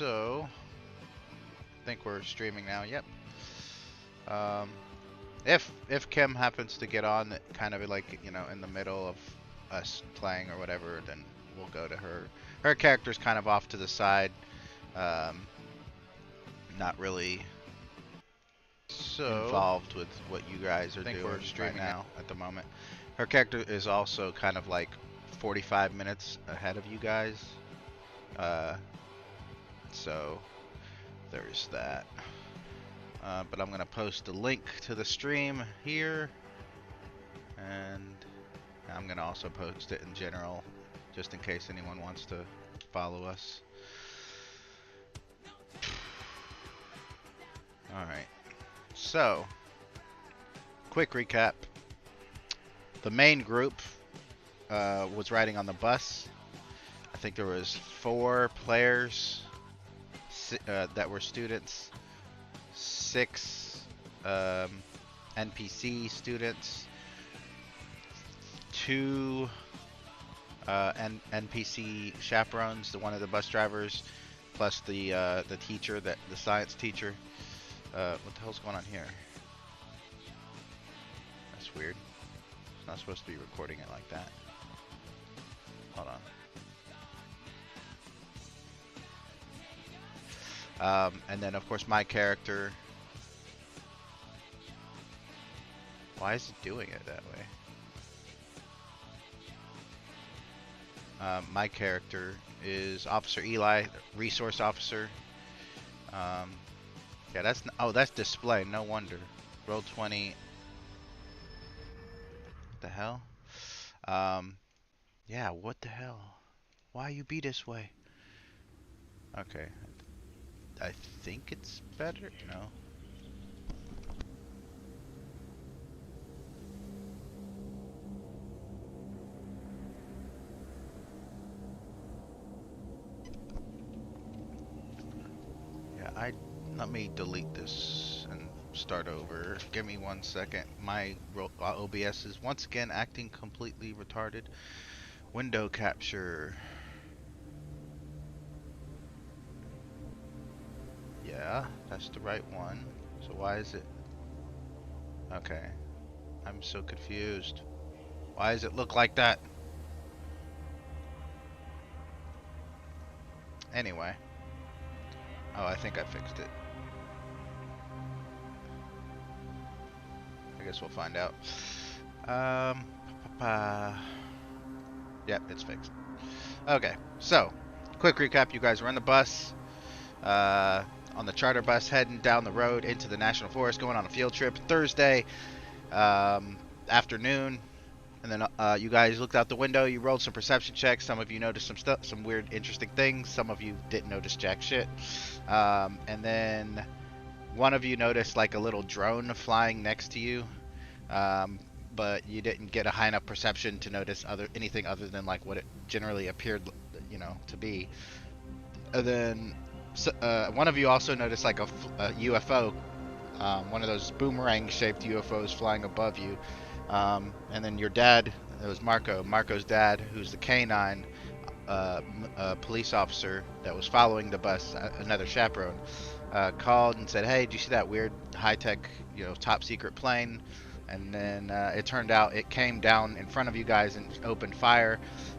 So, I think we're streaming now. Yep. Um, if Kim happens to get on, kind of like in the middle of us playing or whatever, then we'll go to her. Her character's kind of off to the side, um, not really involved with what you guys are doing right now at the moment. Her character is also kind of like 45 minutes ahead of you guys, so there's that. But I'm gonna post a link to the stream here, and I'm gonna also post it in general, just in case anyone wants to follow us. Alright, so, quick recap. The main group was riding on the bus. I think there was 4 players that were students, 6 NPC students, 2 NPC chaperones, one of the bus drivers, plus the teacher, the science teacher. What the hell's going on here? That's weird. It's not supposed to be recording it like that. Hold on. And then of course my character. Why is it doing it that way? My character is Officer Eli, resource officer. Yeah, that's display. No wonder. Roll 20. What the hell? Yeah, what the hell? Why you be this way? Okay. I think it's better. No. Yeah, let me delete this and start over. Give me 1 second. My OBS is once again acting completely retarded. Window capture. Yeah, that's the right one. So why is it? Okay. I'm so confused. Why does it look like that? Anyway. Oh, I think I fixed it. I guess we'll find out. Yep, it's fixed. Okay, so quick recap. You guys were on the bus, on the charter bus, heading down the road into the national forest, going on a field trip Thursday afternoon. And then you guys looked out the window. You rolled some perception checks. Some of you noticed some stuff, some weird, interesting things. Some of you didn't notice jack shit. And then one of you noticed like a little drone flying next to you, but you didn't get a high enough perception to notice anything other than like what it generally appeared, to be. And then one of you also noticed like a UFO, one of those boomerang-shaped UFOs flying above you. And then your dad, it was Marco's dad, who's the canine police officer that was following the bus, another chaperone, called and said, "Hey, did you see that weird high-tech, top secret plane?" And then it turned out it came down in front of you guys and opened fire.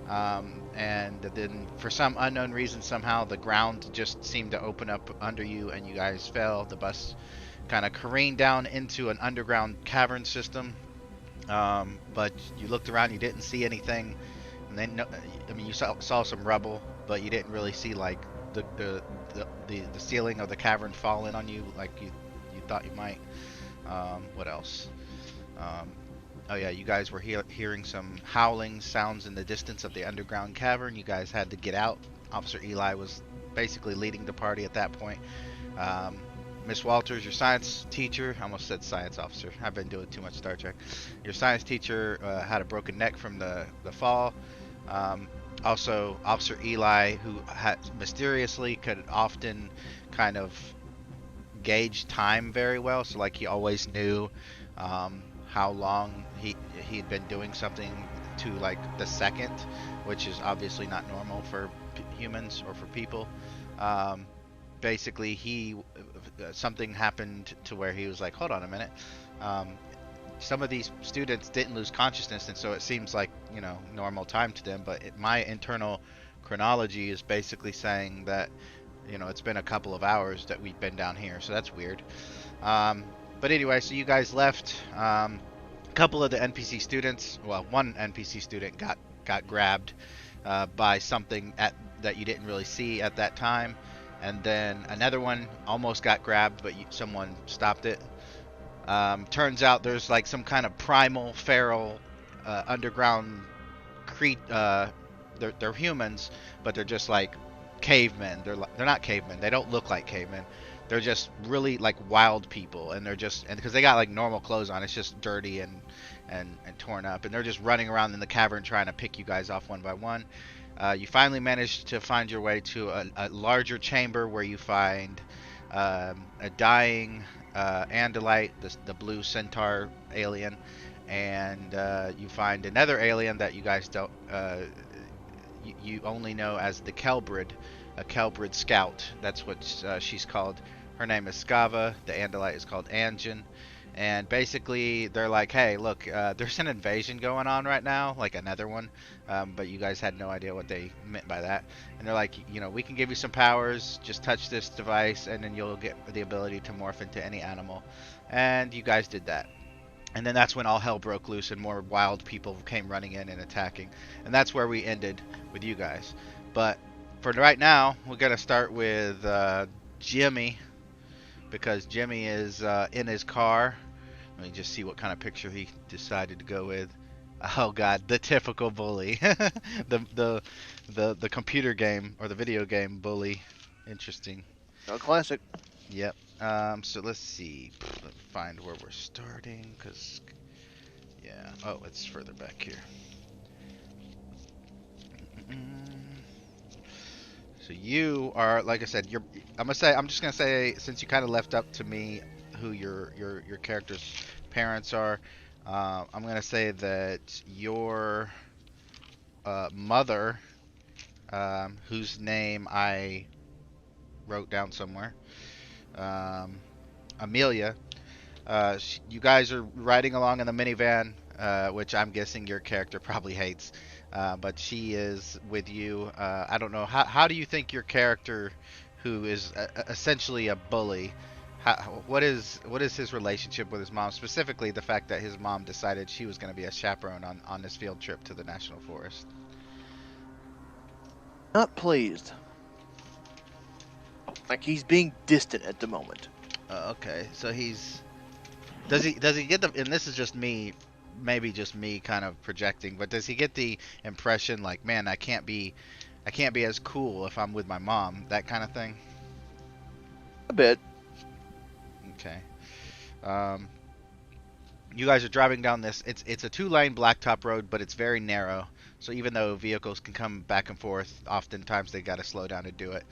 And then for some unknown reason, somehow the ground just seemed to open up under you and you guys fell. The bus kind of careened down into an underground cavern system. But you looked around, you didn't see anything. And then, you saw some rubble, but you didn't really see like the ceiling of the cavern fall in on you like you thought you might. What else? Oh yeah, you guys were hearing some howling sounds in the distance of the underground cavern. You guys had to get out. Officer Eli was basically leading the party at that point. Miss Walters, your science teacher, I almost said science officer. I've been doing too much Star Trek. Your science teacher had a broken neck from the fall. Also, Officer Eli, who mysteriously could often kind of gauge time very well. So like he always knew how long he'd been doing something to like the second, which is obviously not normal for humans or for people. basically he something happened to where he was like, hold on a minute. Um, some of these students didn't lose consciousness, and so it seems like normal time to them. But my internal chronology is basically saying that it's been a couple of hours that we've been down here, so that's weird. Um, but anyway, so you guys left. A couple of the NPC students, well, one NPC student got grabbed by something that you didn't really see at that time, and then another one almost got grabbed, but someone stopped it. Turns out there's like some kind of primal, feral, underground they're humans, but they're just like cavemen. They're not cavemen. They don't look like cavemen. They're just really like wild people, and they're just and because they got like normal clothes on, it's just dirty and torn up, and they're just running around in the cavern trying to pick you guys off one by one. You finally managed to find your way to a larger chamber where you find a dying Andalite, the blue centaur alien, and you find another alien that you guys don't you only know as the Kelbrid, a Kelbrid scout. That's what she's called. Her name is Skava. The Andalite is called Anjin. And basically, they're like, hey, look, there's an invasion going on right now, like another one, but you guys had no idea what they meant by that. And they're like, we can give you some powers, just touch this device, and then you'll get the ability to morph into any animal. And you guys did that. And then that's when all hell broke loose and more wild people came running in and attacking. And that's where we ended with you guys. But for right now, we're going to start with Jimmy, because Jimmy is in his car. Let me just see what kind of picture he decided to go with. Oh God, the typical bully. the computer game or the video game bully. Interesting. A classic. Yep. So let's see. Let's find where we're starting, cause yeah. Oh, it's further back here. So you are, like I said, I'm just gonna say, since you kind of left up to me who your character's parents are, I'm gonna say that your mother, whose name I wrote down somewhere, Amelia. You guys are riding along in the minivan, which I'm guessing your character probably hates. But she is with you. I don't know. How do you think your character, who is essentially a bully, what is his relationship with his mom? Specifically, the fact that his mom decided she was going to be a chaperone on this field trip to the national forest. Not pleased. Like he's being distant at the moment. Okay, so does he get the? And this is just me, maybe just me kind of projecting, but does he get the impression like, man, I can't be as cool if I'm with my mom, that kind of thing? A bit. Okay. You guys are driving down this. It's a 2-lane blacktop road, but it's very narrow. So even though vehicles can come back and forth, oftentimes they got to slow down to do it.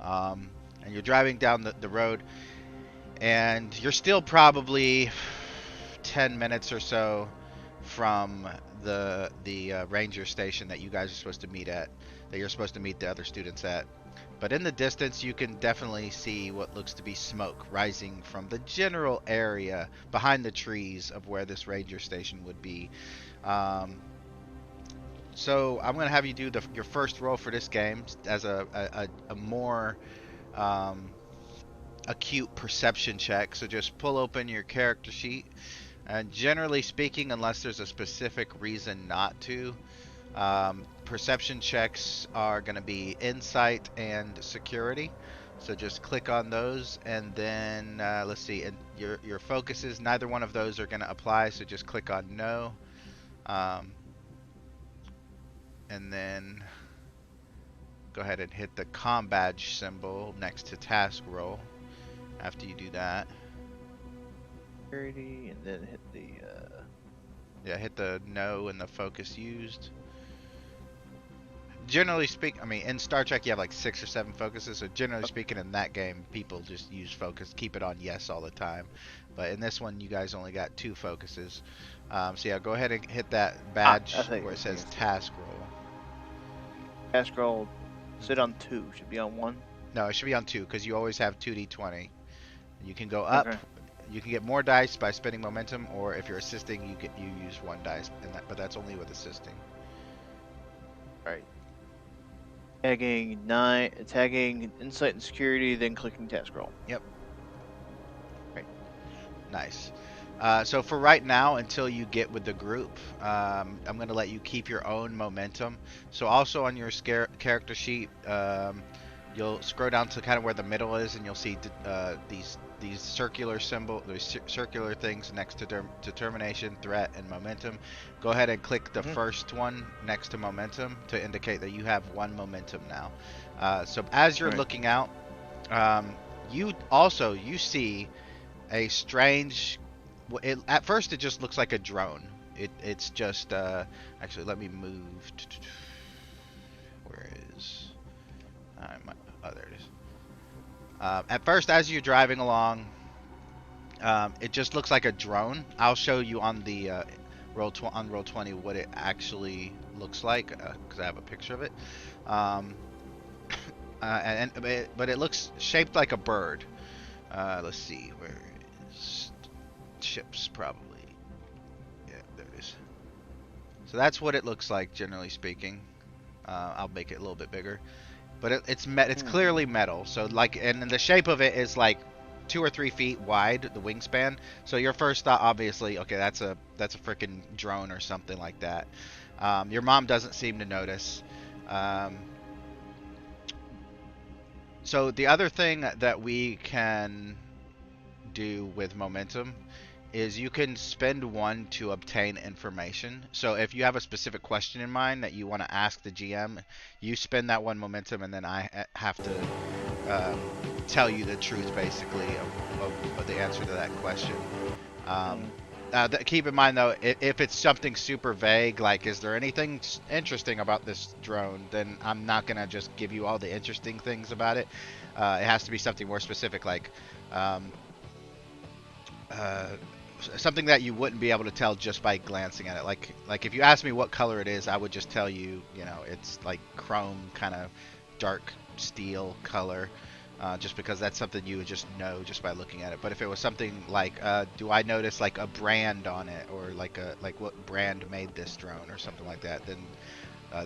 And you're driving down the road, and you're still probably 10 minutes or so from the ranger station that you guys are supposed to meet at, that you're supposed to meet the other students at. But in the distance, you can definitely see what looks to be smoke rising from the general area behind the trees of where this ranger station would be. So I'm going to have you do your first roll for this game as a more acute perception check. So just pull open your character sheet. And generally speaking, unless there's a specific reason not to, perception checks are going to be insight and security. So just click on those, and then let's see, and your focuses, neither one of those are going to apply, so just click on no. And then go ahead and hit the com badge symbol next to task roll after you do that. And then hit the yeah, hit the no and the focus used. Generally speaking, I mean, in Star Trek you have like 6 or 7 focuses, so generally speaking in that game people just use focus, keep it on yes all the time. But in this one you guys only got 2 focuses. So yeah, go ahead and hit that badge where it says task roll. Task roll. Sit on 2. Should be on 1. No, it should be on 2 because you always have 2d20. You can go up. Okay. You can get more dice by spending momentum, or if you're assisting, you use 1 dice, but that's only with assisting. All right. Tagging insight and security, then clicking task roll. Yep. Right. Nice. So for right now, until you get with the group, I'm going to let you keep your own momentum. So also on your character sheet, you'll scroll down to kind of where the middle is, and you'll see these circular circular things next to determination, threat, and momentum. Go ahead and click the first one next to momentum to indicate that you have 1 momentum now. So as you're looking out, you see a strange. At first, it just looks like a drone. It's just actually, let me move. Where is there it is. At first, as you're driving along, it just looks like a drone. I'll show you on the roll 20 what it actually looks like because I have a picture of it. But it looks shaped like a bird. Let's see, where is ships? Probably. Yeah, there it is. So that's what it looks like, generally speaking. I'll make it a little bit bigger, but it's clearly metal. So and the shape of it is like 2 or 3 feet wide, the wingspan. So your first thought, obviously, okay, that's a freaking drone or something like that. Your mom doesn't seem to notice. So the other thing that we can do with momentum is you can spend 1 to obtain information. So if you have a specific question in mind that you want to ask the GM, you spend that 1 momentum, and then I have to tell you the truth, basically, of the answer to that question. Keep in mind, though, if it's something super vague, like, is there anything interesting about this drone, then I'm not going to just give you all the interesting things about it. It has to be something more specific, like something that you wouldn't be able to tell just by glancing at it. Like if you ask me what color it is, I would just tell you, it's like chrome, kind of dark steel color. Just because that's something you would just know just by looking at it. But if it was something like, do I notice like a brand on it, or like what brand made this drone or something like that, then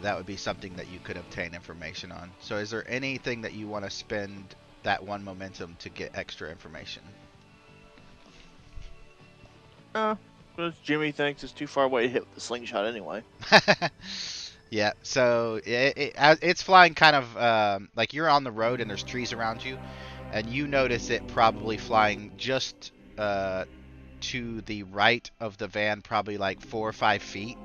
that would be something that you could obtain information on. So is there anything that you want to spend that 1 momentum to get extra information? Because Jimmy thinks it's too far away to hit with the slingshot anyway. Yeah, so it's flying kind of like you're on the road and there's trees around you, and you notice it probably flying just to the right of the van, probably like 4 or 5 feet.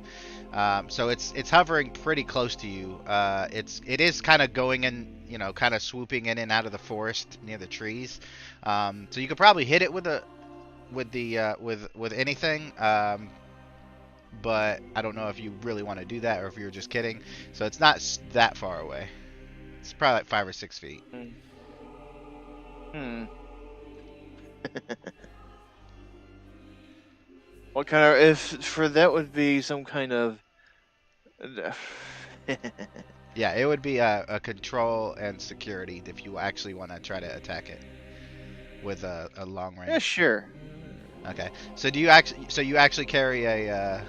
So it's hovering pretty close to you. It is kind of going in, kind of swooping in and out of the forest near the trees. So you could probably hit it with anything. But I don't know if you really want to do that or if you're just kidding. So it's not that far away. It's probably like 5 or 6 feet. What kind of, if for that would be some kind of Yeah, it would be a control and security if you actually want to try to attack it with a long range. Yeah, sure. Okay. So you actually carry a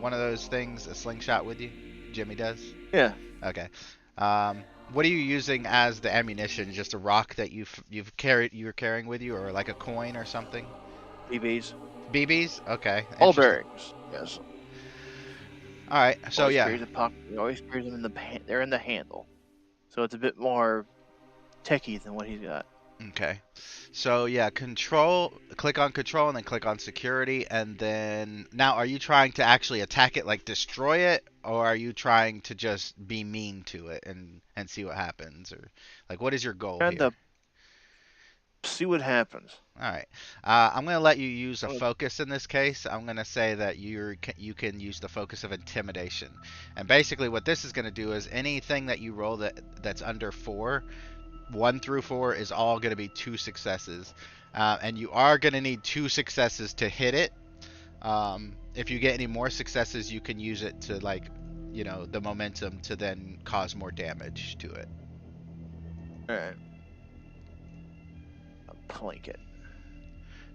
one of those things, a slingshot, with you? Jimmy does? Yeah. Okay. What are you using as the ammunition? Just a rock that you're carrying with you, or like a coin or something? BBs. BBs? Okay. All bearings. Yes. All right. So always yeah. Carries a pocket. He always carries them they're in the handle, so it's a bit more techy than what he's got. Okay. So yeah, click on control and then click on security, and then now are you trying to actually attack it, like destroy it, or are you trying to just be mean to it and see what happens, or like what is your goal Trying here? to see what happens. All right. I'm going to let you use a focus in this case. I'm going to say that you can use the focus of intimidation. And basically what this is going to do is anything that you roll that's under 4, 1 through 4 is all going to be 2 successes. And you are going to need 2 successes to hit it. If you get any more successes, you can use it to, like, the momentum to then cause more damage to it. All right. plink it.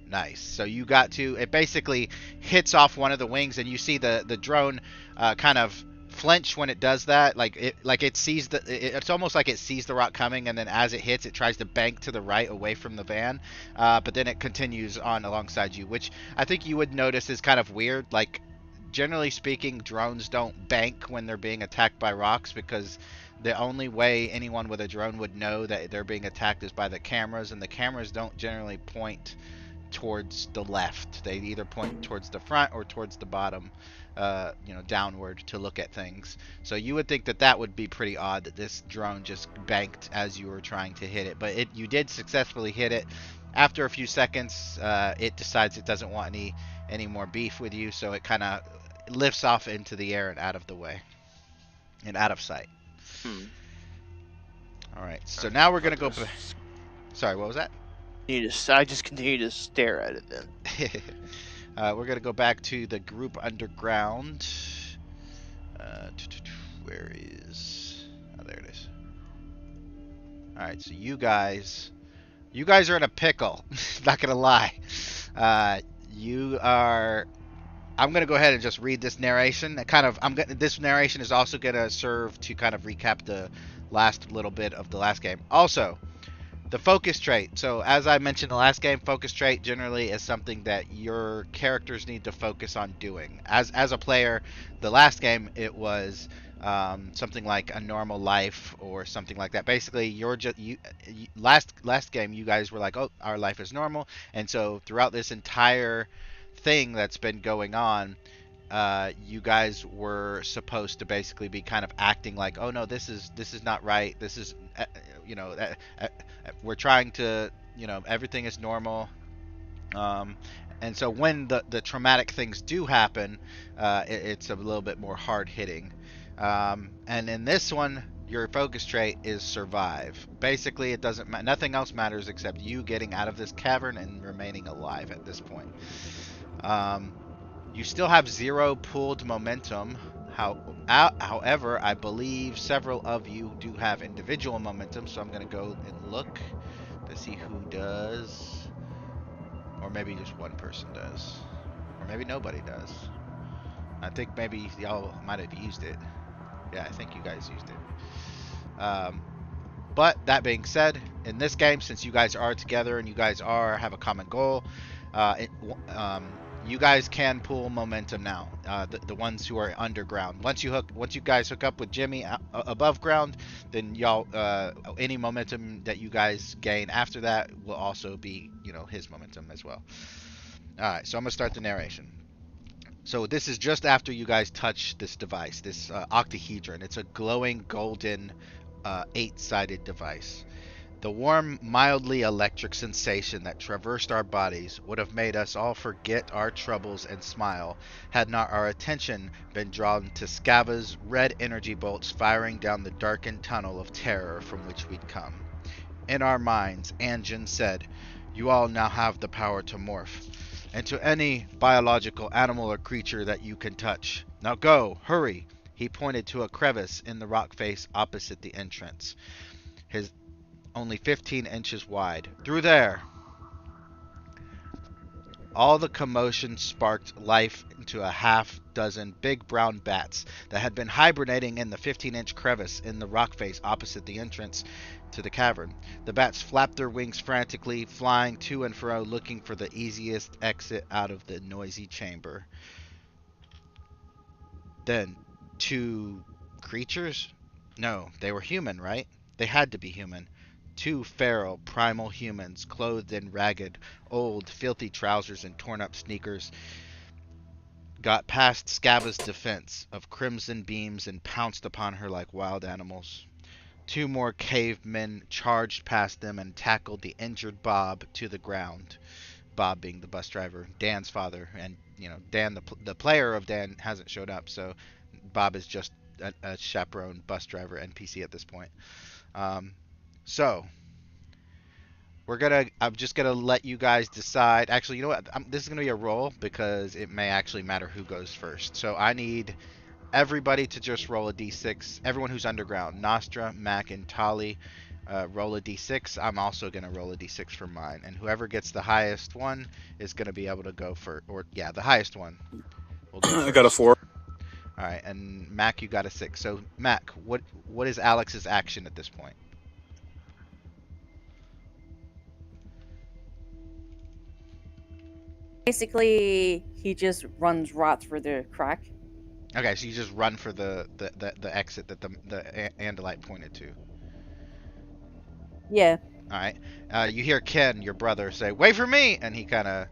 Nice. So you got to, it basically hits off one of the wings, and you see the drone kind of flinch when it does that. Like it sees it's almost like it sees the rock coming, and then as it hits, it tries to bank to the right away from the van. But then it continues on alongside you, which I think you would notice is kind of weird. Like, generally speaking, drones don't bank when they're being attacked by rocks, because the only way anyone with a drone would know that they're being attacked is by the cameras, and the cameras don't generally point towards the left. They either point towards the front or towards the bottom, downward to look at things. So you would think that that would be pretty odd that this drone just banked as you were trying to hit it. But you did successfully hit it. After a few seconds, it decides it doesn't want any more beef with you, so it kind of lifts off into the air and out of the way and out of sight. All right, so now we're gonna go. Sorry, what was that? I just continue to stare at it then. We're gonna go back to the group underground. Where is? Oh, there it is. All right, so you guys are in a pickle. Not gonna lie. You are. I'm gonna go ahead and just read this narration. This narration is also gonna serve to kind of recap the last little bit of the last game. Also, the focus trait. So as I mentioned the last game, focus trait generally is something that your characters need to focus on doing. As a player, the last game it was something like a normal life or something like that. Basically, last game you guys were like, oh, our life is normal, and so throughout this entire thing that's been going on, you guys were supposed to basically be kind of acting like, oh no, this is not right. This is, we're trying to, everything is normal. And so when the traumatic things do happen, it's a little bit more hard hitting. And in this one, your focus trait is survive. Basically, it doesn't nothing else matters except you getting out of this cavern and remaining alive at this point. You still have 0 pooled momentum. However, I believe several of you do have individual momentum, so I'm going to go and look to see who does. Or maybe just one person does. Or maybe nobody does. I think maybe y'all might have used it. Yeah, I think you guys used it. But that being said, in this game, since you guys are together and you guys have a common goal, you guys can pool momentum now. The ones who are underground. Once you guys hook up with Jimmy above ground, then y'all any momentum that you guys gain after that will also be his momentum as well. All right, so I'm gonna start the narration. So this is just after you guys touch this device, this octahedron. It's a glowing golden 8-sided device. The warm, mildly electric sensation that traversed our bodies would have made us all forget our troubles and smile had not our attention been drawn to Scava's red energy bolts firing down the darkened tunnel of terror from which we'd come. In our minds, Anjin said, "You all now have the power to morph into any biological animal or creature that you can touch. Now go, hurry!" He pointed to a crevice in the rock face opposite the entrance. His only 15 inches wide. "Through there!" All the commotion sparked life into a half-dozen big brown bats that had been hibernating in the 15-inch crevice in the rock face opposite the entrance to the cavern. The bats flapped their wings frantically, flying to and fro, looking for the easiest exit out of the noisy chamber. Then, 2 creatures? No, they were human, right? They had to be human. 2 feral, primal humans, clothed in ragged, old, filthy trousers and torn-up sneakers, got past Scava's defense of crimson beams and pounced upon her like wild animals. 2 more cavemen charged past them and tackled the injured Bob to the ground. Bob being the bus driver, Dan's father, and Dan, the player of Dan, hasn't showed up, so Bob is just a chaperone bus driver NPC at this point. So I'm just gonna let you guys decide. Actually, you know what? This is gonna be a roll because it may actually matter who goes first. So I need everybody to just roll a d6. Everyone who's underground: Nostra, Mac, and Tali. roll a d6. I'm also going to roll a d6 for mine. And whoever gets the highest one is going to be able to go for, or yeah, the highest one will go I got a first. 4. All right, and Mac, you got a 6. So Mac, what is Alex's action at this point? Basically, he just runs right through the crack. Okay, so you just run for the exit that the Andalite pointed to. Yeah. All right. You hear Ken, your brother, say, "Wait for me!" And he kind of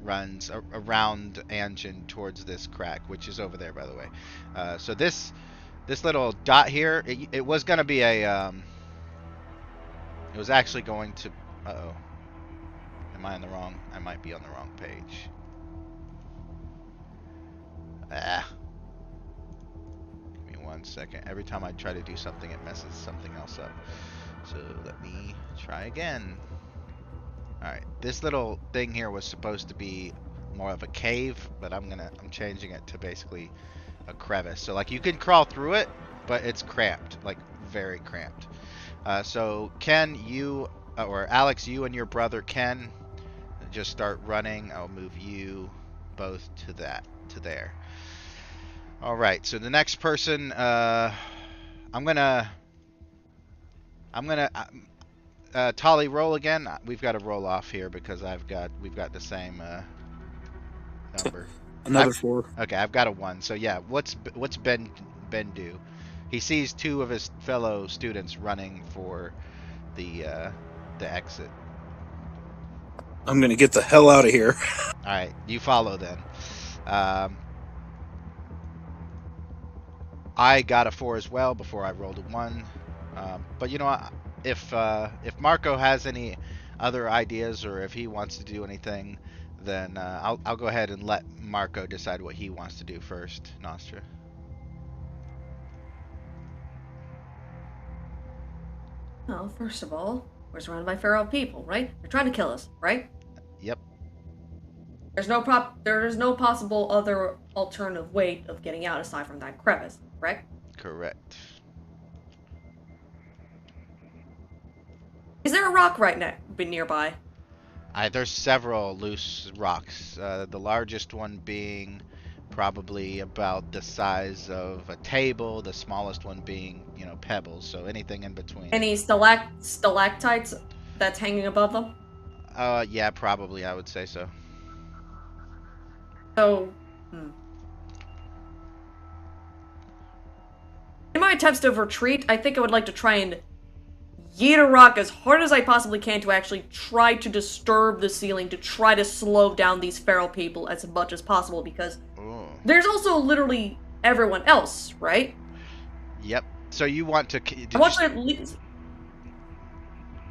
runs around Anjin towards this crack, which is over there, by the way. So this little dot here, it was gonna be a it was actually going to. Uh-oh. Am I on the wrong? I might be on the wrong page. Ah. Give me 1 second. Every time I try to do something, it messes something else up. So let me try again. Alright, this little thing here was supposed to be more of a cave, but I'm changing it to basically a crevice. So like you can crawl through it, but it's cramped, like very cramped. So Ken, you or Alex, you and your brother Ken just start running. I'll move you both to there. All right. So the next person, I'm gonna Tolly, roll again. We've got to roll off here because we've got the same number. Another 4. Okay, I've got a 1. So yeah, what's Ben do? He sees 2 of his fellow students running for the exit. I'm gonna get the hell out of here. All right, you follow then. I got a 4 as well before I rolled a 1. But you know, if Marco has any other ideas or if he wants to do anything, then I'll go ahead and let Marco decide what he wants to do first. Nostra. Well, first of all, we're surrounded by feral people, right? They're trying to kill us, right? Yep. There is no possible other alternative way of getting out aside from that crevice, correct? Correct. Is there a rock right nearby? There's several loose rocks. The largest one being probably about the size of a table. The smallest one being, pebbles. So anything in between. Any stalactites that's hanging above them? Yeah, probably. I would say so. So, in my attempts to retreat, I think I would like to try and yeet a rock as hard as I possibly can to actually try to disturb the ceiling, to try to slow down these feral people as much as possible, because there's also literally everyone else, right? Yep. So you want to...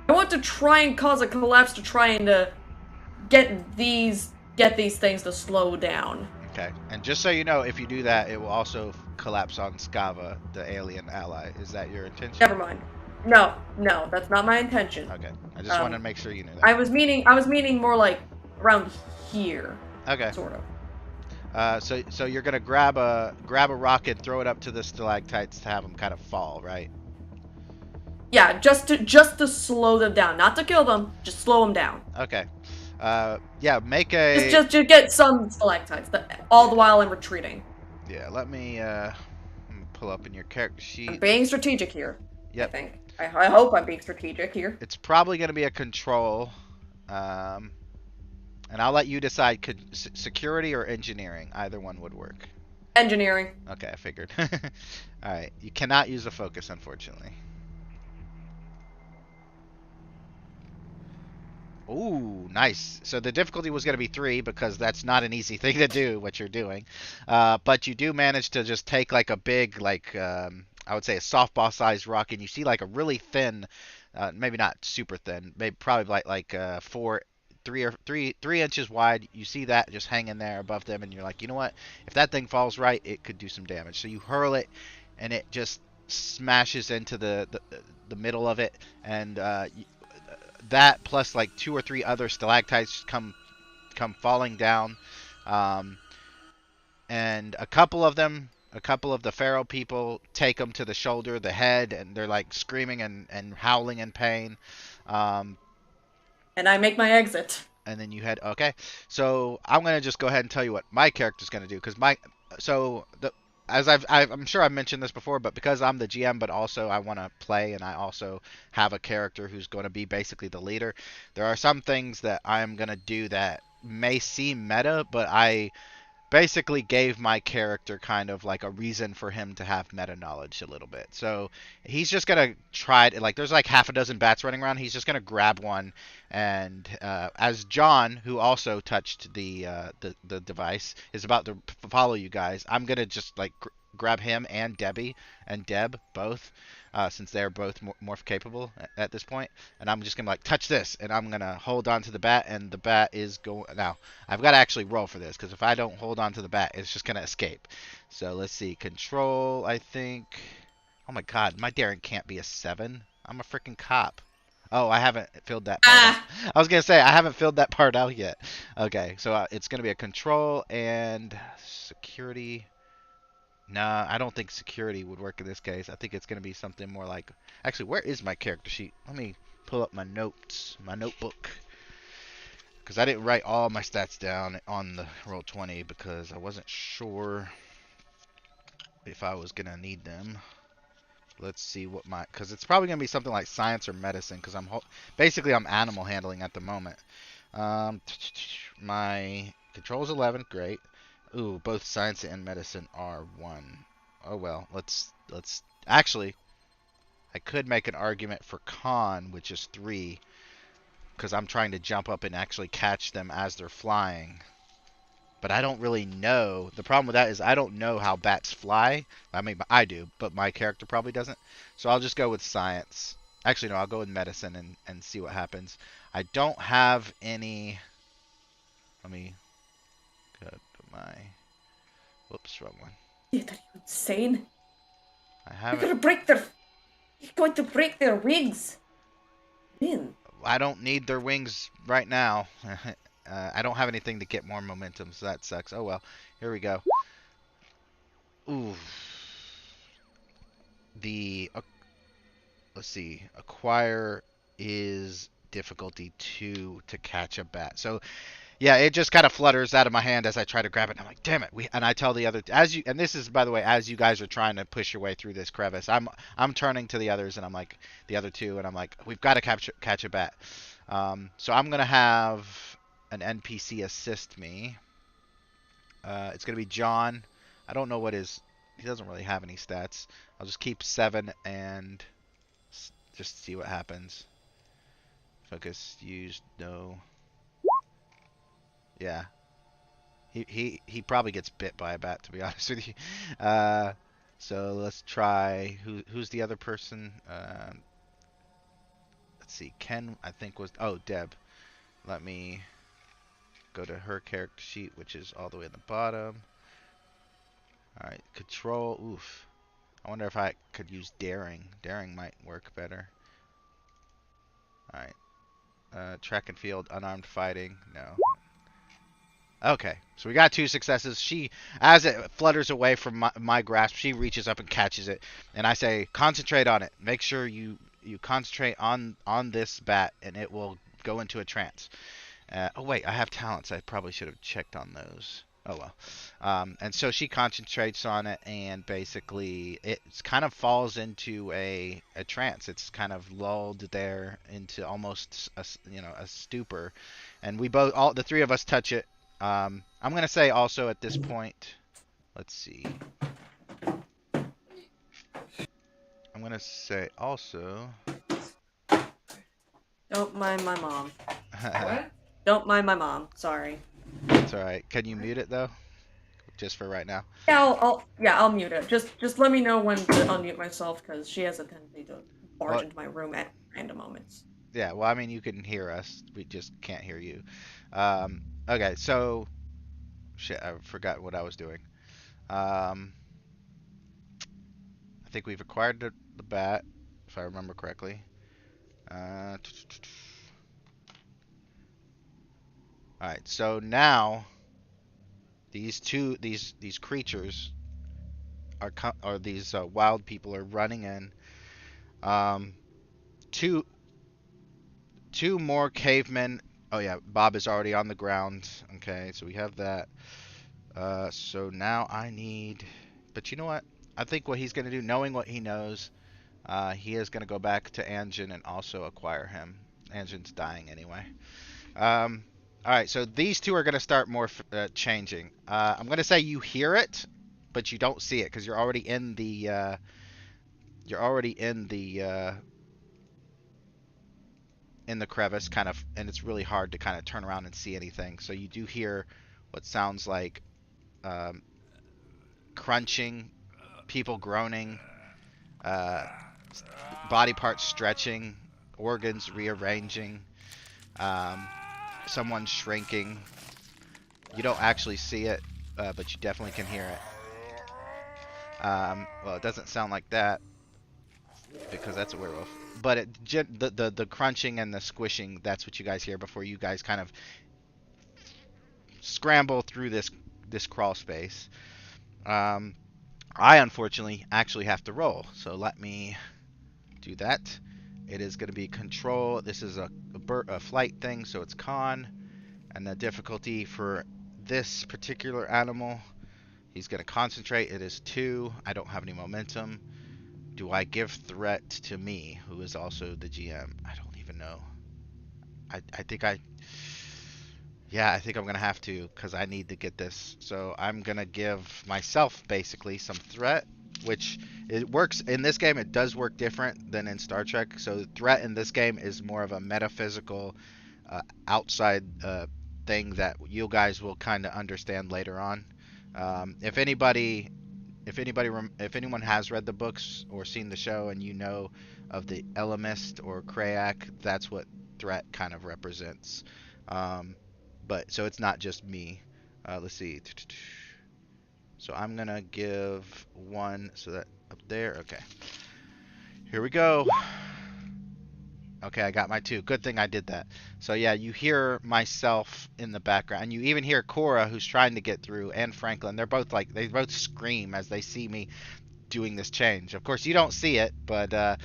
I want to try and cause a collapse to try and get these things to slow down. Okay. And just so you know, if you do that, it will also collapse on Skava, the alien ally. Is that your intention? Never mind. No, that's not my intention. Okay. I just wanted to make sure you knew that. I was meaning more like around here. Okay. Sort of. So you're gonna grab a rock and throw it up to the stalactites to have them kind of fall, right? Yeah, just to slow them down, not to kill them, just slow them down. Okay. Yeah, make a... Just to get some stalactites, all the while I'm retreating. Yeah, let me pull up in your character sheet. I'm being strategic here. Yep. I think. I hope I'm being strategic here. It's probably going to be a control, and I'll let you decide security or engineering. Either one would work. Engineering. Okay, I figured. All right, you cannot use a focus, unfortunately. Ooh, nice. So the difficulty was going to be 3 because that's not an easy thing to do, what you're doing. But you do manage to just take like a big, like, I would say a softball-sized rock, and you see like a really thin, maybe not super thin, maybe probably like 3 inches wide. You see that just hanging there above them, and you're like, you know what? If that thing falls right, it could do some damage. So you hurl it, and it just smashes into the middle of it, and that plus like 2 or 3 other stalactites come falling down, and a couple of them a couple of the feral people take him to the shoulder, the head, and they're like screaming and howling in pain. Um, And I make my exit. and then you head. Okay, so I'm gonna just go ahead and tell you what my character's gonna do because I'm sure I've mentioned this before, but because I'm the GM, but also I want to play, and I also have a character who's going to be basically the leader. There are some things that I'm gonna do that may seem meta, but I basically gave my character kind of like a reason for him to have meta knowledge a little bit. So he's just gonna try to, like, there's like half a dozen bats running around. He's just gonna grab one, and as John, who also touched the device, is about to follow you guys, I'm gonna just like grab him and Debbie and Deb both, since they're both morph capable at this point, and I'm just gonna like touch this, and I'm gonna hold on to the bat, and the bat is going now. I've got to actually roll for this because if I don't hold on to the bat, it's just gonna escape. So let's see, control. I think. Oh my God, my daring can't be a 7. I'm a freaking cop. Oh, I haven't filled that part out. I was gonna say I haven't filled that part out yet. Okay, so it's gonna be a control and security. Nah, I don't think security would work in this case. I think it's going to be something more like... Actually, where is my character sheet? Let me pull up my notes, my notebook. Because I didn't write all my stats down on the Roll20 because I wasn't sure if I was going to need them. Let's see what my... Because it's probably going to be something like science or medicine because basically I'm animal handling at the moment. My control's 11, great. Ooh, both science and medicine are 1. Oh well, let's actually I could make an argument for con, which is 3, because I'm trying to jump up and actually catch them as they're flying. But I don't really know. The problem with that is I don't know how bats fly. I mean, I do, but my character probably doesn't. So I'll just go with science. Actually, no, I'll go with medicine and see what happens. I don't have any... Let me go to my... Whoops, wrong one. Are you insane? I You're haven't... gonna break their... You're going to break their wings. Man. I don't need their wings right now. I don't have anything to get more momentum, so that sucks. Oh well. Here we go. Ooh. Let's see. Acquire is difficulty 2 to catch a bat. So yeah, it just kind of flutters out of my hand as I try to grab it. And I'm like, damn it! And I tell the other and this is, by the way, as you guys are trying to push your way through this crevice, I'm turning to the others, and I'm like, the other two, and I'm like, we've got to catch a bat. So I'm gonna have an NPC assist me. It's gonna be John. I don't know what his. He doesn't really have any stats. I'll just keep 7 and just see what happens. Focus used, no. Yeah. He probably gets bit by a bat, to be honest with you. So let's try. Who's the other person? Let's see. Ken, I think was. Oh, Deb. Let me go to her character sheet, which is all the way at the bottom. All right, control. Oof. I wonder if I could use daring. Daring might work better. All right. Track and field, unarmed fighting. No. Okay, so we got 2 successes. She, as it flutters away from my grasp, she reaches up and catches it. And I say, concentrate on it. Make sure you concentrate on this bat, and it will go into a trance. Oh, wait, I have talents. I probably should have checked on those. Oh, well. And so she concentrates on it, and basically it kind of falls into a trance. It's kind of lulled there into almost a stupor. And the 3 of us touch it. I'm going to say also at this point, let's see. I'm going to say also. Don't mind my mom. What? Don't mind my mom. Sorry. It's alright. Can you mute it though? Just for right now. Yeah, I'll mute it. Just let me know when to unmute myself, because she has a tendency to barge into my room at random moments. Yeah, well, I mean, you can hear us. We just can't hear you. Okay, so... Shit, I forgot what I was doing. I think we've acquired the bat, if I remember correctly. Alright, so now... These creatures are these wild people are running in. Um, two more cavemen. Oh yeah, Bob is already on the ground. Okay, so we have that. So now I need. But you know what? I think what he's gonna do, knowing what he knows, he is gonna go back to Anjin and also acquire him. Anjin's dying anyway. All right, so these two are gonna start changing. I'm gonna say you hear it, but you don't see it because you're already in the. You're already in the crevice, kind of, and it's really hard to kind of turn around and see anything. So you do hear what sounds like um, crunching, people groaning, uh, body parts stretching, organs rearranging, um, someone shrinking. You don't actually see it, but you definitely can hear it. Well, it doesn't sound like that because that's a werewolf. But the crunching and the squishing, that's what you guys hear before you guys kind of scramble through this crawl space. I unfortunately actually have to roll, so let me do that. It is going to be control. This is a flight thing, so it's con, and the difficulty for this particular animal, he's going to concentrate. It is 2. I don't have any momentum. Do I give threat to me, who is also the GM? I don't even know. I think yeah, I think I'm going to have to because I need to get this. So I'm going to give myself basically some threat, which it works in this game. It does work different than in Star Trek. So threat in this game is more of a metaphysical outside thing that you guys will kind of understand later on. If anyone has read the books or seen the show and you know of the Elemist or Krayak, that's what threat kind of represents. But so it's not just me. Let's see. So I'm gonna give 1. So that up there. Okay. Here we go. Okay, I got my 2. Good thing I did that. So yeah, you hear myself in the background, and you even hear Cora, who's trying to get through, and Franklin. They're both they both scream as they see me doing this change. Of course, you don't see it, but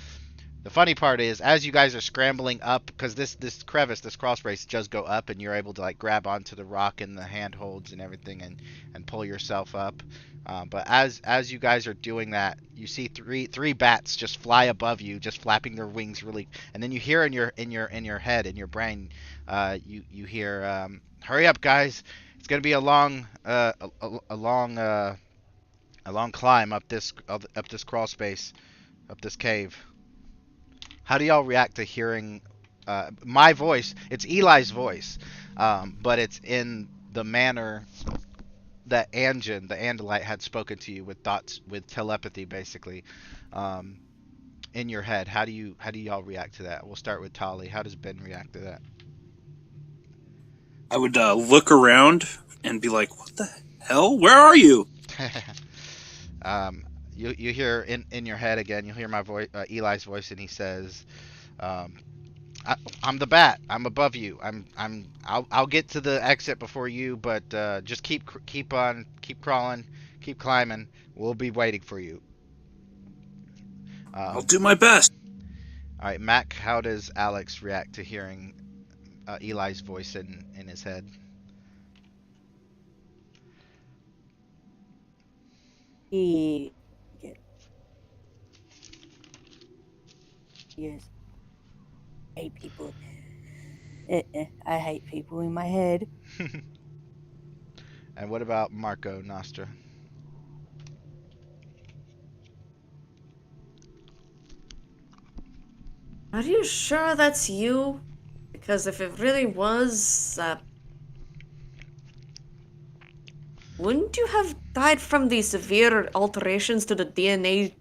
the funny part is, as you guys are scrambling up, because this crevice, this crawl space does go up, and you're able to grab onto the rock and the handholds and everything, and pull yourself up. But as you guys are doing that, you see three bats just fly above you, just flapping their wings really, and then you hear in your head, in your brain, you hear, "Hurry up, guys! It's gonna be a long climb up this crawl space, up this cave." How do y'all react to hearing my voice? It's Eli's voice, but it's in the manner that Anjin, the Andalite, had spoken to you with thoughts, with telepathy, basically, in your head. How do y'all react to that? We'll start with Tali. How does Ben react to that? I would look around and be like, "What the hell? Where are you?" You hear in your head again. You hear my voice, Eli's voice, and he says, "I'm the bat. I'm above you. I'll get to the exit before you, but just keep crawling, keep climbing. We'll be waiting for you." I'll do my best. All right, Mac. How does Alex react to hearing Eli's voice in his head? He yes. Hate people. I hate people in my head. And what about Marco Nostra? Are you sure that's you? Because if it really was, wouldn't you have died from the severe alterations to the DNA?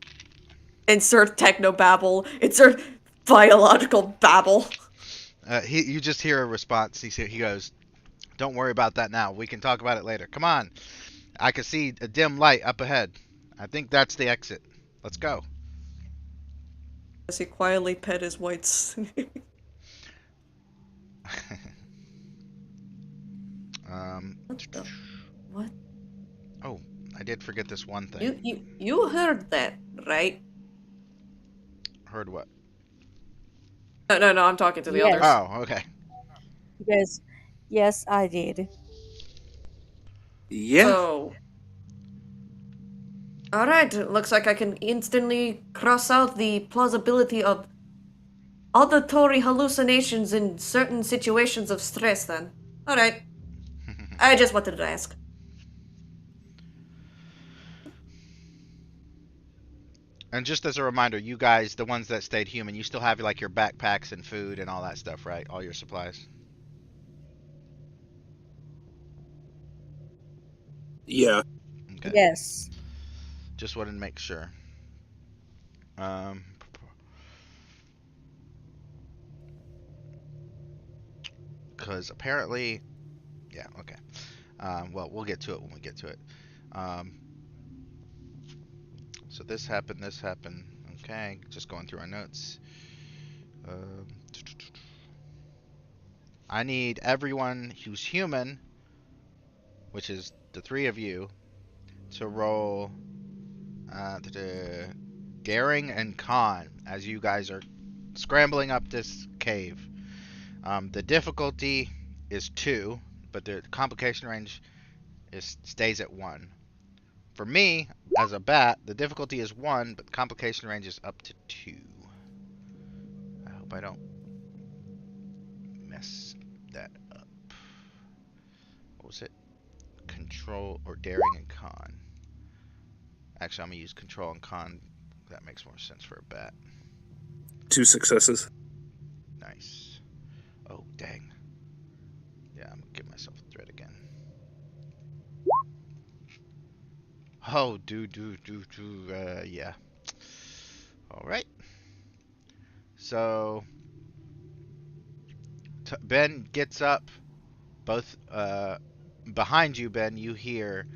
Insert technobabble. Insert biological babble. You just hear a response. He goes, "Don't worry about that now. We can talk about it later. Come on. I can see a dim light up ahead. I think that's the exit. Let's go." As he quietly pet his whites. um, What the? What? oh, I did forget this one thing. You heard that, right? Heard what? No, I'm talking to the Yes. others. Oh, okay. Yes. Yes, I did. Yeah. So, alright, looks like I can instantly cross out the plausibility of auditory hallucinations in certain situations of stress then. Alright, I just wanted to ask. And just as a reminder, you guys, the ones that stayed human, you still have like your backpacks and food and all that stuff, right? All your supplies. Yeah. Okay. Yes. Just wanted to make sure. Um, because apparently, yeah, okay. Well, we'll get to it when we get to it. Um, so this happened, this happened. Okay, just going through our notes. Um, I need everyone who's human, which is the three of you, to roll daring and con as you guys are scrambling up this cave. The difficulty is 2, but the complication range stays at 1. For me, as a bat, the difficulty is 1, but the complication range is up to 2. I hope I don't mess that up. What was it? Control or daring and con. Actually, I'm going to use control and con. That makes more sense for a bat. 2 successes. Nice. Oh, dang. Yeah, I'm going to give myself a threat again. Oh, yeah. Alright. So, Ben gets up. Both, behind you, Ben, you hear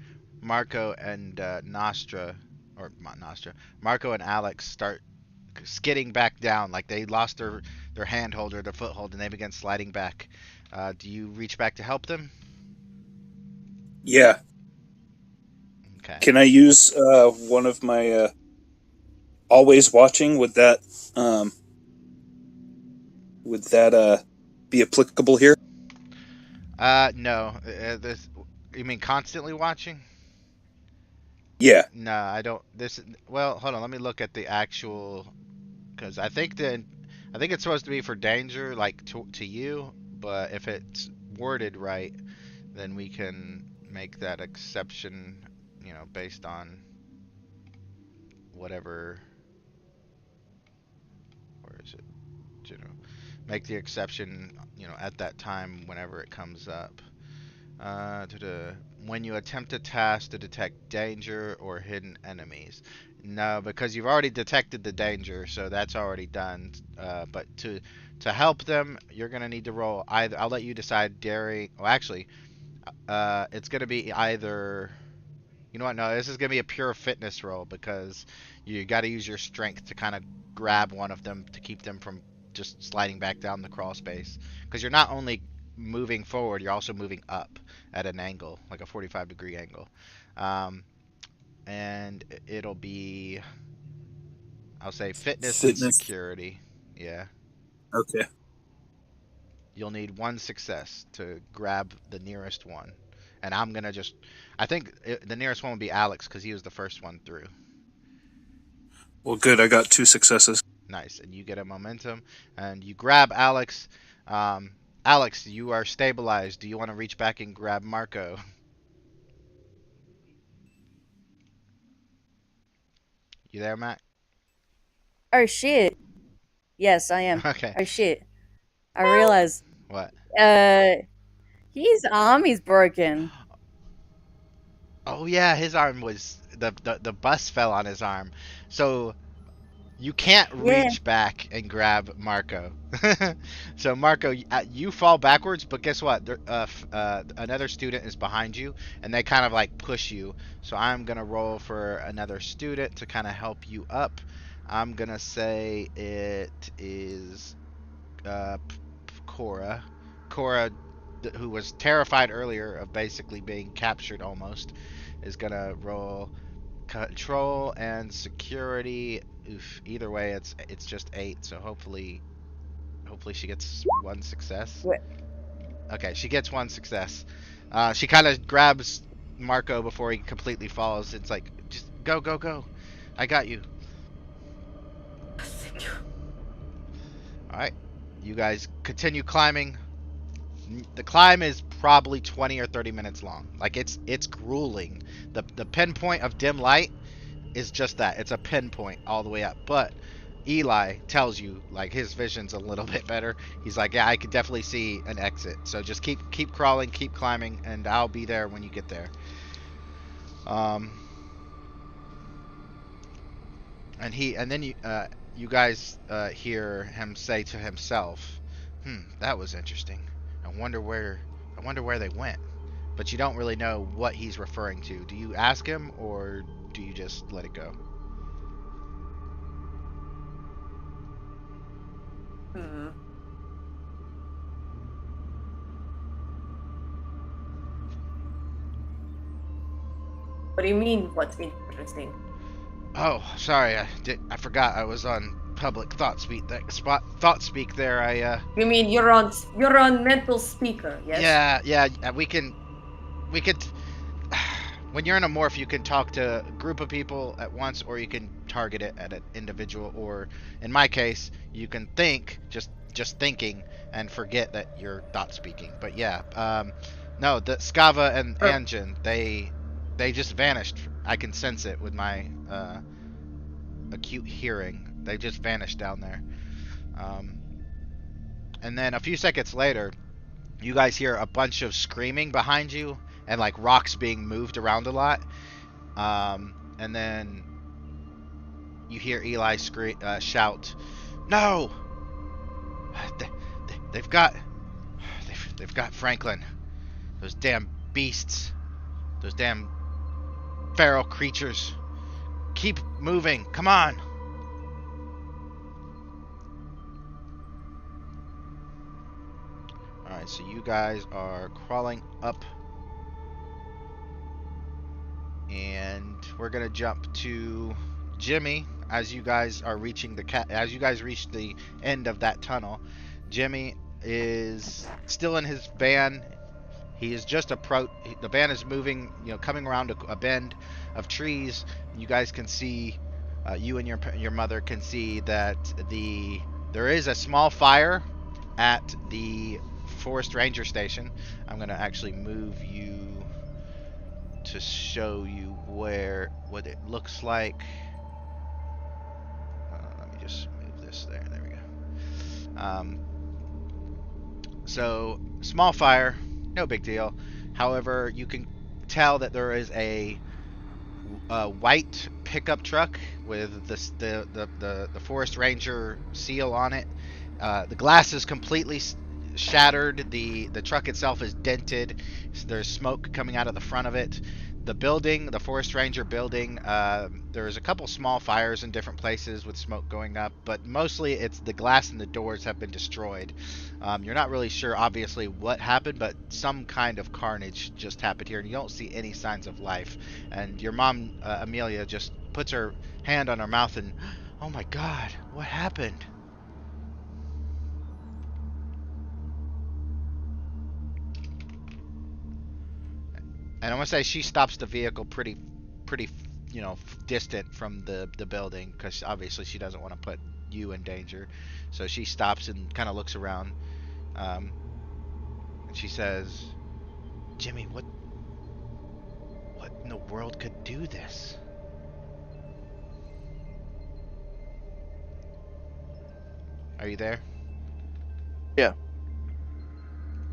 Marco and Nostra, or not Nostra, Marco and Alex start skidding back down, like they lost their hand holder, their foothold, and they begin sliding back. Do you reach back to help them? Yeah. Okay. Can I use one of my always watching? Would that be applicable here? No. This, you mean constantly watching? Yeah. No, I don't. This. Well, hold on. Let me look at the actual. Because I think it's supposed to be for danger, like to you. But if it's worded right, then we can make that exception. You know, based on whatever. Where is it? You know, make the exception. You know, at that time, whenever it comes up. When you attempt a task to detect danger or hidden enemies. No, because you've already detected the danger, so that's already done. But to help them, you're gonna need to roll either. I'll let you decide. Daring. Oh, actually, it's gonna be either. You know what? No, this is gonna be a pure fitness roll because you got to use your strength to kind of grab one of them to keep them from just sliding back down the crawl space. Because you're not only moving forward, you're also moving up at an angle, like a 45-degree angle. And it'll be, I'll say, fitness and Fitness. security. Yeah. Okay. You'll need 1 success to grab the nearest one. And I'm gonna just, I think the nearest one would be Alex because he was the first one through. Well, good. I got 2 successes. Nice. And you get a momentum and you grab Alex. Alex, you are stabilized. Do you want to reach back and grab Marco? You there, Matt? Oh shit. Yes, I am. Okay. Oh shit. I realized. What? His arm is broken. Oh yeah, his arm was the bus fell on his arm, so you can't Yeah. reach back and grab Marco. So Marco, you fall backwards, but guess what? Another student is behind you, and they kind of like push you. So I'm gonna roll for another student to kind of help you up. I'm gonna say it is Cora. Cora, who was terrified earlier of basically being captured almost, is gonna roll control and security. Oof. Either way, it's just 8. So hopefully she gets 1 success. What? Okay, she gets 1 success. She kind of grabs Marco before he completely falls. It's like, just go, go, go. I got you. Thank you. All right, you guys continue climbing. The climb is probably 20 or 30 minutes long. Like it's grueling. The pinpoint of dim light is just that. It's a pinpoint all the way up. But Eli tells you, like, his vision's a little bit better. He's like, yeah, I could definitely see an exit. So just keep crawling, keep climbing, and I'll be there when you get there. And then you guys hear him say to himself, that was interesting. I wonder where they went. But you don't really know what he's referring to. Do you ask him, or do you just let it go? What do you mean, what's interesting? Oh, sorry, I forgot I was on public thought speak there. You mean you're on mental speaker, yes? Yeah, we could when you're in a morph, you can talk to a group of people at once, or you can target it at an individual, or in my case, you can think just thinking and forget that you're thought speaking. But yeah, no, the Skava and Anjin, they just vanished. I can sense it with my acute hearing. They just vanished down there. And then a few seconds later, you guys hear a bunch of screaming behind you and like rocks being moved around a lot. And then you hear Eli shout, "No! They've got Franklin. Those damn beasts. Those damn feral creatures. Keep moving. Come on." Alright, so you guys are crawling up. And we're gonna jump to Jimmy as you guys are reaching as you guys reach the end of that tunnel. Jimmy is still in his van. He is just the van is moving, coming around a bend of trees. You guys can see, you and your mother can see that there is a small fire at the Forest Ranger Station. I'm gonna actually move you to show you what it looks like. Let me just move this there. There we go. So small fire, no big deal. However, you can tell that there is a white pickup truck with the Forest Ranger seal on it. The glass is completely shattered. The truck itself is dented. There's smoke coming out of the front of it. The building, the Forest Ranger building, there's a couple small fires in different places with smoke going up, but mostly it's the glass and the doors have been destroyed. You're not really sure, obviously, what happened, but some kind of carnage just happened here, and you don't see any signs of life. And your mom, Amelia, just puts her hand on her mouth and, oh my God, what happened? And I'm gonna say she stops the vehicle pretty, distant from the building, because obviously she doesn't want to put you in danger. So she stops and kind of looks around. And she says, "Jimmy, what in the world could do this?" Are you there? Yeah.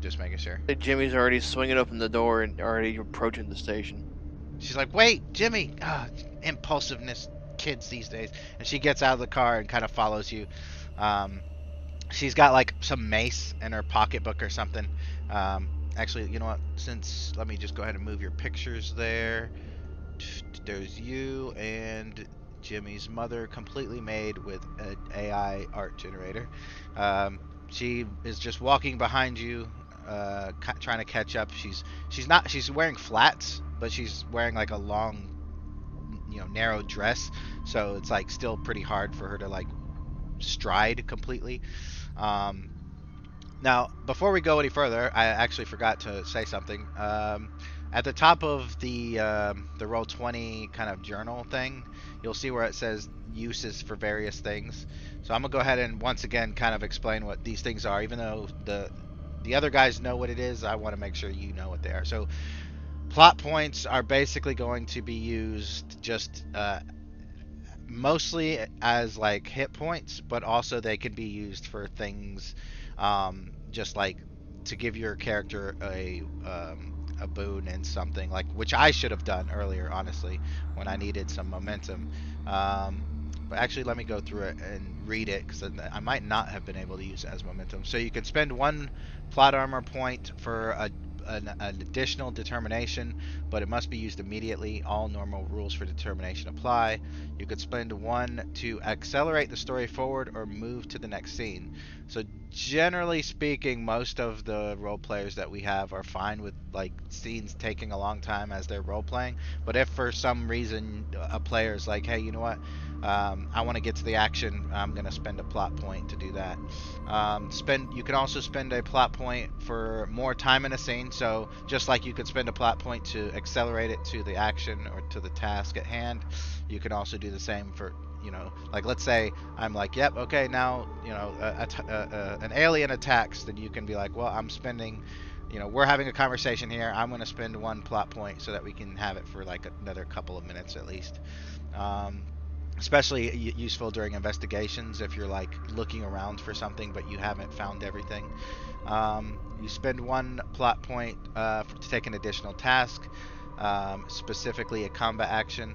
Just making sure. Jimmy's already swinging open the door and already approaching the station. She's like, "Wait, Jimmy!" Impulsiveness, kids these days. And she gets out of the car and kind of follows you. She's got like some mace in her pocketbook or something. Actually, you know what? Let me just go ahead and move your pictures there. There's you and Jimmy's mother, completely made with an AI art generator. She is just walking behind you. trying to catch up. She's wearing flats, but she's wearing like a long, narrow dress, so it's like still pretty hard for her to like stride completely. Um, Now, before we go any further, I actually forgot to say something. At the top of the Roll20 kind of journal thing, you'll see where it says uses for various things. So I'm gonna go ahead and once again kind of explain what these things are. Even though the other guys know what it is, I want to make sure you know what they are. So plot points are basically going to be used just mostly as like hit points, but also they can be used for things, just like to give your character a boon in something, like which I should have done earlier, honestly, when I needed some momentum. But actually, let me go through it and read it because I might not have been able to use it as momentum. So you can spend 1 plot armor point for an additional determination, but it must be used immediately. All normal rules for determination apply. You could spend 1 to accelerate the story forward or move to the next scene. So generally speaking, most of the role players that we have are fine with like scenes taking a long time as they're role playing. But if for some reason a player is like, hey, you know what? I want to get to the action. I'm gonna spend a plot point to do that. You can also spend a plot point for more time in a scene. So just like you could spend a plot point to accelerate it to the action or to the task at hand, you can also do the same for, like let's say I'm like, yep, okay, now an alien attacks, then you can be like, well, I'm spending, we're having a conversation here. I'm going to spend 1 plot point so that we can have it for like another couple of minutes at least. Especially useful during investigations if you're like looking around for something but you haven't found everything. You spend 1 plot point to take an additional task, specifically a combat action.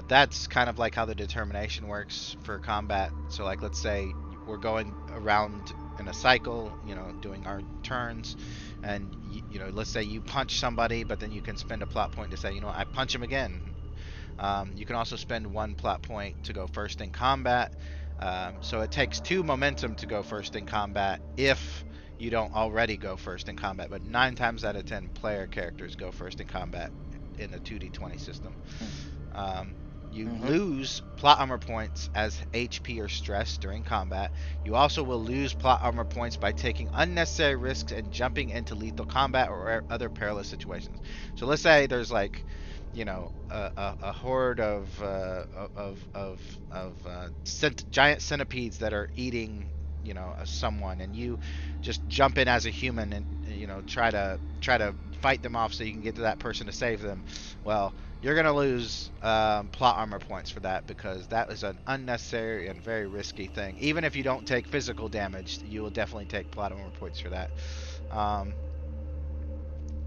That's kind of like how the determination works for combat. So like let's say we're going around in a cycle, doing our turns, and let's say you punch somebody, but then you can spend a plot point to say, I punch him again. You can also spend 1 plot point to go first in combat. So it takes 2 momentum to go first in combat if you don't already go first in combat. But 9 times out of 10 player characters go first in combat in a 2d20 system. You lose plot armor points as HP or stress during combat. You also will lose plot armor points by taking unnecessary risks and jumping into lethal combat or other perilous situations. So let's say there's like, a horde of giant centipedes that are eating, someone, and you just jump in as a human and try to fight them off so you can get to that person to save them. Well, you're gonna lose plot armor points for that because that is an unnecessary and very risky thing. Even if you don't take physical damage, you will definitely take plot armor points for that.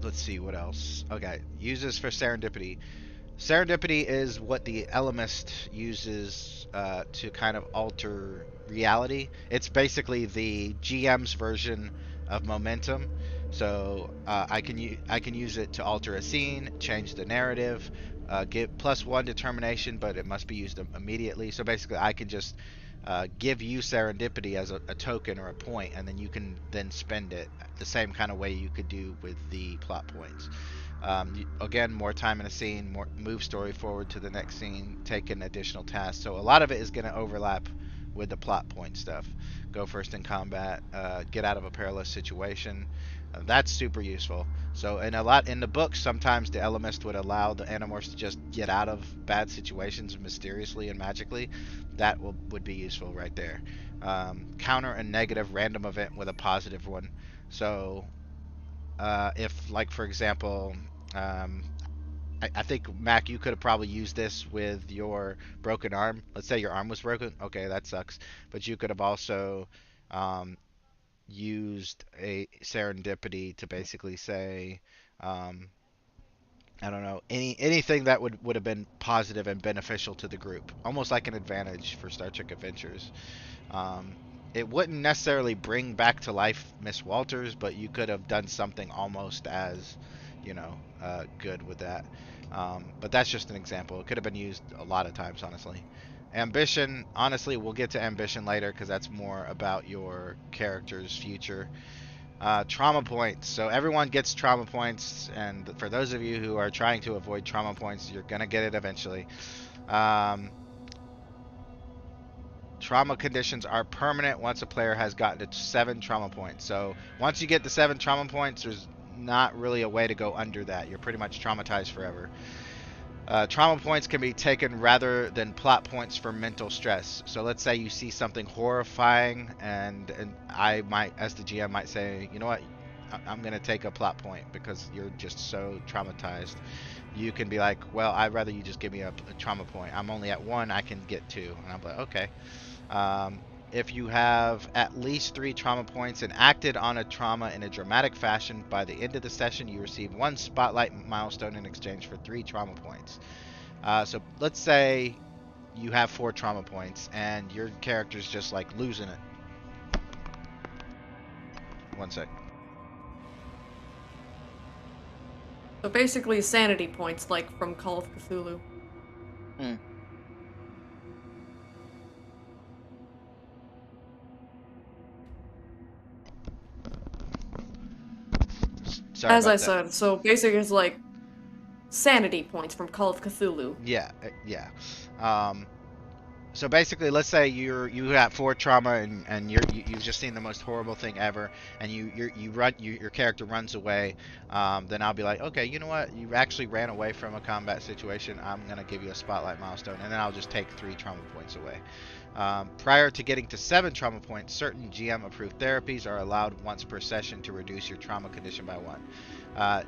Let's see what else. Okay, uses for serendipity. Serendipity is what the Elemist uses to kind of alter reality. It's basically the GM's version of momentum. So I can use it to alter a scene, change the narrative, get +1 determination, but it must be used immediately. So basically, I can just give you serendipity as a token or a point, and then you can then spend it the same kind of way you could do with the plot points. Again, more time in a scene, move story forward to the next scene, take an additional task. So a lot of it is going to overlap with the plot point stuff. Go first in combat, get out of a perilous situation. That's super useful. So in the books, sometimes the Elemist would allow the Animorphs to just get out of bad situations mysteriously and magically. That would be useful right there. Counter a negative random event with a positive one. So if, like, for example, I think, Mac, you could have probably used this with your broken arm. Let's say your arm was broken. Okay, that sucks. But you could have also used a serendipity to basically say, I don't know, anything that would have been positive and beneficial to the group, almost like an advantage for Star Trek Adventures. It wouldn't necessarily bring back to life Miss Walters, but you could have done something almost as, good with that. But that's just an example. It could have been used a lot of times, honestly. Ambition, honestly, we'll get to ambition later because that's more about your character's future. Trauma points. So everyone gets trauma points, and for those of you who are trying to avoid trauma points, you're gonna get it eventually. Trauma conditions are permanent once a player has gotten to 7 trauma points. So once you get to 7 trauma points, there's not really a way to go under that. You're pretty much traumatized forever. Trauma points can be taken rather than plot points for mental stress. So let's say you see something horrifying, and I might, as the GM, might say, you know what, I'm going to take a plot point because you're just so traumatized. You can be like, well, I'd rather you just give me a trauma point. I'm only at 1, I can get 2. And I'm like, okay. If you have at least 3 trauma points and acted on a trauma in a dramatic fashion, by the end of the session, you receive 1 spotlight milestone in exchange for 3 trauma points. So let's say you have 4 trauma points and your character's just like losing it. One sec. So basically sanity points, like from Call of Cthulhu. Sorry As about I that. said, so basically it's like sanity points from Call of Cthulhu. Yeah, yeah. So basically, let's say you got 4 trauma and you've just seen the most horrible thing ever, and your character runs away. Then I'll be like, okay, you know what? You actually ran away from a combat situation. I'm gonna give you a spotlight milestone, and then I'll just take 3 trauma points away. Prior to getting to 7 trauma points, certain GM-approved therapies are allowed once per session to reduce your trauma condition by 1.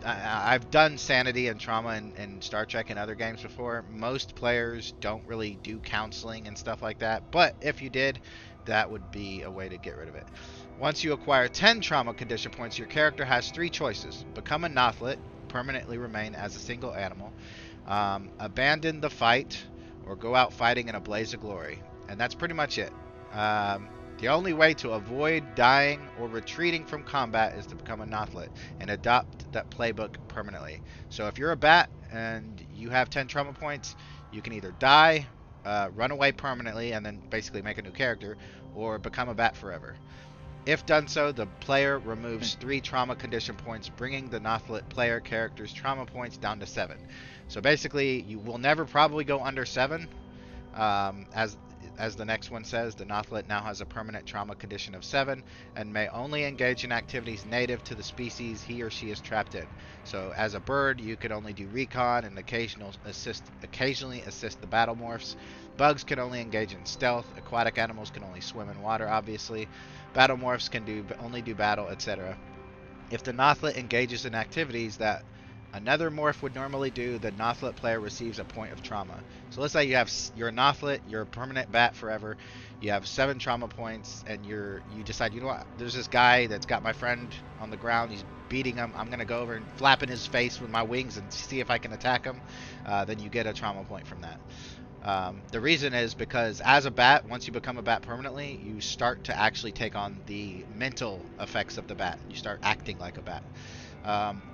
I've done sanity and trauma in Star Trek and other games before. Most players don't really do counseling and stuff like that, but if you did, that would be a way to get rid of it. Once you acquire 10 trauma condition points, your character has 3 choices: become a Nothlit, permanently remain as a single animal, abandon the fight, or go out fighting in a blaze of glory. And that's pretty much it. The only way to avoid dying or retreating from combat is to become a Nothlit and adopt that playbook permanently. So if you're a bat and you have 10 trauma points, you can either die, run away permanently, and then basically make a new character, or become a bat forever. If done so, the player removes 3 trauma condition points, bringing the Nothlit player character's trauma points down to 7. So basically, you will never probably go under 7. As the next one says, the Nothlit now has a permanent trauma condition of 7 and may only engage in activities native to the species he or she is trapped in. So as a bird, you can only do recon and occasionally assist the battle morphs. Bugs can only engage in stealth. Aquatic animals can only swim in water, obviously. Battle morphs can only do battle, etc. If the Nothlit engages in activities that another morph would normally do, the Nothlit player receives a point of trauma. So let's say you're a Nothlit, you're a permanent bat forever, you have 7 trauma points, and you decide, you know what, there's this guy that's got my friend on the ground, he's beating him, I'm going to go over and flap in his face with my wings and see if I can attack him. Then you get a trauma point from that. The reason is because as a bat, once you become a bat permanently, you start to actually take on the mental effects of the bat. You start acting like a bat.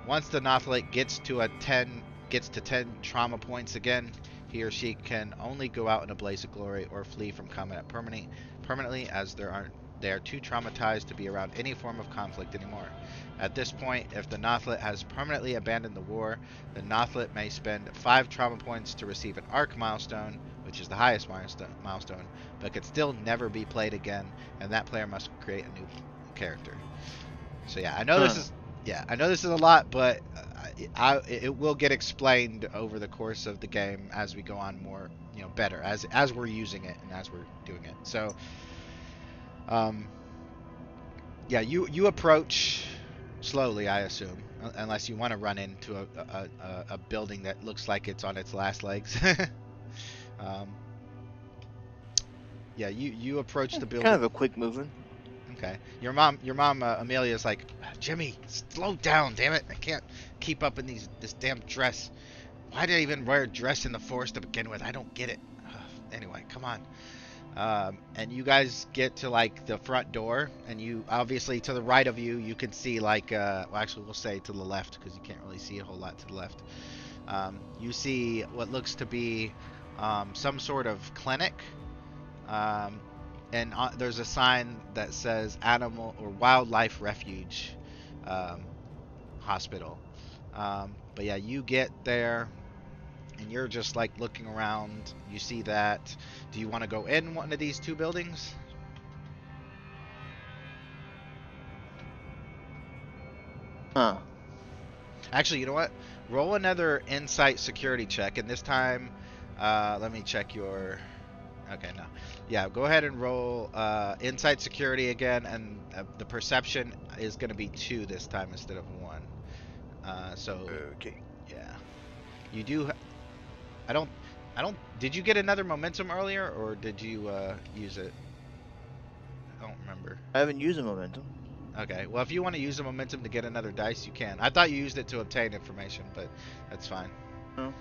Once the Nothlit gets to 10 trauma points again, he or she can only go out in a blaze of glory or flee from combat permanently, as they are too traumatized to be around any form of conflict anymore. At this point, if the Nothlit has permanently abandoned the war, the Nothlit may spend 5 trauma points to receive an arc milestone, which is the highest milestone, but could still never be played again, and that player must create a new character. So yeah, I know this is a lot, but it will get explained over the course of the game as we go on more, better as we're using it and as we're doing it. So, yeah, you approach slowly, I assume, unless you want to run into a building that looks like it's on its last legs. Yeah, you approach the building. Kind of a quick moving. Okay. Your mom, Amelia's like, Jimmy, slow down, damn it! I can't keep up in this damn dress. Why did I even wear a dress in the forest to begin with? I don't get it. Anyway, come on. And you guys get to like the front door, and you obviously to the right of you, you can see like, well, actually we'll say to the left because you can't really see a whole lot to the left. You see what looks to be some sort of clinic. and there's a sign that says Animal or Wildlife Refuge Hospital. But yeah, you get there and you're just like looking around. You see that. Do you want to go in one of these two buildings? Huh. Actually, you know what? Roll another insight security check, and this time, let me check your. Okay, no. Yeah, go ahead and roll insight security again, and the perception is going to be 2 this time instead of 1. So Okay. yeah, you do. I don't. Did you get another momentum earlier, or did you use it? I don't remember. I haven't used a momentum. Okay, well, if you want to use a momentum to get another dice, you can. I thought you used it to obtain information, but that's fine. No.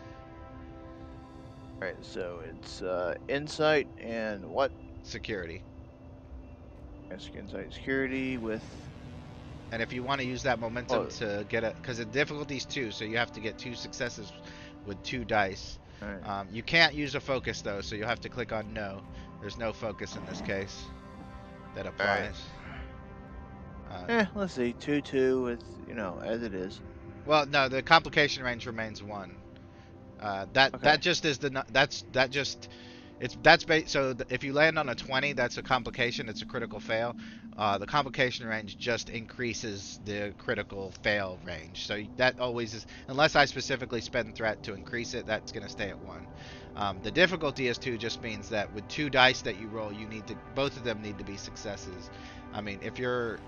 Alright, so it's insight and what? Security. Yes, insight security with. And if you want to use that momentum to get it, because the difficulty's 2, so you have to get 2 successes with 2 dice. Alright. You can't use a focus though, so you'll have to click on no. There's no focus in this case that applies. Let's see. 2/2 with as it is. Well, no, the complication range remains 1. That just is the so if you land on a 20, that's a complication. It's a critical fail. The complication range just increases the critical fail range. So that always is, unless I specifically spend threat to increase it, that's going to stay at 1. The difficulty is 2 just means that with 2 dice that you roll, both of them need to be successes. I mean, if you're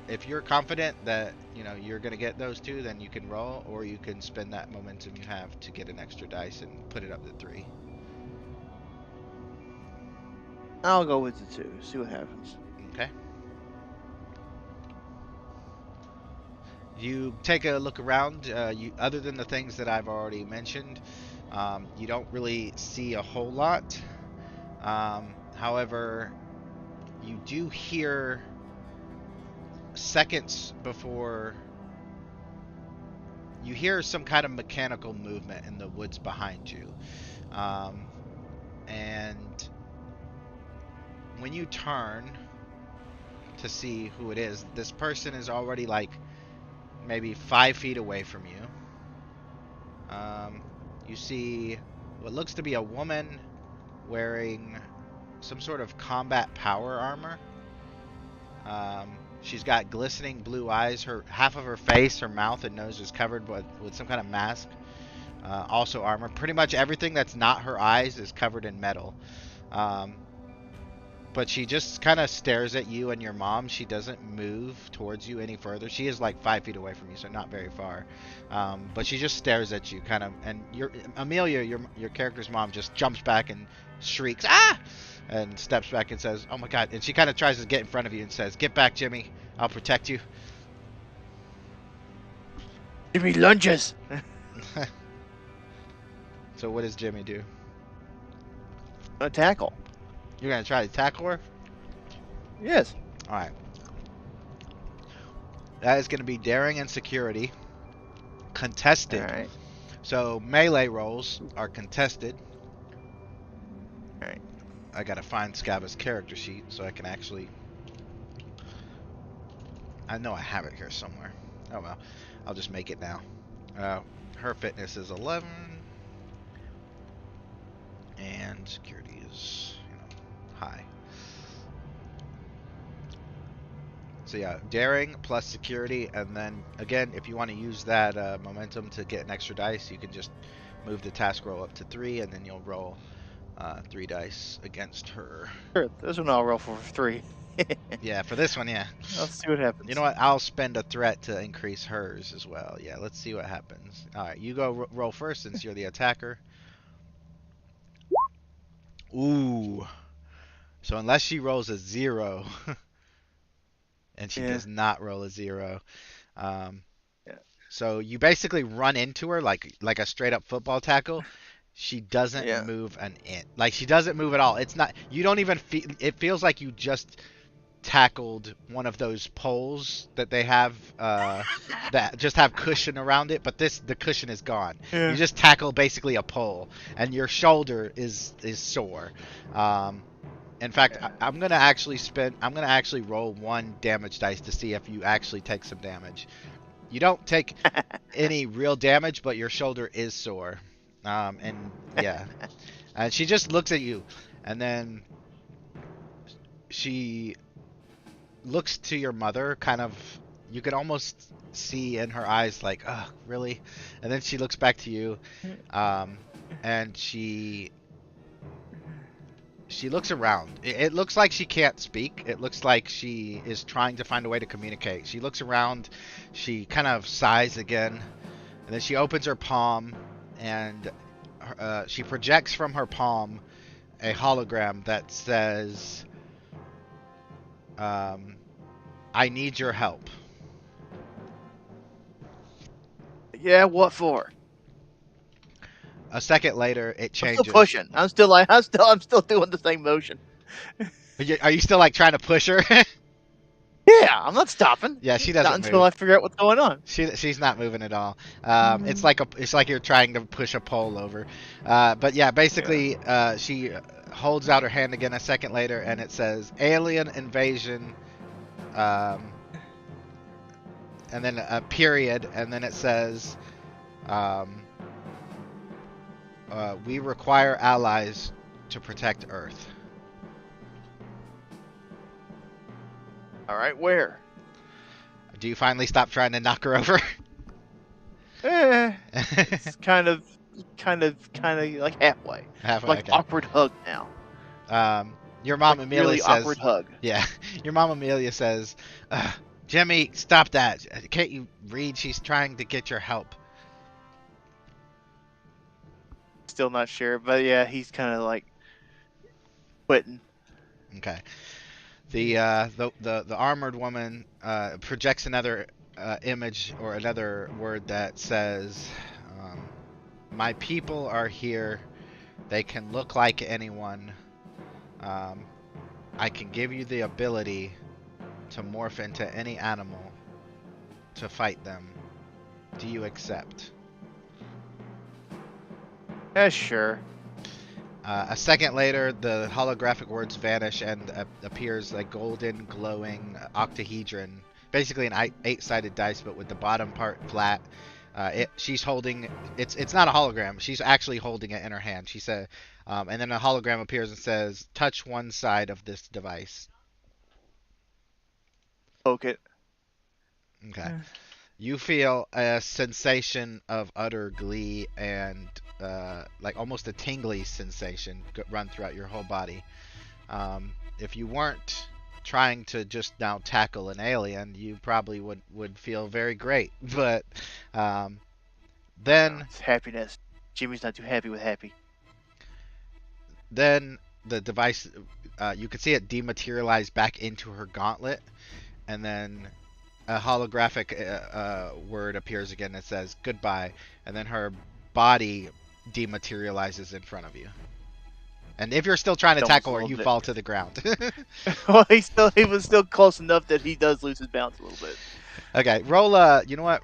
confident that you're going to get those 2, then you can roll, or you can spend that momentum you have to get an extra dice and put it up to 3. I'll go with the 2. See what happens. Okay. You take a look around. Other than the things that I've already mentioned, you don't really see a whole lot. However, you do hear seconds before you hear some kind of mechanical movement in the woods behind you, and when you turn to see who it is, this person is already like maybe 5 feet away from you. You see what looks to be a woman wearing some sort of combat power armor. She's got glistening blue eyes. Half of her face, her mouth and nose is covered with some kind of mask. Also armor. Pretty much everything that's not her eyes is covered in metal. But she just kind of stares at you and your mom. She doesn't move towards you any further. She is like 5 feet away from you, so not very far. But she just stares at you, kind of. And Amelia, your character's mom, just jumps back and shrieks, "Ah!" and steps back and says, "Oh my God!" And she kind of tries to get in front of you and says, "Get back, Jimmy. I'll protect you." Jimmy lunges. So what does Jimmy do? A tackle. You're gonna try to tackle her? Yes. All right. That is gonna be daring and security. Contested. All right. So melee rolls are contested. All right. I gotta find Scava's character sheet so I can actually. I know I have it here somewhere. Oh well, I'll just make it now. Her fitness is 11, and security is high. So yeah, daring plus security, and then again, if you want to use that momentum to get an extra dice, you can just move the task roll up to 3, and then you'll roll 3 dice against her. Sure. This one I'll roll for 3. Yeah, for this one, yeah. Let's see what happens. You know what? I'll spend a threat to increase hers as well. Yeah, let's see what happens. All right, you go roll first since you're the attacker. Ooh. So unless she rolls a 0, and she does not roll a 0, so you basically run into her like a straight up football tackle. She doesn't move an inch. Like, she doesn't move at all. It's not. You don't even feel. It feels like you just tackled one of those poles that they have that just have cushion around it, but the cushion is gone. You just tackle basically a pole, and your shoulder is sore. In fact, Yeah. I'm gonna actually roll 1 damage dice to see if you actually take some damage. You don't take any real damage, but your shoulder is sore. And yeah, and she just looks at you, and then she looks to your mother, kind of. You can almost see in her eyes, like, "Oh, really?" And then she looks back to you, and she looks around. It looks like she can't speak. It looks like she is trying to find a way to communicate. She looks around. She kind of sighs again, and then she opens her palm, and she projects from her palm a hologram that says, "I need your help." Yeah, what for? A second later, it I'm changes. still pushing. I'm still doing the same motion. Are you still like trying to push her? Yeah, I'm not stopping. Yeah, she doesn't Not until move. I figure out what's going on. She's not moving at all. It's like you're trying to push a pole over. But yeah, basically, she holds out her hand again a second later, and it says "alien invasion," and then a period, and then it says, "We require allies to protect Earth." All right, where? Do you finally stop trying to knock her over? It's kind of like halfway. Halfway, Like okay. awkward hug now. Your mom Like Amelia really says, awkward hug. yeah, your mom Amelia says, Jimmy, stop that. Can't you read? She's trying to get your help. Still not sure, but yeah, he's kind of like quitting. Okay. The armored woman projects another image or another word that says, "My people are here. They can look like anyone. I can give you the ability to morph into any animal to fight them. Do you accept?" Yeah, sure. A second later, the holographic words vanish and appears a golden, glowing octahedron. Basically an 8-sided dice, but with the bottom part flat. She's holding... It's not a hologram. She's actually holding it in her hand. She said, and then a hologram appears and says, "Touch one side of this device." Poke it. Okay. You feel a sensation of utter glee and like almost a tingly sensation run throughout your whole body. If you weren't trying to just now tackle an alien, you probably would feel very great. But then It's happiness. Jimmy's not too happy with happy. then the device, you could see it dematerialize back into her gauntlet, and then a holographic word appears again that says "goodbye," and then her body dematerializes in front of you. And if you're still trying to It's tackle her, almost a you little fall to the ground. Well, he was still close enough that he does lose his balance a little bit. Okay, roll. You know what?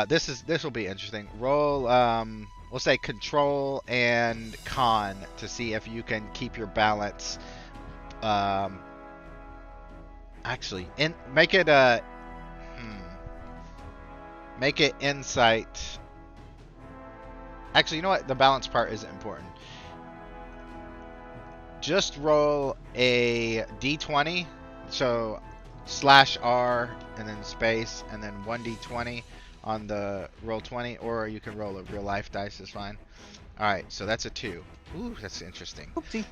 This will be interesting. Roll. We'll say control and con to see if you can keep your balance. Actually, make it make it insight. Actually, you know what? The balance part isn't important. Just roll a d20. So /R and then space and then 1d20 on the roll 20, or you can roll a real life dice, is fine. Alright, so that's a 2. Ooh, that's interesting. Oopsie.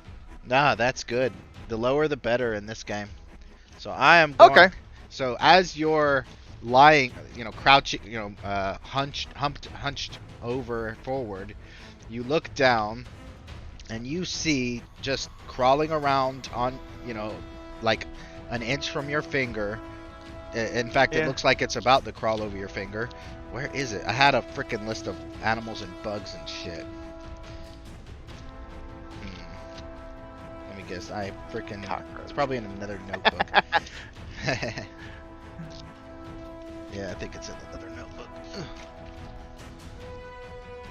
Nah, that's good. The lower the better in this game. So I am going, Okay. so as you're lying, crouching, hunched over forward, you look down and you see just crawling around on, like an inch from your finger. In fact, it looks like it's about to crawl over your finger. Where is it? I had a freaking list of animals and bugs and shit. Let me guess. It's probably in another notebook. Yeah, I think it's in another notebook.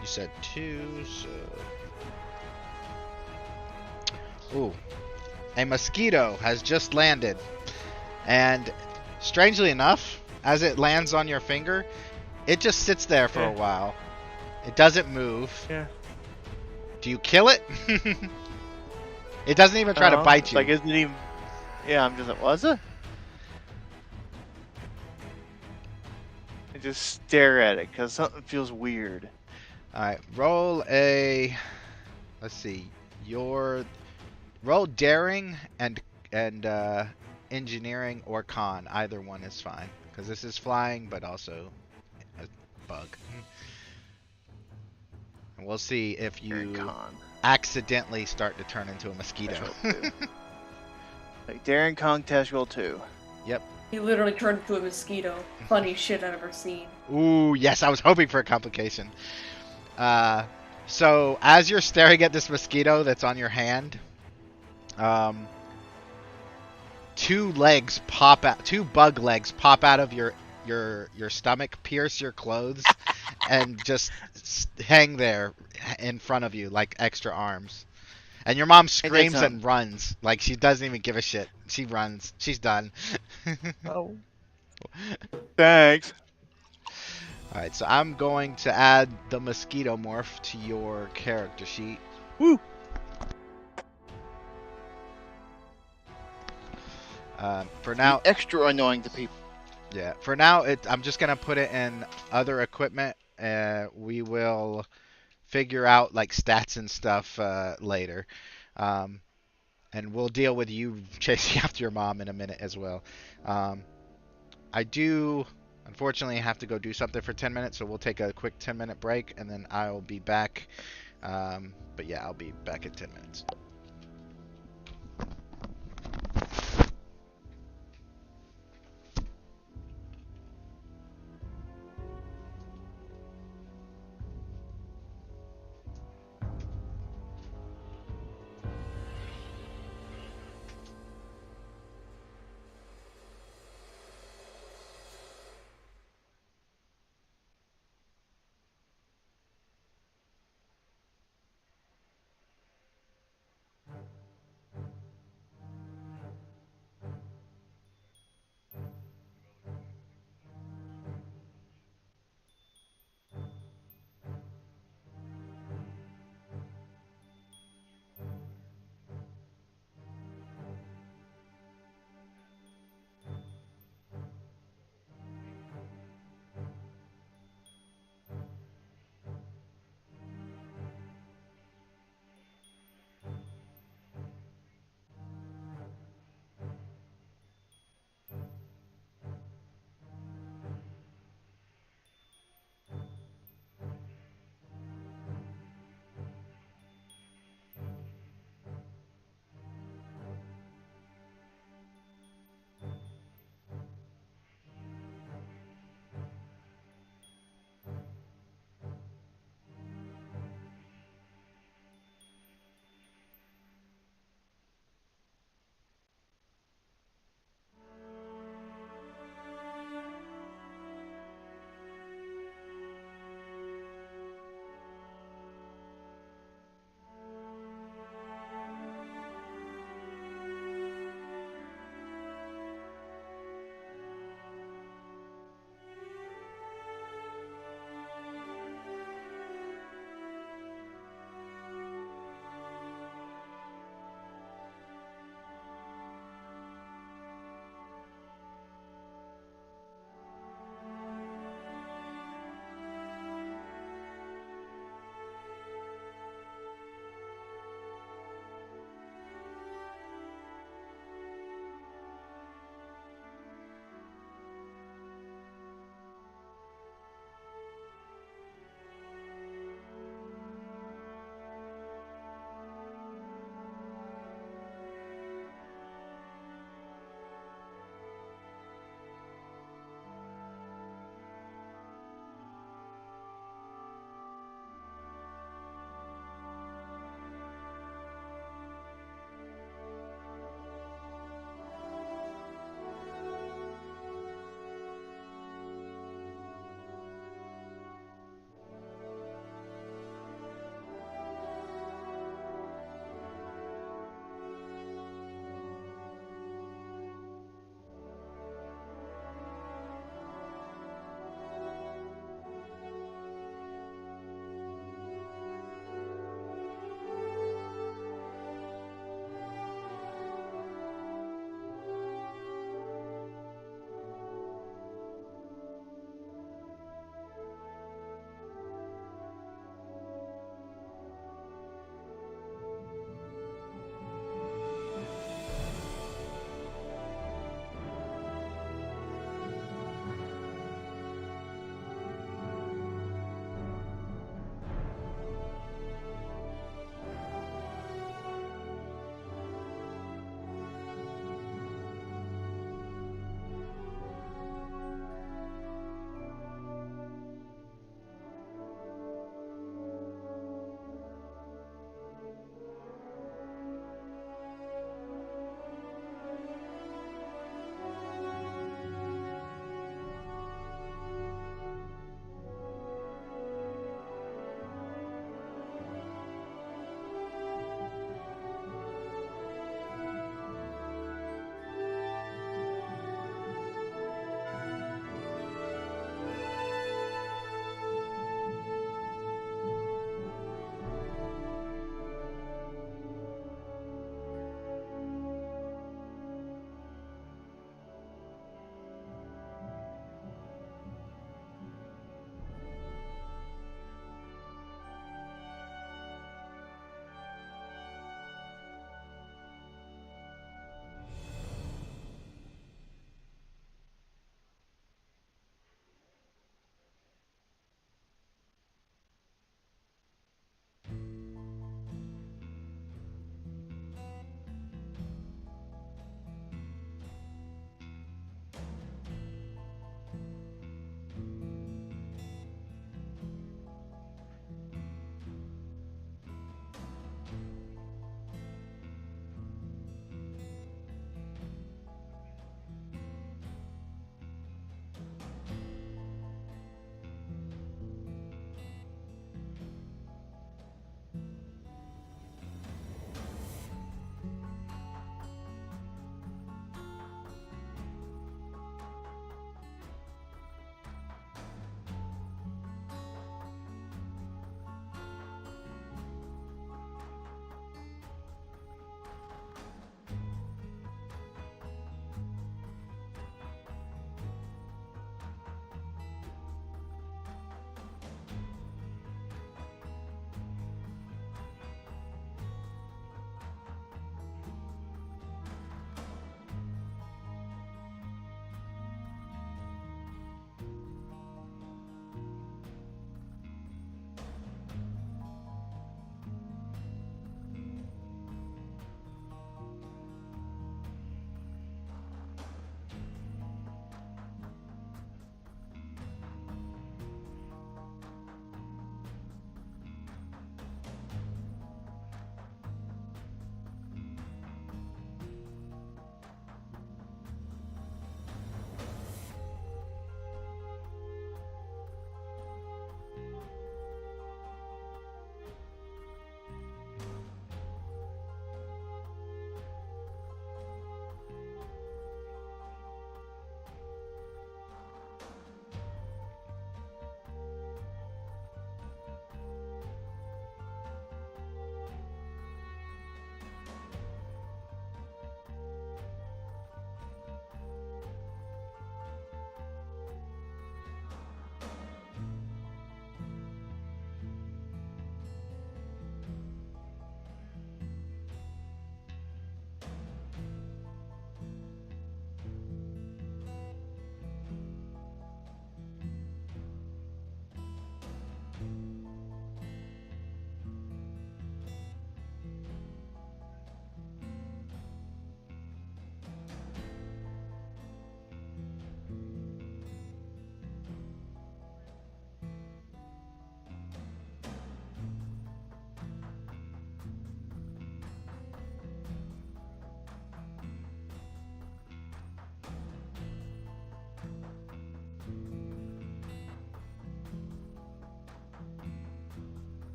You said 2, so... Ooh. a mosquito has just landed. And strangely enough, as it lands on your finger, it just sits there for a while. It doesn't move. Yeah. Do you kill it? It doesn't even try to bite you. Like, isn't it even... Yeah, I'm just like, was it? I just stare at it, because something feels weird. Alright, roll a... Let's see. Roll daring and engineering or con. Either one is fine. Because this is flying, but also a bug. And we'll see if you accidentally start to turn into a mosquito. Like, daring Kong test roll 2. Yep. He literally turned into a mosquito. Funny shit I've ever seen. Ooh, yes, I was hoping for a complication. So as you're staring at this mosquito that's on your hand, two bug legs pop out of your stomach, pierce your clothes, and just hang there in front of you like extra arms. And your mom screams and runs. Like, she doesn't even give a shit. She runs. She's done. Oh. Thanks. Alright, so I'm going to add the mosquito morph to your character sheet. Woo! For now... Extra annoying to people. Yeah, for now, I'm just going to put it in other equipment. We will figure out, like, stats and stuff later. And we'll deal with you chasing after your mom in a minute as well. I do, unfortunately, have to go do something for 10 minutes, so we'll take a quick 10-minute break, and then I'll be back. But yeah, I'll be back in 10 minutes.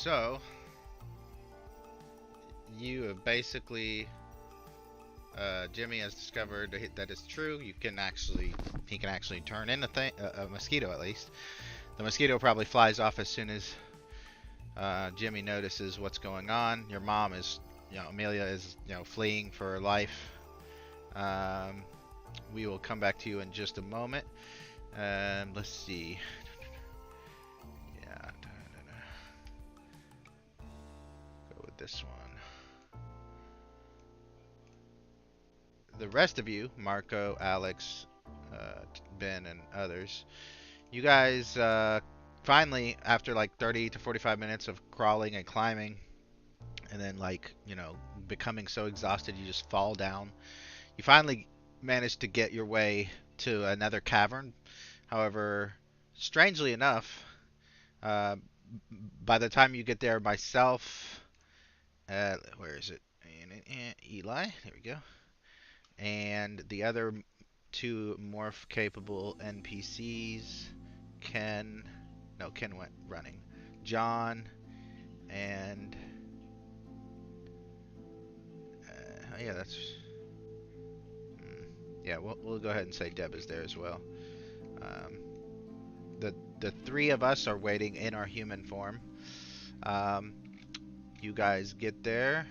So you have basically Jimmy has discovered that it's true. He can actually turn in a mosquito at least. The mosquito probably flies off as soon as Jimmy notices what's going on. Your mom is, Amelia is, fleeing for her life. We will come back to you in just a moment. Let's see. Yeah, go with this one. The rest of you, Marco, Alex, Ben, and others, you guys finally, after like 30 to 45 minutes of crawling and climbing, and then becoming so exhausted you just fall down, you finally manage to get your way to another cavern. However, strangely enough, uh, by the time you get there, myself, where is it? Eli, there we go, and the other two morph capable NPCs, Ken went running, John, and yeah, we'll go ahead and say Deb is there as well. The three of us are waiting in our human form. You guys get there.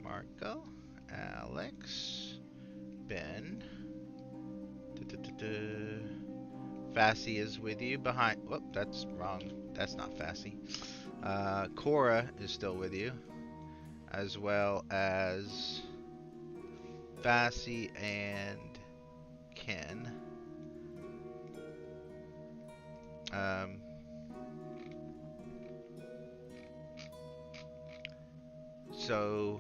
Marco, Alex, Ben. Fassy is with you behind. Whoop, that's wrong. That's not Fassy. Cora is still with you, as well as Fassy and Ken. So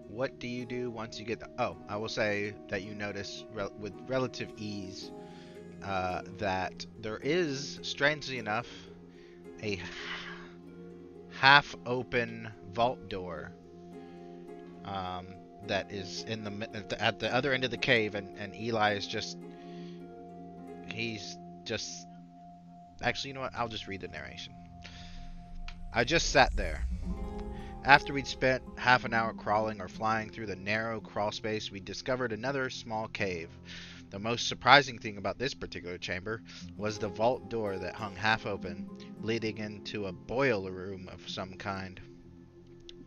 what do you do once you get I will say that you notice with relative ease that there is, strangely enough, a half open vault door that is at the other end of the cave, and Eli is he's just actually, you know what, I'll just read the narration. I just sat there. After we'd spent half an hour crawling or flying through the narrow crawl space, we discovered another small cave. The most surprising thing about this particular chamber was the vault door that hung half open, leading into a boiler room of some kind,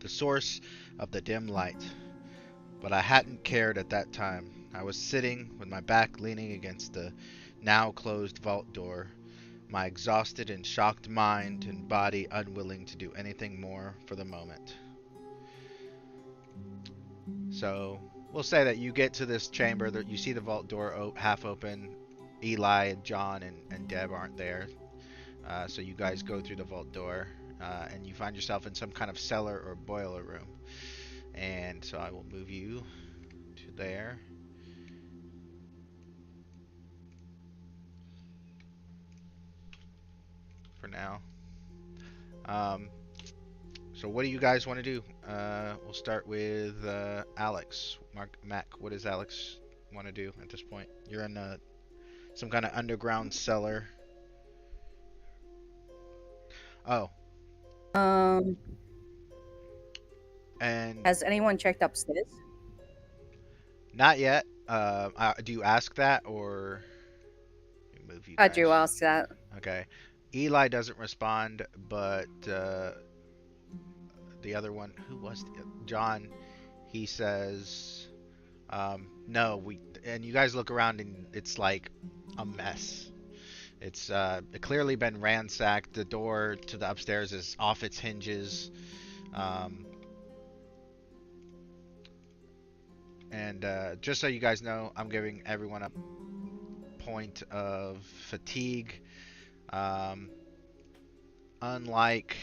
the source of the dim light. But I hadn't cared at that time. I was sitting with my back leaning against the now closed vault door, my exhausted and shocked mind and body unwilling to do anything more for the moment. So we'll say that you get to this chamber, that you see the vault door half open. Eli and John and Deb aren't there. So you guys go through the vault door, and you find yourself in some kind of cellar or boiler room. And so I will move you to there. For now. So what do you guys want to do? We'll start with Alex. Mac, what does Alex want to do at this point? You're in some kind of underground cellar. Oh. And Has anyone checked upstairs? not yet. Do you ask that, or move you I guys? do ask that. Okay. Eli doesn't respond, but the other one, who was John, he says, no, and you guys look around and it's like a mess. It's clearly been ransacked. The door to the upstairs is off its hinges. And just so you guys know, I'm giving everyone a point of fatigue. Unlike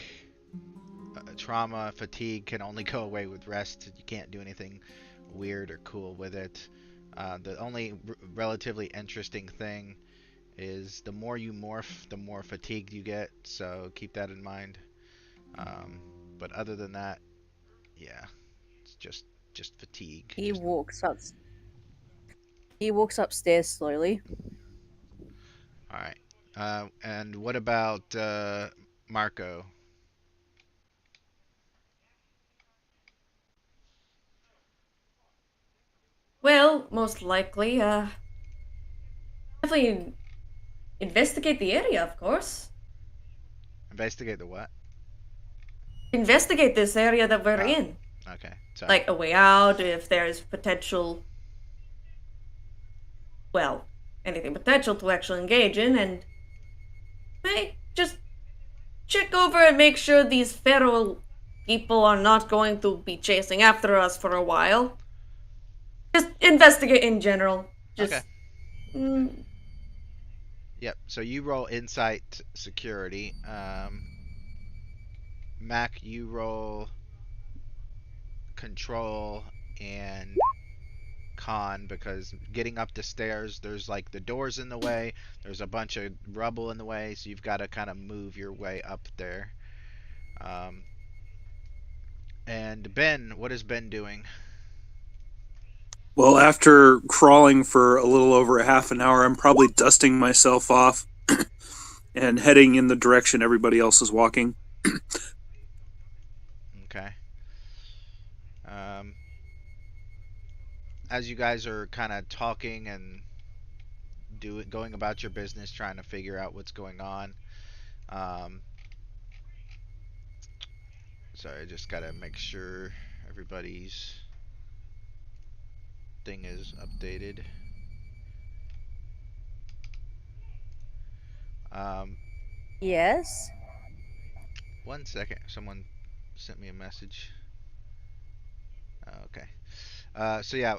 trauma, fatigue can only go away with rest. You can't do anything weird or cool with it. The only relatively interesting thing is the more you morph, the more fatigued you get, so keep that in mind. But other than that, yeah, it's just fatigue. He walks upstairs slowly. Alright. And what about Marco? Well, most likely, definitely investigate the area, of course. Investigate the what? Investigate this area that we're Oh, in. okay. Sorry. Like a way out, if there's potential, well, anything potential to actually engage in, and hey, just check over and make sure these feral people are not going to be chasing after us for a while. Just investigate in general. Okay. Just mm, Yep. So you roll insight security. Mac, you roll control and con because getting up the stairs, there's like the doors in the way. There's a bunch of rubble in the way, so you've got to kind of move your way up there. Um, and Ben, what is Ben doing? Well, after crawling for a little over a half an hour, I'm probably dusting myself off and heading in the direction everybody else is walking. Okay. Um, as you guys are kind of talking and going about your business, trying to figure out what's going on. Um, sorry, I just gotta make sure everybody's thing is updated. Um, Yes. one second, someone sent me a message. Okay. So yeah,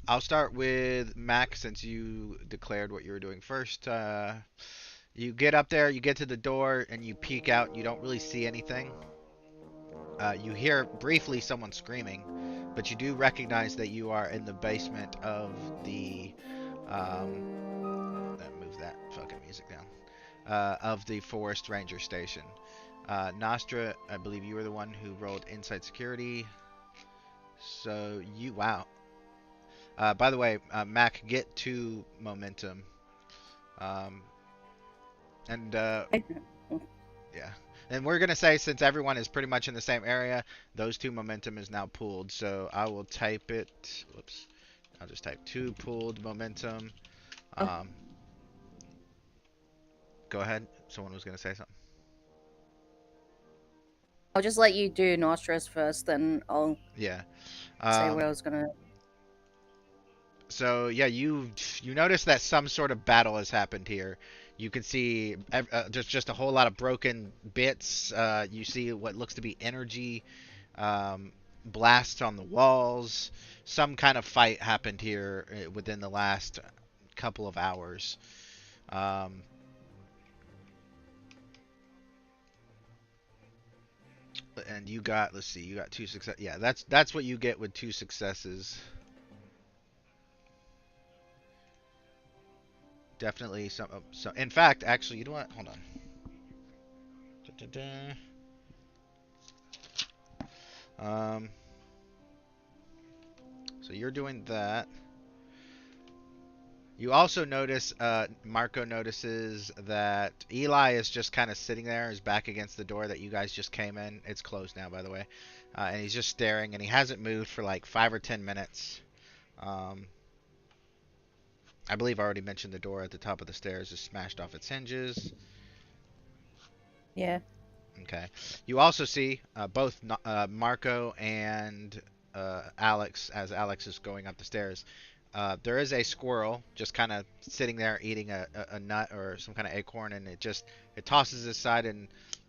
I'll start with Mac since you declared what you were doing first. You get up there, you get to the door, and you peek out. You don't really see anything. You hear briefly someone screaming, but you do recognize that you are in the basement of the. Move that fucking music down. Of the Forest Ranger Station. Nostra, I believe you were the one who rolled Inside Security. So you, wow. By the way, Mac, get 2 momentum. Um, and yeah. And we're gonna say since everyone is pretty much in the same area, those 2 momentum is now pooled. So I will type it. Whoops. I'll just type 2 pooled momentum. Oh. Um, go ahead. Someone was gonna say something. I'll just let you do Nostress first, then I'll Yeah. say what I was gonna. So yeah, you notice that some sort of battle has happened here. You can see just a whole lot of broken bits. You see what looks to be energy blasts on the walls. Some kind of fight happened here within the last couple of hours. Um, and you got, let's see, you got 2 success. Yeah, that's what you get with 2 successes. Definitely some. So in fact, actually, you know what? Hold on. Da-da-da. So you're doing that. You also notice, Marco notices that Eli is just kind of sitting there, his back against the door that you guys just came in. It's closed now, by the way. And he's just staring, and he hasn't moved for like 5 or 10 minutes. I believe I already mentioned the door at the top of the stairs is smashed off its hinges. Yeah. Okay. You also see both Marco and Alex, as Alex is going up the stairs. There is a squirrel just kind of sitting there eating a nut or some kind of acorn, and it tosses aside and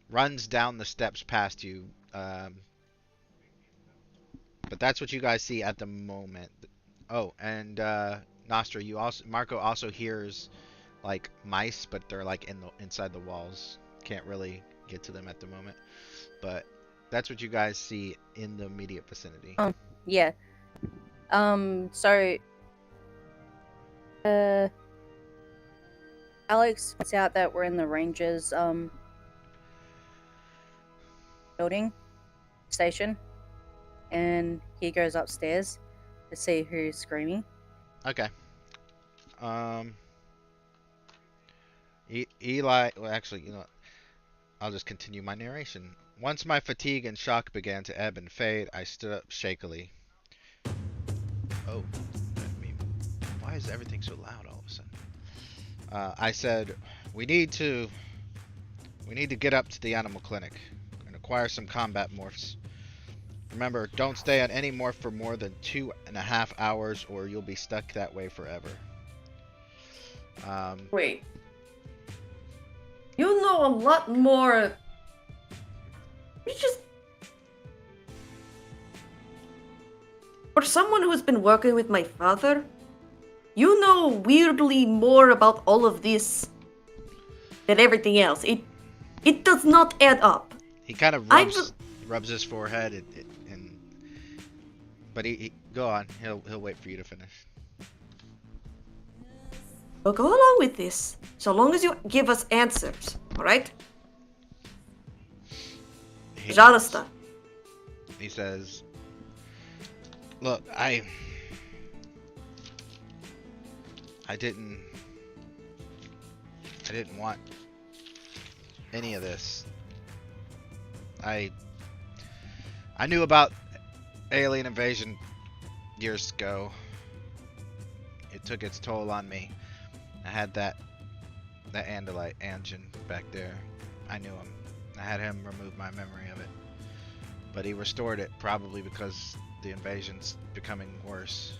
runs down the steps past you. But that's what you guys see at the moment. Oh, and Nostra, Marco also hears like mice, but they're like inside the walls. Can't really get to them at the moment. But that's what you guys see in the immediate vicinity. Yeah. So, Alex points out that we're in the Rangers, building station, and he goes upstairs to see who's screaming. Okay. Um. Eli. Well, actually, you know, I'll just continue my narration. Once my fatigue and shock began to ebb and fade, I stood up shakily. Oh, I mean, why is everything so loud all of a sudden? I said, we need to get up to the animal clinic and acquire some combat morphs. Remember, don't stay on any morph for more than 2.5 hours, or you'll be stuck that way forever. Wait. You know a lot more. You just. For someone who's been working with my father, you know weirdly more about all of this than everything else. It does not add up. He kind of rubs his forehead, but he go on. He'll wait for you to finish. We'll go along with this, so long as you give us answers, alright? Pожалуйста. He says, look, I didn't want any of this. I knew about alien invasion years ago. It took its toll on me. I had that Andalite engine back there. I knew him. I had him remove my memory of it. But he restored it, probably because the invasion's becoming worse.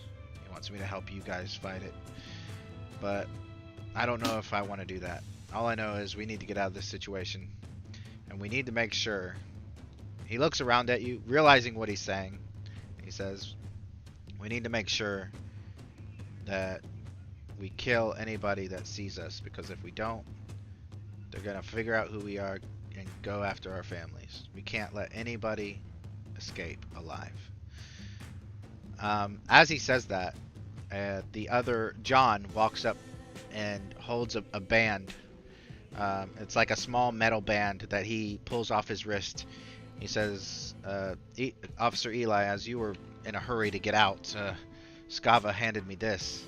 He wants me to help you guys fight it. But I don't know if I want to do that. All I know is we need to get out of this situation. And we need to make sure. He looks around at you, realizing what he's saying. He says, we need to make sure that we kill anybody that sees us, because if we don't, they're gonna figure out who we are and go after our families. We can't let anybody escape alive. As he says that, the other John walks up and holds a band. It's like a small metal band that he pulls off his wrist. He says, Officer Eli, as you were in a hurry to get out, Skava handed me this.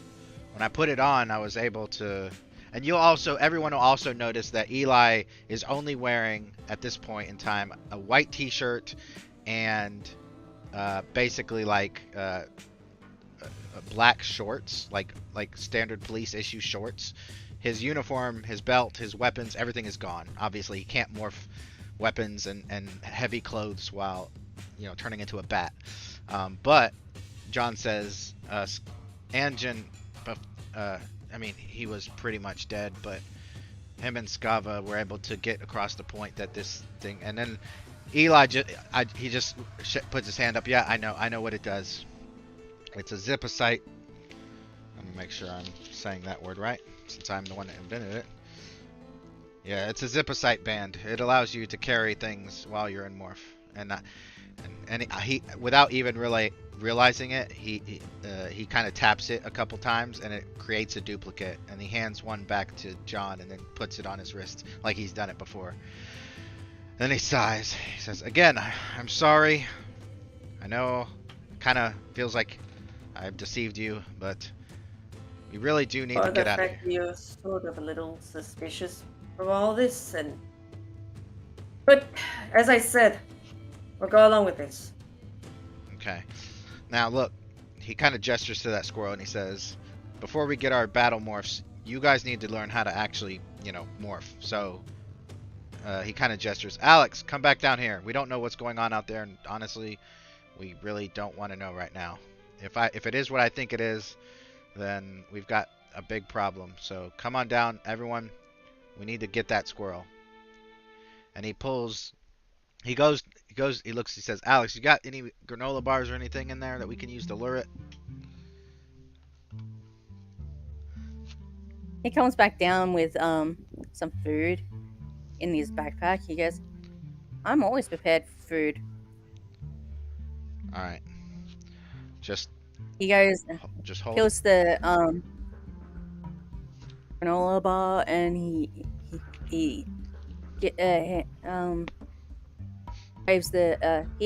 When I put it on, I was able to... And everyone will also notice that Eli is only wearing, at this point in time, a white t-shirt and basically like black shorts, like standard police issue shorts. His uniform, his belt, his weapons, everything is gone. Obviously, he can't morph weapons and heavy clothes while, you know, turning into a bat. But John says, Anjan... I mean, he was pretty much dead, but him and Skava were able to get across the point that this thing, and then Eli he just puts his hand up. Yeah, I know what it does. It's a zipocyte. Let me make sure I'm saying that word right, since I'm the one that invented it. Yeah, it's a zipocyte band. It allows you to carry things while you're in morph, and he without even really realizing it, he kind of taps it a couple times and it creates a duplicate, and he hands one back to John and then puts it on his wrist like he's done it before. Then he sighs. He says, again, I'm sorry. I know it kind of feels like I've deceived you, but we really do need to get out of here. You're sort of a little suspicious from all this, but as I said, we'll go along with this. Okay. Now look, he kind of gestures to that squirrel and he says, before we get our battle morphs, you guys need to learn how to actually, you know, morph. So he kind of gestures, Alex, come back down here. We don't know what's going on out there, and honestly, we really don't want to know right now. If it is what I think it is, then we've got a big problem. So come on down, everyone. We need to get that squirrel. And he looks, he says, Alex, you got any granola bars or anything in there that we can use to lure it? He comes back down with some food in his backpack. He goes, I'm always prepared for food. Alright. He goes, just hold. kills the granola bar, and he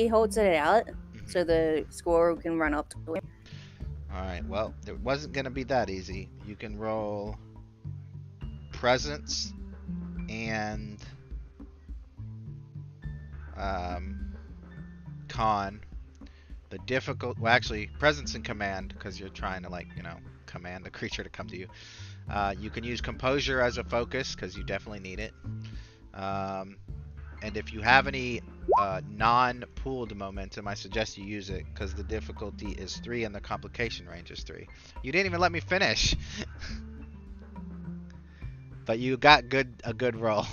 holds it out so the squirrel can run up to him. Alright, well, it wasn't going to be that easy. You can roll presence and con. The difficult, well, actually, presence and command, because you're trying to, like, you know, command a creature to come to you. You can use composure as a focus, because you definitely need it. And if you have any non-pooled momentum, I suggest you use it, because the difficulty is 3 and the complication range is 3. You didn't even let me finish. But you got a good roll.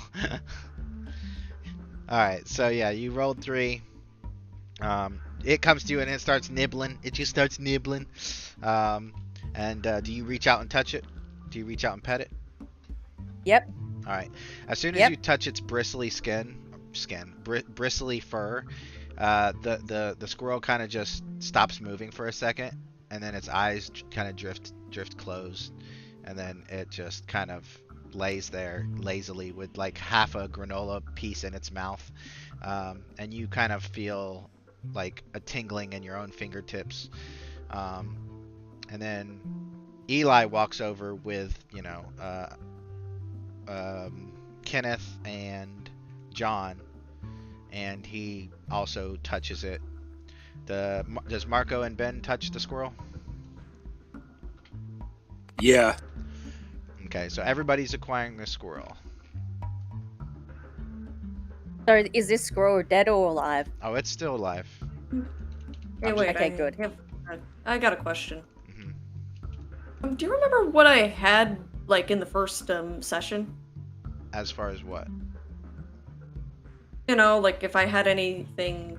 Alright, so yeah, you rolled 3. It comes to you and it starts nibbling. It just starts nibbling. Do you reach out and touch it? Do you reach out and pet it? Yep. Alright. As soon as you touch its bristly bristly fur, the squirrel kind of just stops moving for a second, and then its eyes kind of drift closed, and then it just kind of lays there lazily with like half a granola piece in its mouth, and you kind of feel like a tingling in your own fingertips, and then Eli walks over with, you know, Kenneth and John, and he also touches it. Does Marco and Ben touch the squirrel? Yeah. Okay, so everybody's acquiring the squirrel. So is this squirrel dead or alive? Oh, it's still alive. Hey, wait. Okay, good. I got a question. Mm-hmm. Do you remember what I had, like, in the first session? As far as what? You know, like if I had anything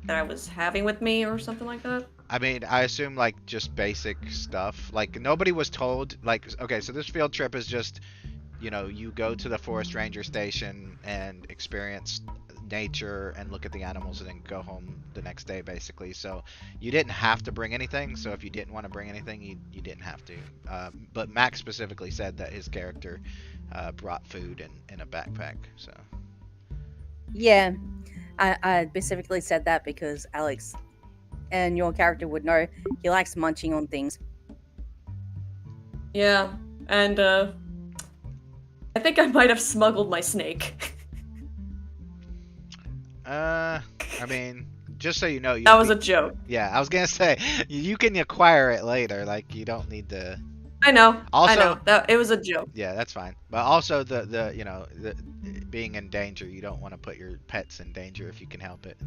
that I was having with me or something like that? I mean, I assume like just basic stuff. Like nobody was told, like, okay, so this field trip is just, you know, you go to the forest ranger station and experience nature and look at the animals and then go home the next day basically. So you didn't have to bring anything. So if you didn't want to bring anything, you didn't have to. But Max specifically said that his character brought food in a backpack. So Yeah, I specifically said that because Alex and your character would know he likes munching on things. Yeah, and I think I might have smuggled my snake. I mean, just so you know, That was a joke. Yeah, I was gonna say you can acquire it later. Like you don't need to. I know. Also, I know. That it was a joke. Yeah, that's fine. But also the you know, the being in danger, you don't want to put your pets in danger if you can help it.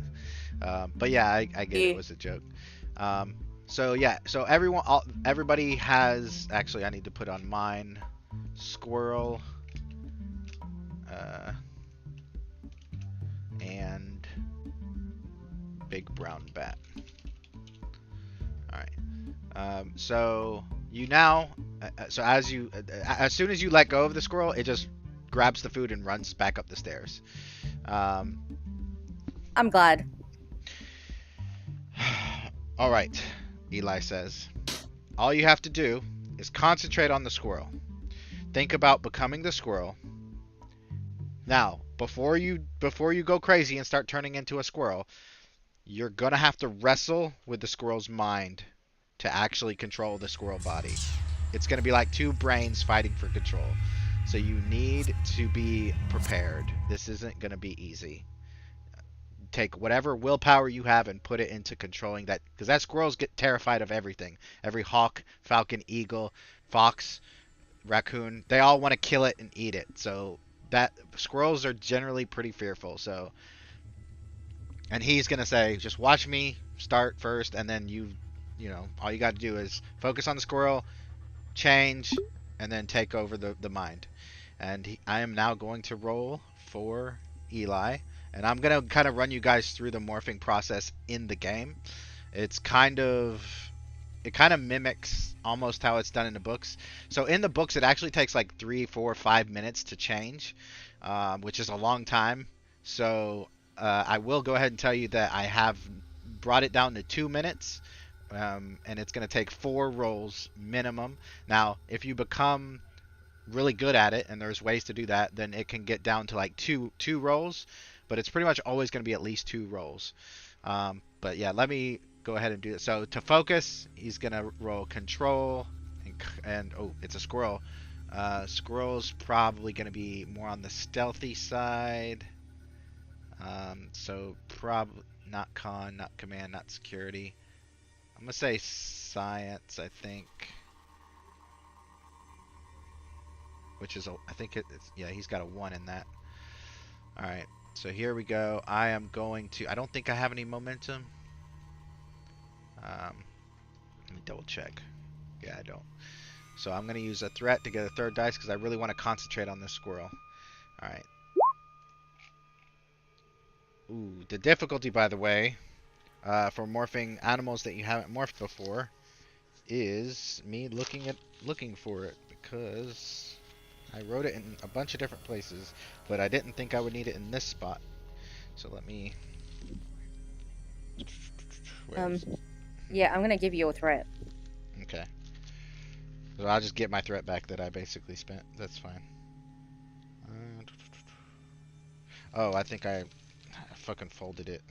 But yeah, I get it was a joke. So yeah, so everybody has. Actually, I need to put on mine. Squirrel. And big brown bat. All right. So you now, so as soon as you let go of the squirrel, it just grabs the food and runs back up the stairs. I'm glad. All right, Eli says. All you have to do is concentrate on the squirrel. Think about becoming the squirrel. Now, before you go crazy and start turning into a squirrel, you're gonna have to wrestle with the squirrel's mind to actually control the squirrel body. It's gonna be like two brains fighting for control. So you need to be prepared. This isn't gonna be easy. Take whatever willpower you have and put it into controlling that, because that squirrels get terrified of everything. Every hawk, falcon, eagle, fox, raccoon, they all want to kill it and eat it. So that squirrels are generally pretty fearful. So, and he's gonna say, just watch me start first, and then you know, all you got to do is focus on the squirrel, change, and then take over the mind. And I am now going to roll for Eli, and I'm gonna kind of run you guys through the morphing process in the game. It kind of mimics almost how it's done in the books. So in the books, it actually takes like 3, 4, 5 minutes to change, which is a long time. So I will go ahead and tell you that I have brought it down to 2 minutes, and it's going to take 4 rolls minimum. Now, if you become really good at it, and there's ways to do that, then it can get down to like two rolls, but it's pretty much always going to be at least 2 rolls. But yeah, let me go ahead and do it. So to focus, he's gonna roll control, and oh, it's a squirrel. Squirrel's probably going to be more on the stealthy side. So probably not con, not command, not security. I'm going to say science, I think. Which is, I think it's, yeah, he's got a 1 in that. Alright, so here we go. I am going to, I don't think I have any momentum. Let me double check. Yeah, I don't. So I'm going to use a threat to get a 3rd dice because I really want to concentrate on this squirrel. Alright. Ooh, the difficulty, by the way, for morphing animals that you haven't morphed before is me looking for it, because I wrote it in a bunch of different places, but I didn't think I would need it in this spot. So let me... Where is it? Yeah, I'm gonna give you a threat. Okay. So I'll just get my threat back that I basically spent. That's fine. Oh, I think I fucking folded it.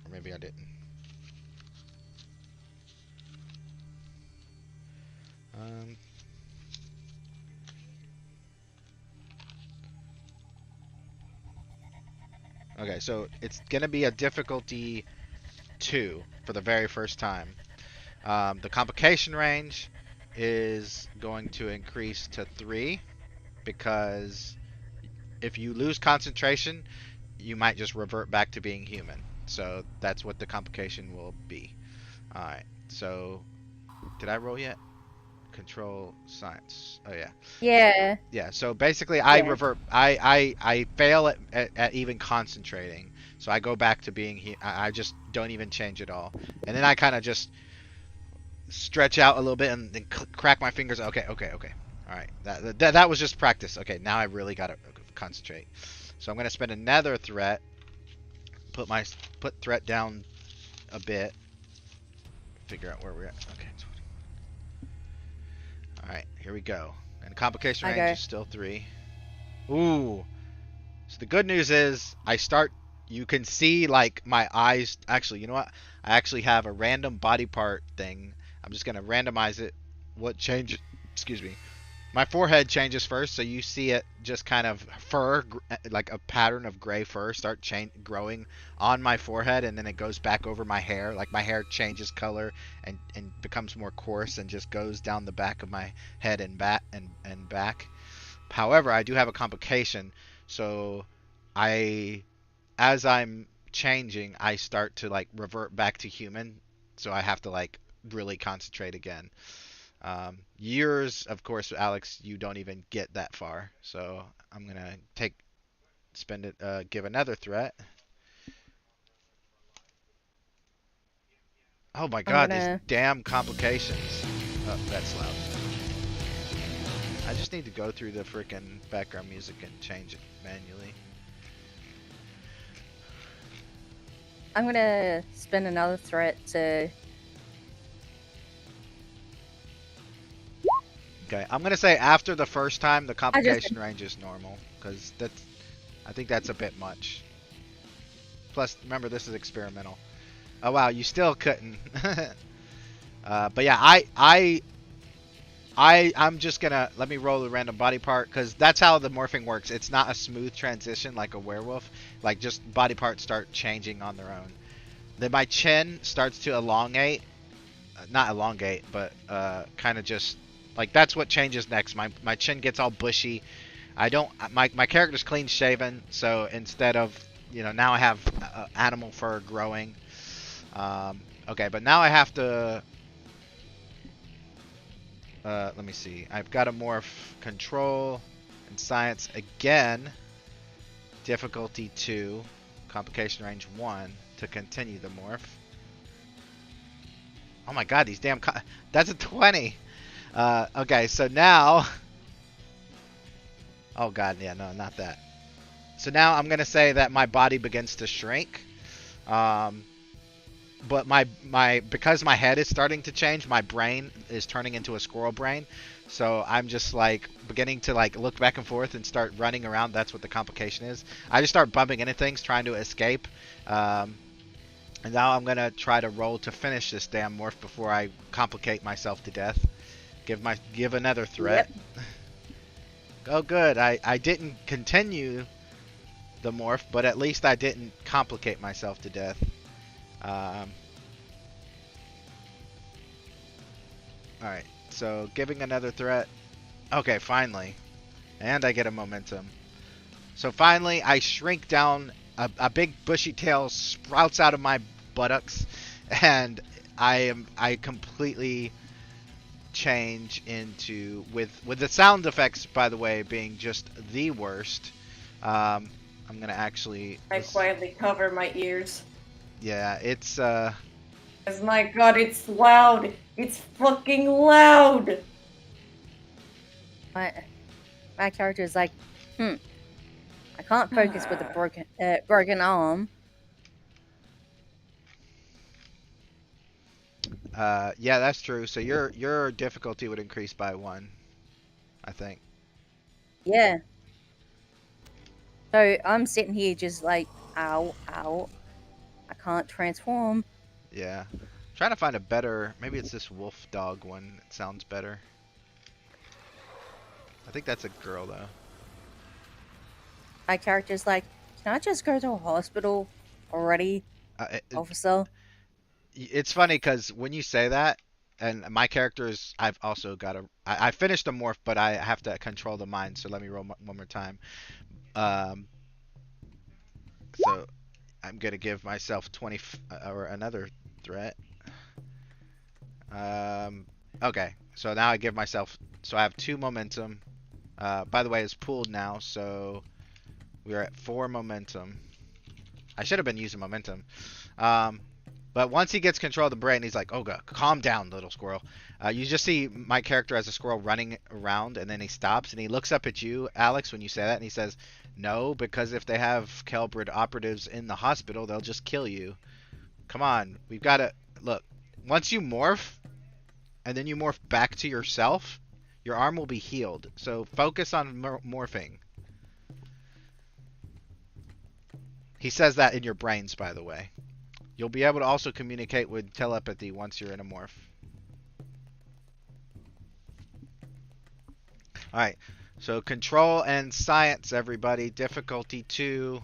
Or maybe I didn't. Okay, so it's gonna be a difficulty 2 for the very first time. The complication range is going to increase to 3 because if you lose concentration, you might just revert back to being human. So that's what the complication will be. Alright, so did I roll yet? Control science. Oh yeah. Yeah. Yeah, so basically I Yeah. revert, I fail at even concentrating. So I go back to being, I just don't even change at all. And then I kind of just stretch out a little bit and then crack my fingers. Okay. Alright, that was just practice. Okay, now I really gotta concentrate. So I'm gonna spend another threat, put threat down a bit, figure out where we're at. Okay. Alright, here we go. And the complication range is still 3. Ooh. So the good news is you can see like my eyes. Actually, you know what? I actually have a random body part thing. I'm just going to randomize it. What changes? Excuse me. My forehead changes first, so you see it just kind of fur, like a pattern of gray fur start growing on my forehead, and then it goes back over my hair. Like my hair changes color and becomes more coarse and just goes down the back of my head and back. However, I do have a complication, so as I'm changing, I start to like revert back to human, so I have to like really concentrate again. Yours, of course, Alex, you don't even get that far. So I'm gonna give another threat. Oh my god, these damn complications. Oh, that's loud. I just need to go through the freaking background music and change it manually. I'm gonna spend another threat to... Okay, I'm gonna say after the first time, the complication range is normal, because I think that's a bit much. Plus, remember, this is experimental. Oh wow, you still couldn't. But yeah, I'm just gonna let me roll a random body part, because that's how the morphing works. It's not a smooth transition like a werewolf. Like just body parts start changing on their own. Then my chin starts to elongate, not elongate, but kind of just. Like, that's what changes next. My chin gets all bushy. My character's clean shaven, so instead of, now I have animal fur growing. Okay, but now I have to, let me see. I've got to morph control and science again. Difficulty 2, complication range 1 to continue the morph. Oh my god, these damn, that's a 20. Okay, so now... Oh god, yeah, no, not that. So now I'm going to say that my body begins to shrink. But because my head is starting to change, my brain is turning into a squirrel brain. So I'm just like beginning to like look back and forth and start running around. That's what the complication is. I just start bumping into things, trying to escape. And now I'm going to try to roll to finish this damn morph before I complicate myself to death. Give another threat. Yep. oh, good. I didn't continue the morph, but at least I didn't complicate myself to death. Alright, so giving another threat. Okay, finally. And I get a momentum. So finally, I shrink down. A big bushy tail sprouts out of my buttocks, and I completely change into, with the sound effects, by the way, being just the worst. I'm gonna actually. I quietly cover my ears. Yeah, it's Cause my god, it's loud. It's fucking loud. My character is like, I can't focus with a broken arm. yeah, that's true. So your difficulty would increase by 1, I think. Yeah. So I'm sitting here just like, ow, ow. I can't transform. Yeah. Trying to find a better. Maybe it's this wolf dog one. It sounds better. I think that's a girl though. My character's like, can I just go to a hospital already, officer? It's funny because when you say that, and my characters, I've also got a. I finished the morph, but I have to control the mind. So let me roll one more time. So I'm gonna give myself 20 or another threat. Okay, so now I give myself. So I have 2 momentum. By the way, it's pooled now, so we're at 4 momentum. I should have been using momentum. But once he gets control of the brain, he's like, oh god, calm down, little squirrel. You just see my character as a squirrel running around, and then he stops, and he looks up at you, Alex, when you say that, and he says, no, because if they have Kelbrid operatives in the hospital, they'll just kill you. Come on, we've got to... Look, once you morph, and then you morph back to yourself, your arm will be healed. So focus on morphing. He says that in your brains, by the way. You'll be able to also communicate with telepathy once you're in a morph. Alright, so control and science, everybody. Difficulty 2.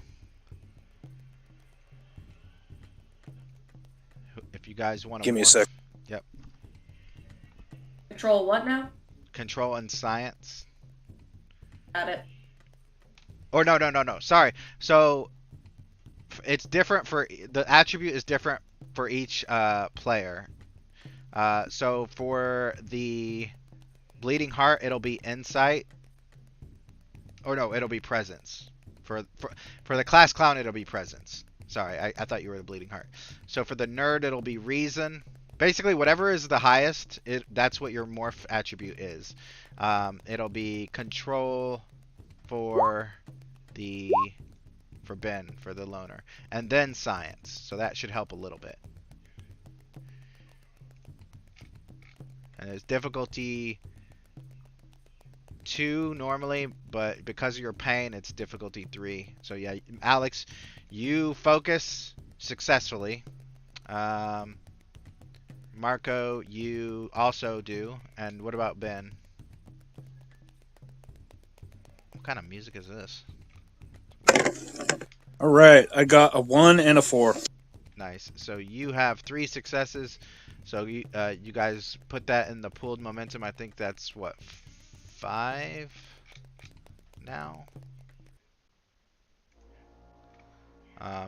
If you guys want to Give me a sec. Yep. Control what now? Control and science. Got it. Or no. Sorry. So it's different for the attribute is different for each player. So for the bleeding heart, it'll be insight. Or no, it'll be presence. For the class clown, it'll be presence. Sorry, I thought you were the bleeding heart. So for the nerd, it'll be reason. Basically, whatever is the highest, that's what your morph attribute is. It'll be control for Ben, for the loner, and then science. So that should help a little bit. And it's difficulty 2 normally, but because of your pain, it's difficulty 3. So yeah, Alex, you focus successfully. Marco, you also do. And what about Ben? What kind of music is this? All right, I got a 1 and a 4. Nice. So you have 3 successes. So you guys put that in the pooled momentum. I think that's what, 5 now.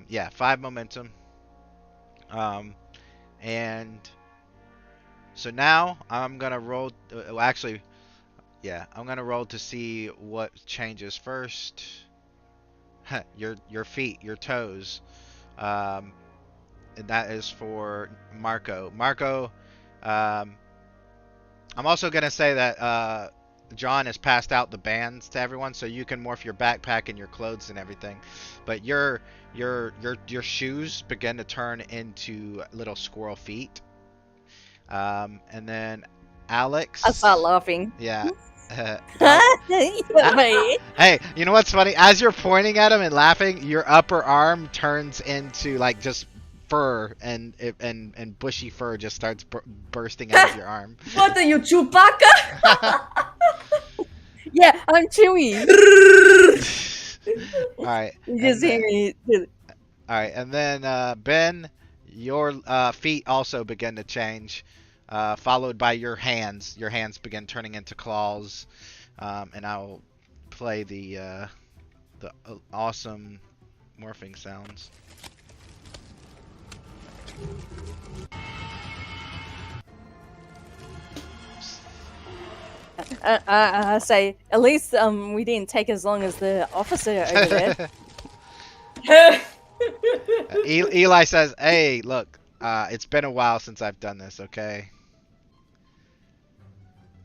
Yeah, 5 momentum. And so now I'm gonna roll. Actually, yeah, I'm gonna roll to see what changes first. Your feet, your toes, and that is for Marco. Marco, I'm also gonna say that John has passed out the bands to everyone, so you can morph your backpack and your clothes and everything. But your shoes begin to turn into little squirrel feet. And then Alex. I start laughing. Yeah. Me. Hey, you know what's funny? As you're pointing at him and laughing, your upper arm turns into like just fur, and bushy fur just starts bursting out of your arm. What are you, Chewbacca? Yeah, I'm Chewy. All right. You just hear me. All right, and then Ben, your feet also begin to change, followed by your hands. Your hands begin turning into claws, and I'll play the awesome morphing sounds. I say, at least we didn't take as long as the officer over there. Eli says, "Hey, look, it's been a while since I've done this. Okay."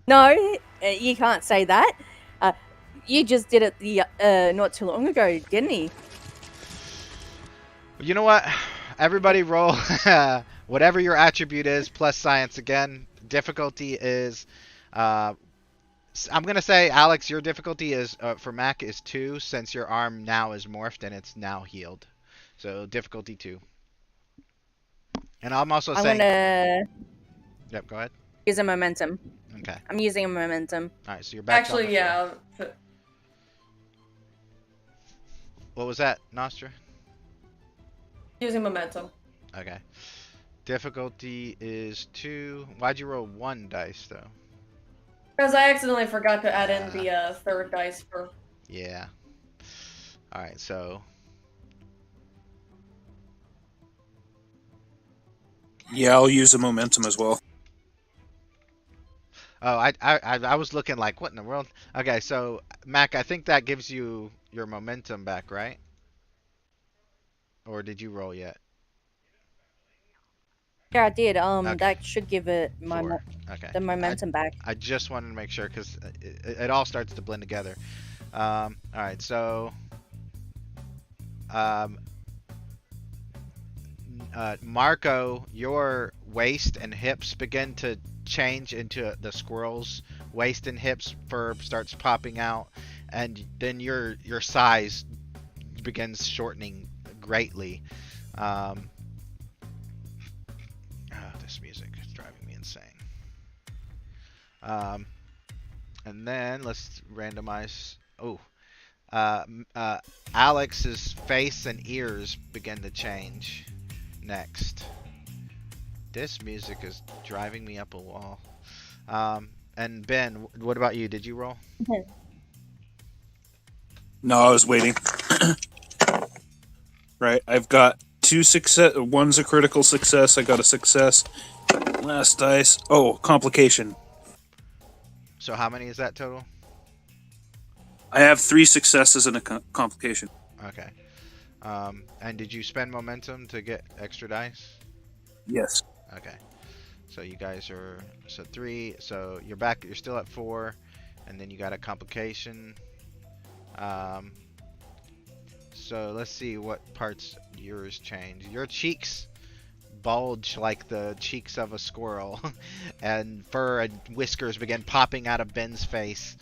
No, you can't say that. You just did it not too long ago, didn't he? You know what? Everybody roll whatever your attribute is plus science again. Difficulty is I'm gonna say, Alex, your difficulty is for Mac is 2 since your arm now is morphed and it's now healed. So difficulty 2. And I'm also saying. Gonna Yep. Go ahead. use a momentum. Okay. I'm using a momentum. All right. So you're back. Actually, yeah. What was that, Nostra? Using momentum. Okay. Difficulty is 2. Why'd you roll 1 dice though? Because I accidentally forgot to add in the third dice for. Yeah. All right. So. Yeah, I'll use a momentum as well. Oh, I was looking like, what in the world? Okay, so Mac, I think that gives you your momentum back, right? Or did you roll yet? Yeah, I did. Okay. That should give it Okay. the momentum back. I just wanted to make sure because it all starts to blend together. All right, so Marco, your waist and hips begin to change into the squirrel's waist and hips. Fur starts popping out, and then your size begins shortening greatly. This music is driving me insane. And then let's randomize. Oh, Alex's face and ears begin to change next. This music is driving me up a wall. And Ben, what about you? Did you roll? No, I was waiting. Right, I've got 2 success. One's a critical success. I got a success. Last dice. Oh, complication. So how many is that total? I have 3 successes and a complication. Okay. And did you spend momentum to get extra dice? Yes. Okay. So you guys are 3. So you're back. You're still at 4, and then you got a complication. So let's see what parts yours change. Your cheeks bulge like the cheeks of a squirrel, and fur and whiskers begin popping out of Ben's face.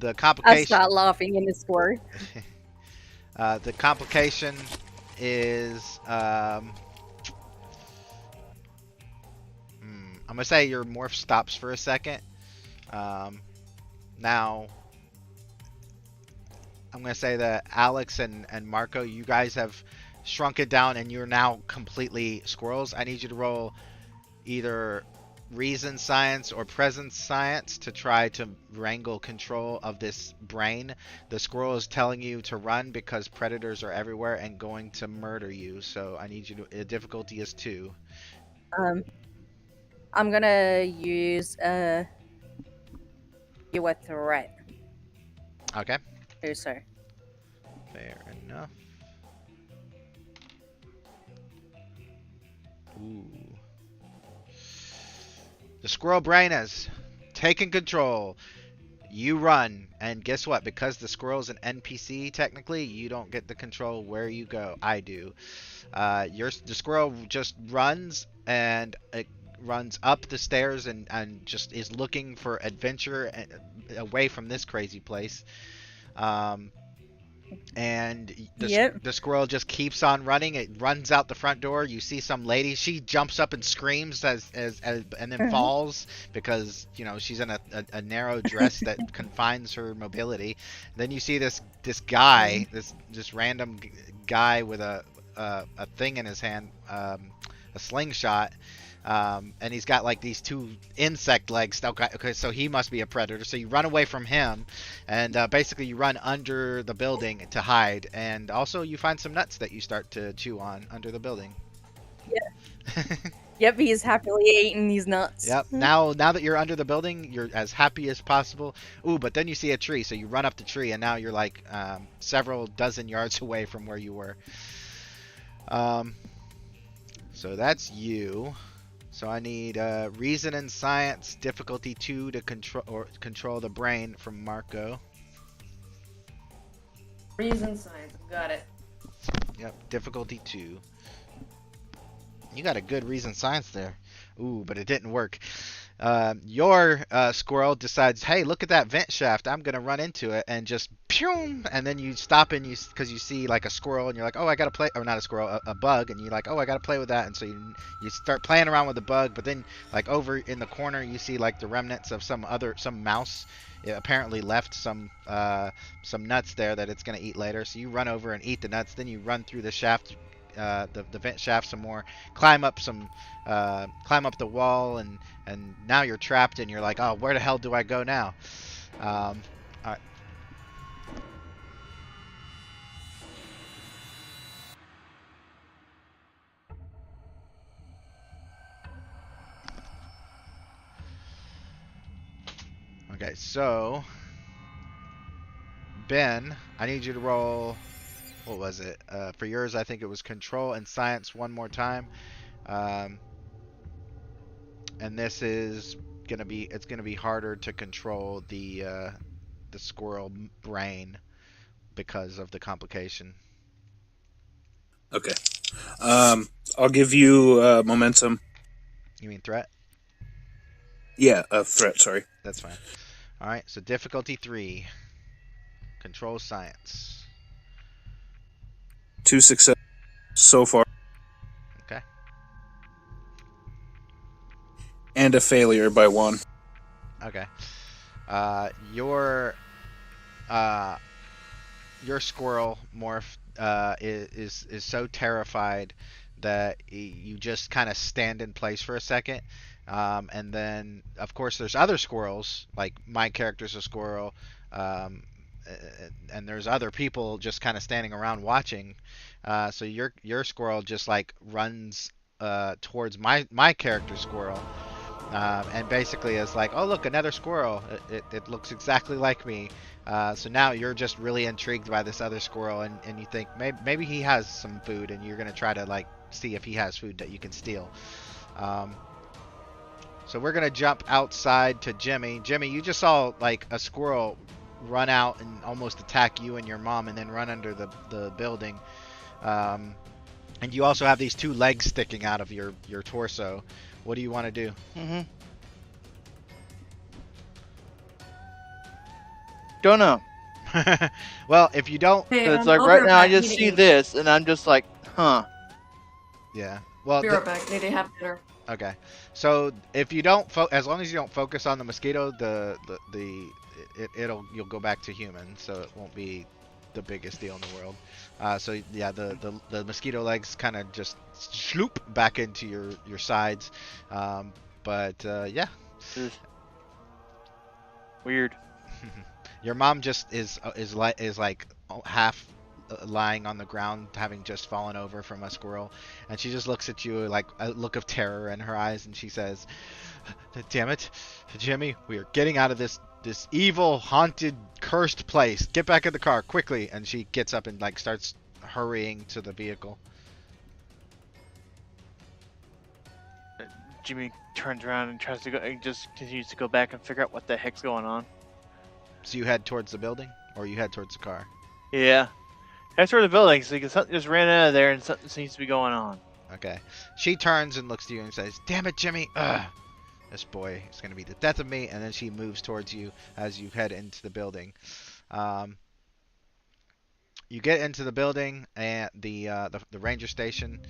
The complication. I start laughing in the squirrel. The complication is I'm gonna say your morph stops for a second. Now I'm gonna say that Alex and Marco, you guys have shrunk it down and you're now completely squirrels. I need you to roll either reason science or presence science to try to wrangle control of this brain. The squirrel is telling you to run because predators are everywhere and going to murder you. So I need you to. The difficulty is 2. I'm gonna use your threat. Okay. Do so. Fair enough. Ooh. The squirrel brain has taken control. You run, and guess what? Because the squirrel's an NPC, technically, you don't get the control where you go. I do. The squirrel just runs, and it runs up the stairs and just is looking for adventure away from this crazy place. And Yep. the squirrel just keeps on running. It runs out the front door. You see some lady. She jumps up and screams as and then falls because she's in a narrow dress that confines her mobility. Then you see this guy, this random guy with a thing in his hand, a slingshot. And he's got like these two insect legs. Okay, so he must be a predator. So you run away from him, and basically you run under the building to hide. And also you find some nuts that you start to chew on under the building. Yeah. Yep, he's happily eating these nuts. Yep. Now that you're under the building, you're as happy as possible. Ooh, but then you see a tree, so you run up the tree, and now you're like several dozen yards away from where you were. So that's you. So I need reason and science difficulty 2 to control the brain from Marco. Reason science. Got it. Yep, difficulty 2. You got a good reason science there. Ooh, but it didn't work. Your squirrel decides, hey, look at that vent shaft. I'm gonna run into it and just pew, and then you stop and because you see like a squirrel and you're like, oh, I gotta play, or not a squirrel, a bug, and you're like, oh, I gotta play with that, and so you start playing around with the bug, but then like over in the corner you see like the remnants of some mouse. It apparently left some nuts there that it's gonna eat later. So you run over and eat the nuts. Then you run through the shaft. The vent shaft some more, climb up the wall, and now you're trapped and you're like, oh, where the hell do I go now? All right. Okay, so Ben, I need you to roll. What was it? For yours, I think it was control and science one more time. And this is gonna be harder to control the squirrel brain because of the complication. Okay. I'll give you momentum. You mean threat? Yeah, threat. Sorry. That's fine. All right. So difficulty 3. Control science. 2 success so far. Okay. And a failure by 1. Okay. Your squirrel morph is so terrified that you just kind of stand in place for a second, and then of course there's other squirrels, like my character's a squirrel, and there's other people just kind of standing around watching. So your squirrel just like runs towards my character's squirrel. And basically is like, oh look, another squirrel. It looks exactly like me. So now you're just really intrigued by this other squirrel, and you think maybe he has some food, and you're gonna try to like see if he has food that you can steal. So we're gonna jump outside to Jimmy. Jimmy, you just saw like a squirrel run out and almost attack you and your mom, and then run under the building. And you also have these 2 legs sticking out of your torso. What do you want to do? Don't know. Well, if you don't, Hey, It's like I'll right be now I back. just Need to see eat. this and I'm just like, huh. yeah. Well, Be right back. Need to have dinner. okay. So if you don't, as long as you don't focus on the mosquito, you'll go back to human, so it won't be the biggest deal in the world. So yeah, the mosquito legs kind of just sloop back into your sides. But yeah. Weird. Your mom just is like half lying on the ground, having just fallen over from a squirrel, and she just looks at you like a look of terror in her eyes, and she says, "Damn it, Jimmy, we are getting out of this evil, haunted, cursed place. Get back in the car quickly!" And she gets up and like starts hurrying to the vehicle. Jimmy turns around and tries to go, and just continues to go back and figure out what the heck's going on. So you head towards the building, or you head towards the car? Yeah. That's where the building is, because something just ran out of there and something seems to be going on. Okay. She turns and looks to you and says, "Damn it, Jimmy! Ugh! This boy is going to be the death of me." And then she moves towards you as you head into the building. you get into the building and the ranger station.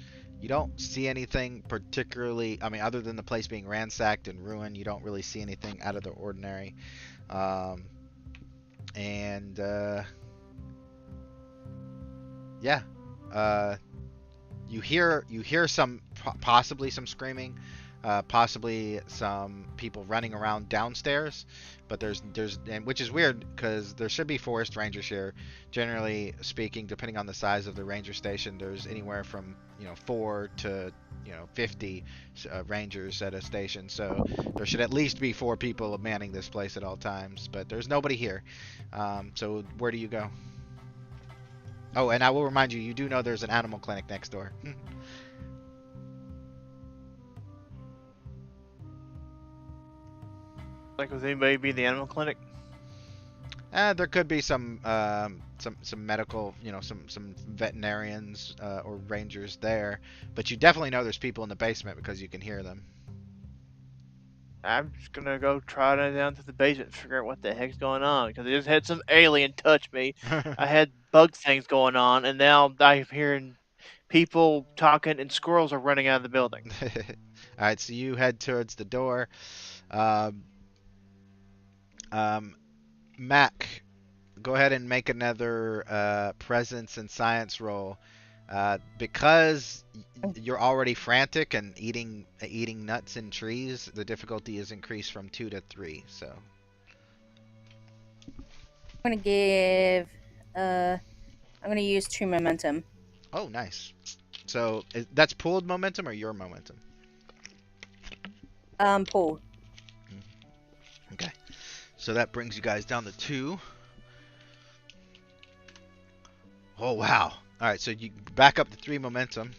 You don't see anything particularly. I mean, other than the place being ransacked and ruined, you don't really see anything out of the ordinary. And yeah, you hear some possibly some screaming, possibly some people running around downstairs, but there's and which is weird because there should be forest rangers here. Generally speaking, depending on the size of the ranger station, there's anywhere from 4 to 50 rangers at a station. So there should at least be 4 people manning this place at all times. But there's nobody here. So where do you go? Oh, and I will remind you, you do know there's an animal clinic next door. Like, would anybody be in the animal clinic? There could be some medical, some veterinarians or rangers there, but you definitely know there's people in the basement because you can hear them. I'm just gonna go trot down to the basement and figure out what the heck's going on, because I just had some alien touch me. I had bug things going on, and now I'm hearing people talking, and squirrels are running out of the building. All right, so you head towards the door. Mac, go ahead and make another presence and science roll. Because you're already frantic and eating nuts and trees, the difficulty is increased from 2 to 3. So I'm gonna give. I'm gonna use 2 momentum. oh, nice. So that's pooled momentum or your momentum? Paul. Okay. So that brings you guys down to 2. Oh wow. All right, so you back up to 3 momentum.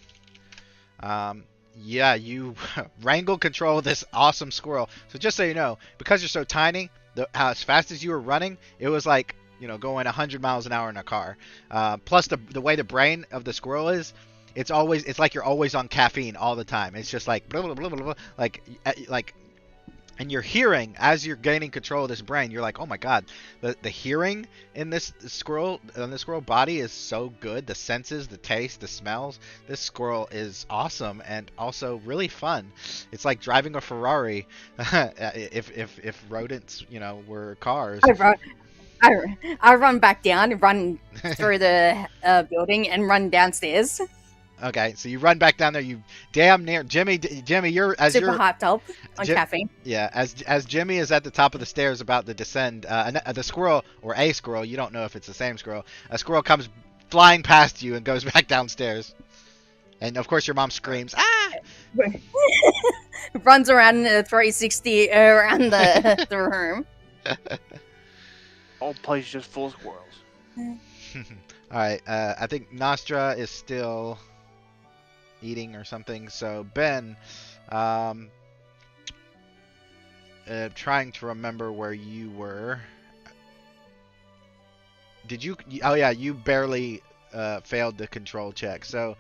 Yeah, you wrangle control this awesome squirrel. So just so you know, because you're so tiny, as fast as you were running, it was like going 100 miles an hour in a car. Plus the way the brain of the squirrel is, it's like you're always on caffeine all the time. It's just like blah, blah, blah, blah, blah, like. And you're hearing, as you're gaining control of this brain, you're like, oh my god, the hearing in this squirrel body is so good. The senses, the taste, the smells. This squirrel is awesome and also really fun. It's like driving a Ferrari, if rodents, were cars. I run back down, run through the building, and run downstairs. Okay, so you run back down there. You damn near Jimmy, you're super hyped up on caffeine. Yeah, as Jimmy is at the top of the stairs about to descend, the squirrel or a squirrel, you don't know if it's the same squirrel. A squirrel comes flying past you and goes back downstairs, and of course your mom screams, "Ah!" Runs around 360 around the room. Whole place just full of squirrels. All right, I think Nostra is still eating or something. So Ben, trying to remember where you were. Did you? Oh yeah, you barely failed the control check. So,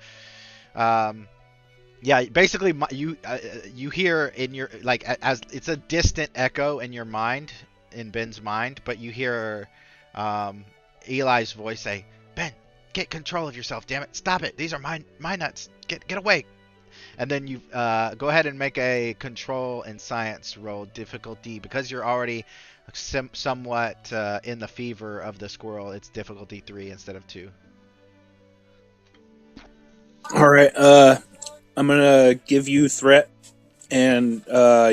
yeah, basically you hear in your as it's a distant echo in your mind, in Ben's mind, but you hear Eli's voice say, "Ben, get control of yourself, damn it! Stop it! These are my nuts. Get away!" And then you go ahead and make a control and science roll difficulty, because you're already somewhat in the fever of the squirrel. It's difficulty 3 instead of 2. All right. I'm gonna give you threat and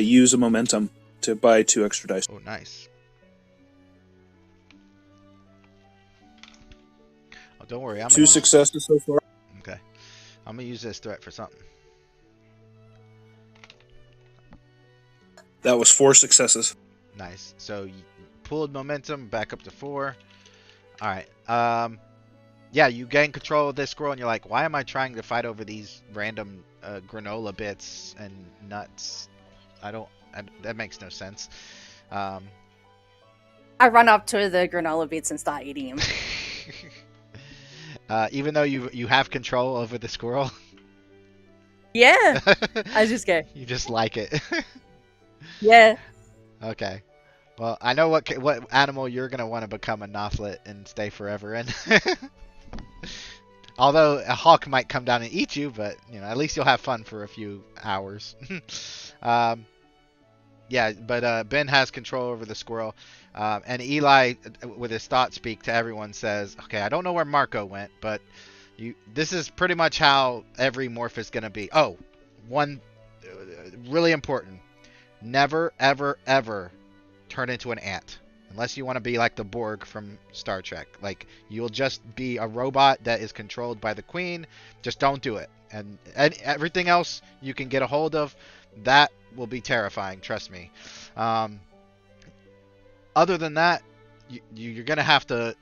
use a momentum to buy 2 extra dice. Oh, nice. Oh, don't worry. 2 successes so far. Okay. I'm gonna use this threat for something. That was 4 successes. Nice. So you pulled momentum back up to 4. All right. Yeah, you gain control of this squirrel, and you're like, why am I trying to fight over these random granola bits and nuts? That makes no sense. I run up to the granola bits and start eating them. Even though you have control over the squirrel. Yeah. I just go. You just like it. Yeah. Okay. Well, I know what animal you're gonna want to become a Nothlet and stay forever in. Although a hawk might come down and eat you, but at least you'll have fun for a few hours. Yeah, but Ben has control over the squirrel, and Eli, with his thought speak to everyone, says, "Okay, I don't know where Marco went, but this is pretty much how every morph is gonna be." Oh, one really important: never, ever, ever turn into an ant. Unless you want to be like the Borg from Star Trek. Like, you'll just be a robot that is controlled by the Queen. Just don't do it. And everything else you can get a hold of, that will be terrifying, trust me. Other than that, you're going to have to...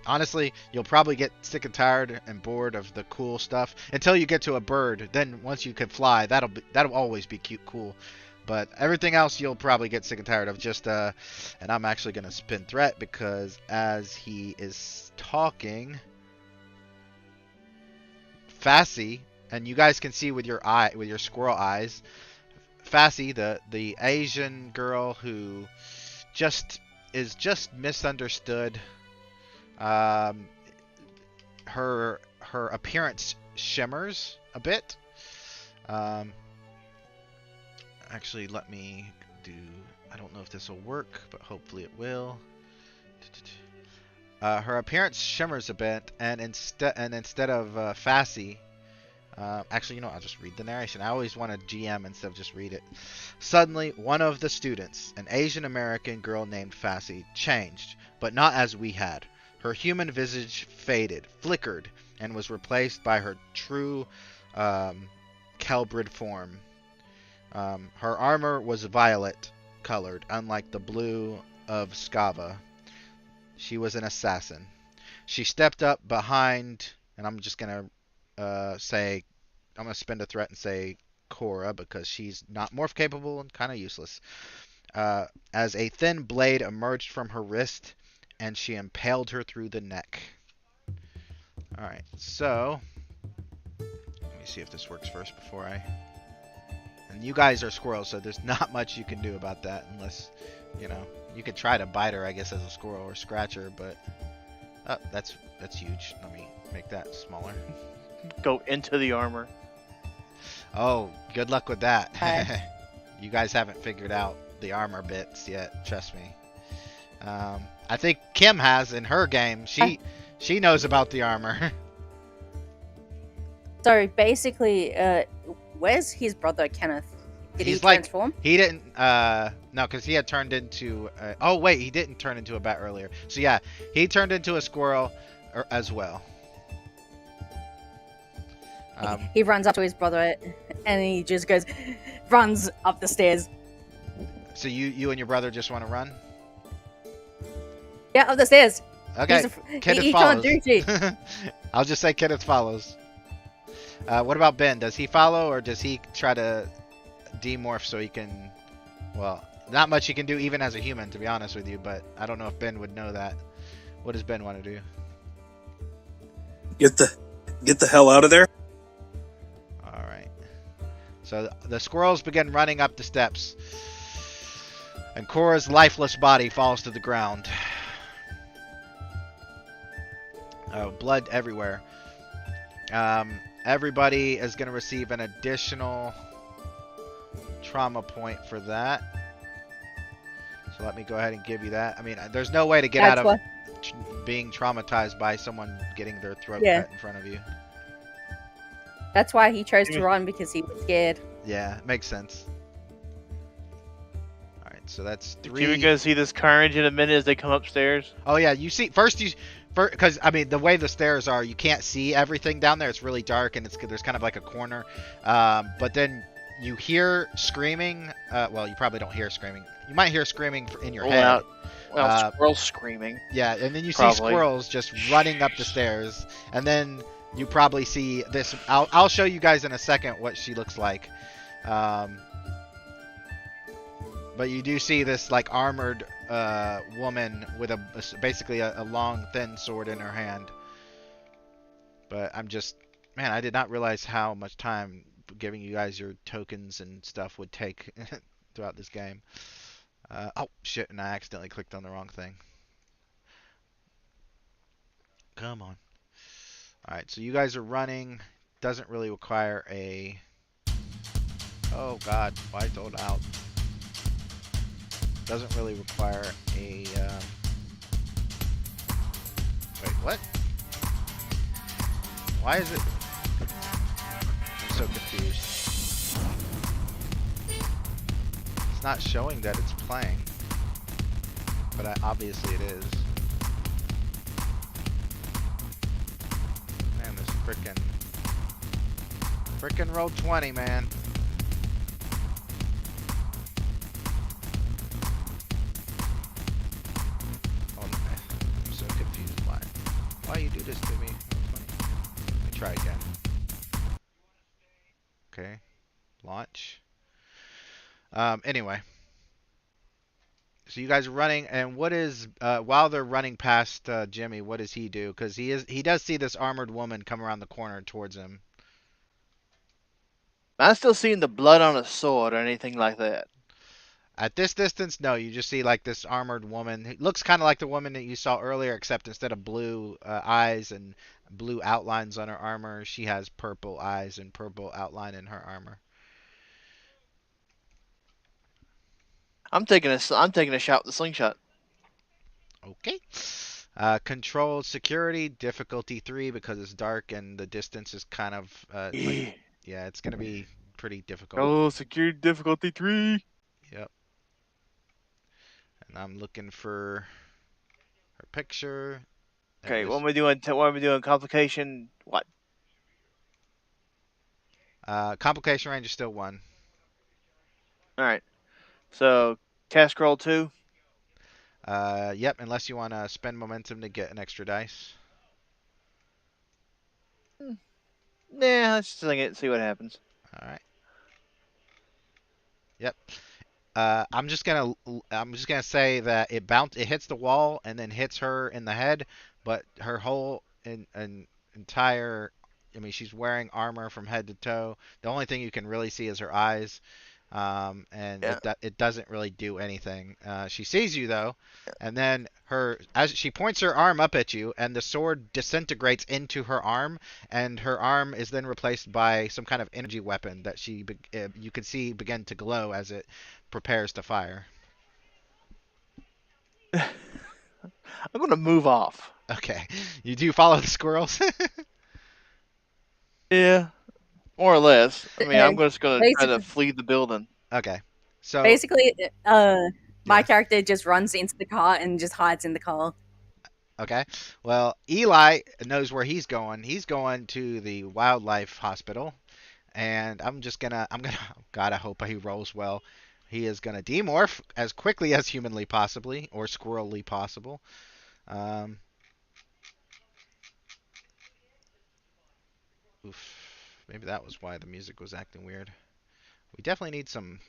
Honestly, you'll probably get sick and tired and bored of the cool stuff until you get to a bird. Then once you can fly, that'll always be cool. But everything else you'll probably get sick and tired of. And I'm actually going to spin threat because as he is talking, Fassi, and you guys can see with your squirrel eyes, Fassi, the Asian girl who is just misunderstood. Her appearance shimmers a bit. Actually, let me do... I don't know if this will work, but hopefully it will. Her appearance shimmers a bit, and instead of Fassi... actually, I'll just read the narration. I always want to GM instead of just read it. Suddenly, one of the students, an Asian American girl named Fassi, changed, but not as we had. Her human visage faded, flickered, and was replaced by her true Kelbrid form. Her armor was violet colored, unlike the blue of Skava. She was an assassin. She stepped up behind, and I'm just going to say, I'm going to spend a threat and say Cora, because she's not morph capable and kind of useless. As a thin blade emerged from her wrist, and she impaled her through the neck. Alright, so let me see if this works first before I... And you guys are squirrels, so there's not much you can do about that unless, you could try to bite her, I guess, as a squirrel or scratch her, but that's huge. Let me make that smaller. Go into the armor. Oh, good luck with that. Hi. You guys haven't figured out the armor bits yet, trust me. I think Kim has in her game. She knows about the armor. So basically, where's his brother Kenneth? Did he He's like- transform? He didn't, no, because he had turned into, oh wait, he didn't turn into a bat earlier. So yeah, he turned into a squirrel as well. He runs up to his brother and he just runs up the stairs. So you and your brother just want to run? Yeah, up the stairs. Okay, Kenneth he follows. can't do shit. I'll just say Kenneth follows. What about Ben? Does he follow, or does he try to demorph so he can... Well, not much he can do even as a human, to be honest with you, but I don't know if Ben would know that. What does Ben want to do? Get the hell out of there. Alright. So the squirrels begin running up the steps, and Cora's lifeless body falls to the ground. Blood everywhere. Everybody is going to receive an additional trauma point for that. So let me go ahead and give you that. I mean, there's no way to get out of being traumatized by someone getting their throat cut in front of you. That's why he chose to run, because he was scared. Yeah, makes sense. Alright, so that's 3. You guys see this carnage in a minute as they come upstairs? Oh yeah, you see, because I mean the way the stairs are, you can't see everything down there. It's really dark, and there's kind of like a corner. But then you hear screaming. Well, you probably don't hear screaming. You might hear screaming in your head. Well, squirrels screaming. Yeah, and then you see squirrels just running up the stairs, and then you probably see this. I'll show you guys in a second what she looks like. But you do see this like armored woman with basically a long thin sword in her hand. But man, I did not realize how much time giving you guys your tokens and stuff would take throughout this game. Oh shit, and I accidentally clicked on the wrong thing. Come on. Alright, so you guys are running. Doesn't really require a... Oh god, why sold out? Doesn't really require a... Wait, what? Why is it... I'm so confused. It's not showing that it's playing. But obviously it is. Man, this frickin' roll 20, man. Oh, I'm so confused. Why you do this to me? Let me try again. Okay, launch. Anyway. So you guys are running, and what is while they're running past Jimmy, what does he do? Because he does see this armored woman come around the corner towards him. I'm still seeing the blood on a sword or anything like that. At this distance, no. You just see like this armored woman. It looks kind of like the woman that you saw earlier, except instead of blue eyes and blue outlines on her armor, she has purple eyes and purple outline in her armor. I'm taking a shot with the slingshot. Okay. Controlled security, difficulty 3 because it's dark and the distance is kind of yeah, it's gonna be pretty difficult. Oh, security difficulty 3. Yep. And I'm looking for her picture. Okay, what am I doing? What am I doing? Complication. What? Complication range is still 1. All right. So task roll 2. Yep. Unless you want to spend momentum to get an extra dice. Nah, let's sling it and see what happens. All right. Yep. I'm just gonna say that it hits the wall and then hits her in the head, but her whole entire, I mean, she's wearing armor from head to toe. The only thing you can really see is her eyes, and Yeah. it doesn't really do anything. She sees you though, and then as she points her arm up at you, and the sword disintegrates into her arm, and her arm is then replaced by some kind of energy weapon that you can see begin to glow as it prepares to fire. I'm gonna move off. Okay, you do follow the squirrels. Yeah, more or less. I mean, I'm just gonna try to Basically- flee the building. Okay, so Basically, my Yeah. character just runs into the car and just hides in the car. okay, well, Eli knows where he's going. He's going to the wildlife hospital, and God, I hope he rolls well. He is gonna demorph as quickly as humanly possibly, or squirrelly possible. Oof. Maybe that was why the music was acting weird. We definitely need some.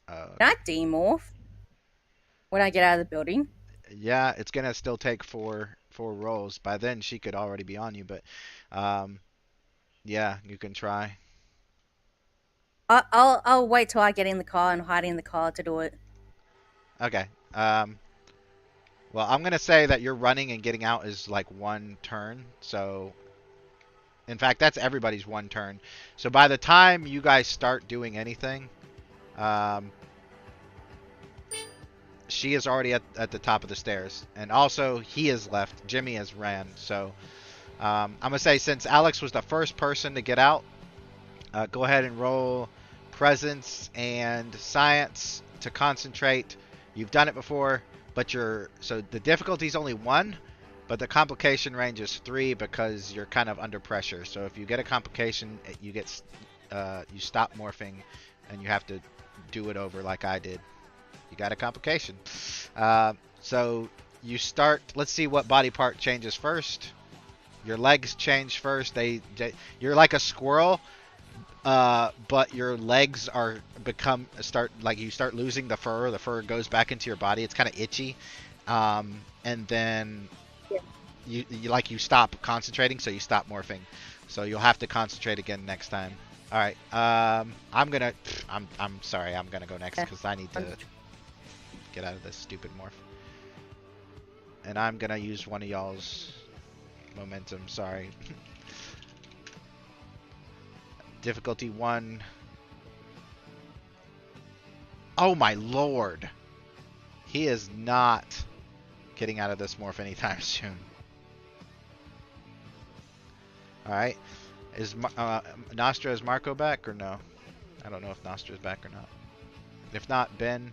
Can I demorph when I get out of the building? Yeah, it's gonna still take four rolls. By then, she could already be on you, but yeah, you can try. I'll wait till I get in the car and hide in the car to do it. Okay. Well, I'm gonna say that you're running and getting out is like 1 turn. So, in fact, that's everybody's 1 turn. So by the time you guys start doing anything, she is already at the top of the stairs, and also he has left. Jimmy has ran. So, I'm gonna say since Alex was the first person to get out, go ahead and roll presence and science to concentrate. You've done it before, but so the difficulty is only 1, but the complication range is 3 because you're kind of under pressure. So if you get a complication, you stop morphing, and you have to do it over like I did. You got a complication. So you start. Let's see what body part changes first. Your legs change first. You're like a squirrel. But your legs you start losing the fur. The fur goes back into your body. It's kind of itchy, and then you stop concentrating, so you stop morphing. So you'll have to concentrate again next time. All right. I'm sorry. I'm gonna go next because I need to get out of this stupid morph. And I'm gonna use one of y'all's momentum. Sorry. Difficulty 1. Oh my lord! He is not getting out of this morph anytime soon. Alright. Is Nostra, is Marco back or no? I don't know if Nostra is back or not. If not, Ben,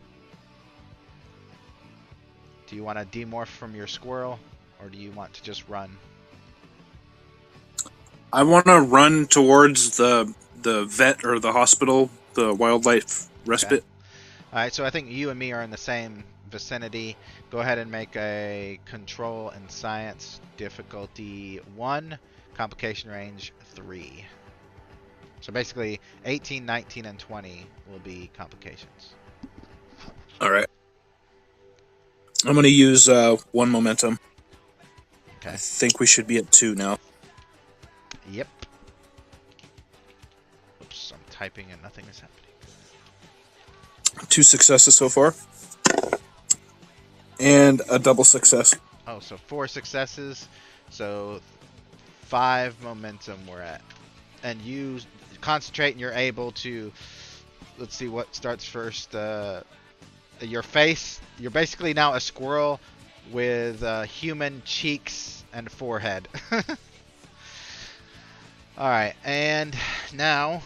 do you want to demorph from your squirrel, or do you want to just run? I want to run towards the vet or the hospital, the wildlife respite. Okay. Alright, so I think you and me are in the same vicinity. Go ahead and make a control and science difficulty 1, complication range 3. So basically 18, 19, and 20 will be complications. Alright. I'm going to use 1 momentum. Okay. I think we should be at 2 now. Yep. Oops, I'm typing and nothing is happening. 2 successes so far. And a double success. Oh, so 4 successes. So 5 momentum we're at. And you concentrate and you're able to, let's see what starts first. Your face, you're basically now a squirrel with human cheeks and forehead. Alright, and now,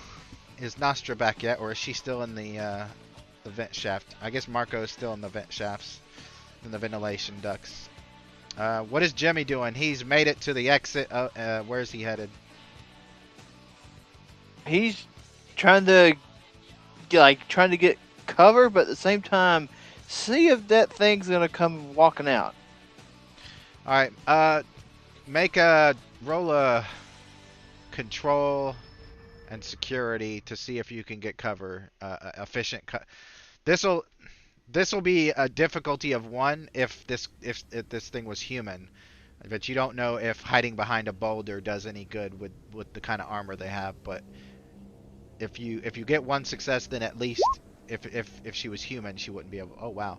is Nostra back yet, or is she still in the vent shaft? I guess Marco is still in the vent shafts, in the ventilation ducts. What is Jimmy doing? He's made it to the exit. Where's he headed? He's trying to get cover, but at the same time, see if that thing's gonna come walking out. All right. Roll a control and security to see if you can get cover. Efficient cut. This will be a difficulty of 1 if this thing was human, but you don't know if hiding behind a boulder does any good with the kind of armor they have. But if you get 1 success, then at least if she was human, she wouldn't be able. Oh wow.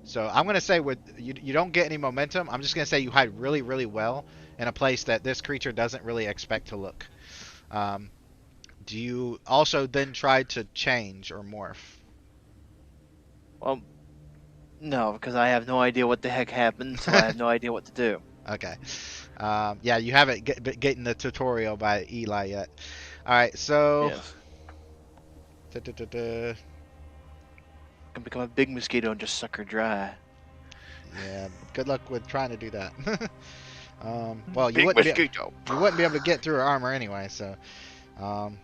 So I'm gonna say with you don't get any momentum. I'm just gonna say you hide really, really well in a place that this creature doesn't really expect to look. Do you also then try to change or morph? Well, no, because I have no idea what the heck happened, so I have no idea what to do. Okay. Yeah, you haven't getting the tutorial by Eli yet. All right, so. Yes. Can become a big mosquito and just suck her dry. Yeah, good luck with trying to do that. Well, Big mosquito. You wouldn't be able to get through her armor anyway, so. Alright,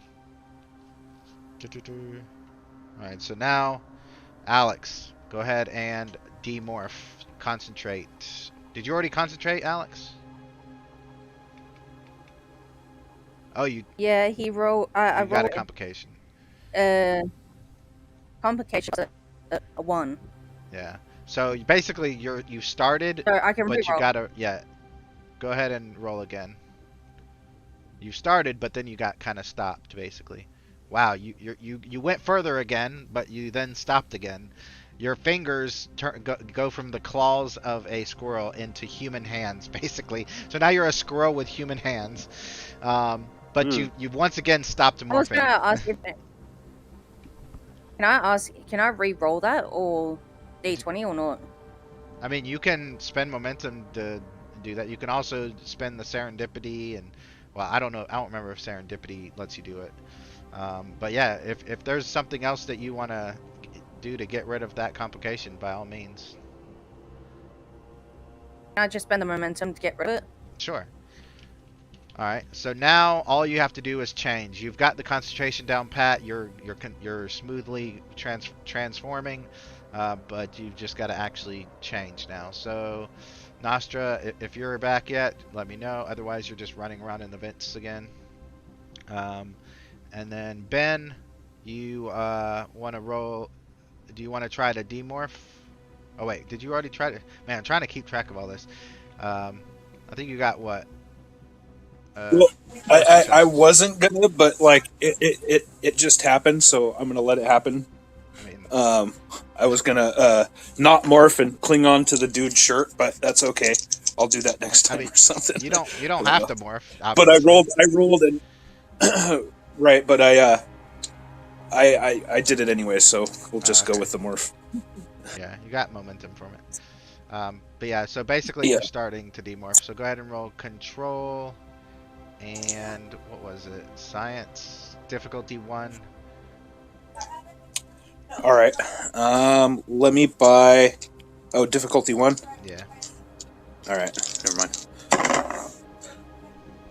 so now, Alex, go ahead and demorph. Concentrate. Did you already concentrate, Alex? Oh, Yeah, he rolled. I got a rolled complication. Complications a 1. Yeah. So basically, you started, So I can but you reroll. gotta Go ahead and roll again. You started, but then you got kind of stopped, basically. Wow, you went further again, but you then stopped again. Your fingers go from the claws of a squirrel into human hands, basically. So now you're a squirrel with human hands. But you've once again stopped morphing. I was gonna ask if can I re-roll that or D20 or not? I mean, you can spend momentum to do that. You can also spend the serendipity and, well, I don't remember if serendipity lets you do it. But yeah, if there's something else that you want to do to get rid of that complication, by all means. Can I just spend the momentum to get rid of it? Sure. Alright, so now all you have to do is change. You've got the concentration down pat, you're smoothly transforming, but you've just got to actually change now. So, Nostra, if you're back yet, let me know. Otherwise, you're just running around in the vents again. And then, Ben, you want to roll... Do you want to try to demorph? Oh, wait, did you already try to... Man, I'm trying to keep track of all this. I think you got what? Well, I wasn't gonna, but like it just happened, so I'm gonna let it happen. I mean, I was gonna not morph and cling on to the dude's shirt, but that's okay. I'll do that next I time mean, or something. you don't But, have to morph. But I Obviously. rolled, and right. But I did it anyway, so we'll just go Okay. with the morph. Yeah, you got momentum from it. But yeah, so basically Yeah. you're starting to demorph. So go ahead and roll control and what was it? Science difficulty 1. All right. Let me buy. Oh, difficulty 1. Yeah. All right. Never mind.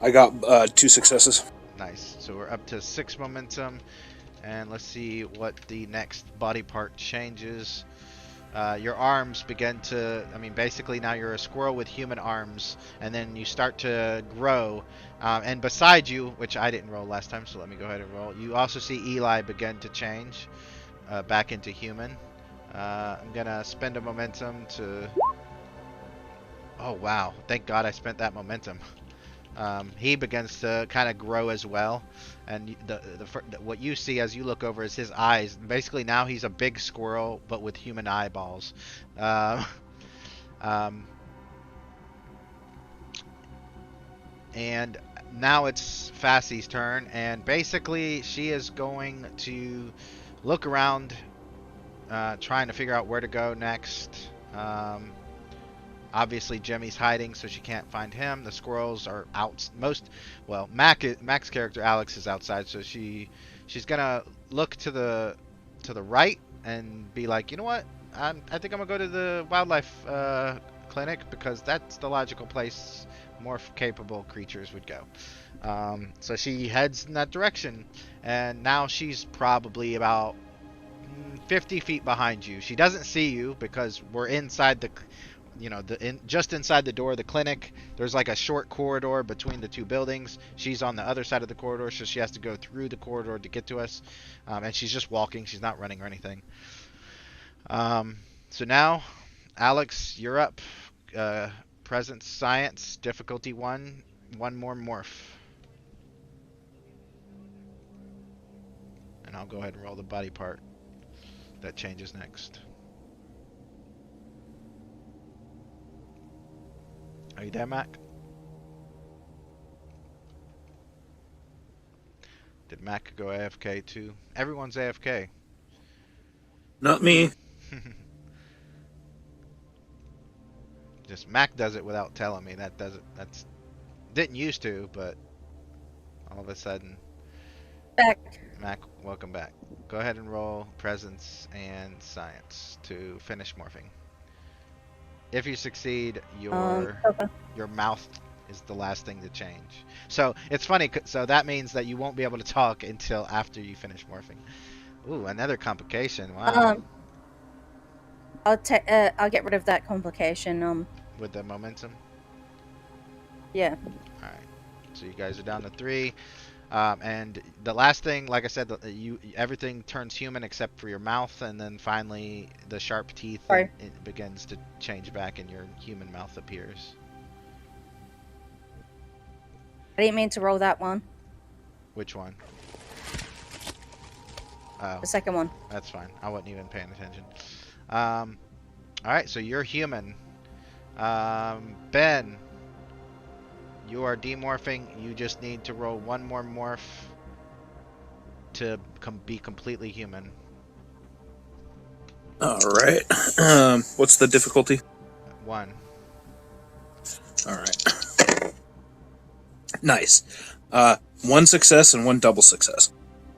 I got 2 successes. Nice. So we're up to 6 momentum, and let's see what the next body part changes. Your arms begin to, I mean, basically now you're a squirrel with human arms, and then you start to grow. And beside you, which I didn't roll last time, so let me go ahead and roll. You also see Eli begin to change back into human. I'm gonna spend a momentum to. Oh wow! Thank God I spent that momentum. He begins to kind of grow as well, and what you see as you look over is his eyes. Basically, now he's a big squirrel, but with human eyeballs. Um, and now it's Fassy's turn, and basically she is going to look around, trying to figure out where to go next. Obviously, Jimmy's hiding, so she can't find him. The squirrels are out. Mac's character Alex is outside, so she's gonna look to the right and be like, you know what? I think I'm gonna go to the wildlife clinic because that's the logical place more capable creatures would go. So she heads in that direction, and now she's probably about 50 feet behind you. She doesn't see you because we're inside the, just inside the door of the clinic. There's like a short corridor between the two buildings. She's on the other side of the corridor, so she has to go through the corridor to get to us. And she's just walking. She's not running or anything. So now, Alex, you're up. Presence Science, difficulty 1. One more morph. And I'll go ahead and roll the body part that changes next. Are you there, Mac? Did Mac go AFK too? Everyone's AFK. Not me. Just Mac does it without telling me. That's didn't used to, but all of a sudden. Back. Mac, welcome back. Go ahead and roll presence and science to finish morphing. If you succeed, your mouth is the last thing to change. So it's funny. So that means that you won't be able to talk until after you finish morphing. Ooh, another complication. Wow. I'll get rid of that complication. With the momentum. Yeah. All right. So you guys are down to 3. And the last thing, like I said, everything turns human except for your mouth, and then finally the sharp teeth it begins to change back, and your human mouth appears. I didn't mean to roll that one. Which one? Oh, the second one. That's fine. I wasn't even paying attention. All right, so you're human. Ben. You are demorphing. You just need to roll one more morph to be completely human. All right. What's the difficulty? 1. All right. Nice. 1 success and 1 double success.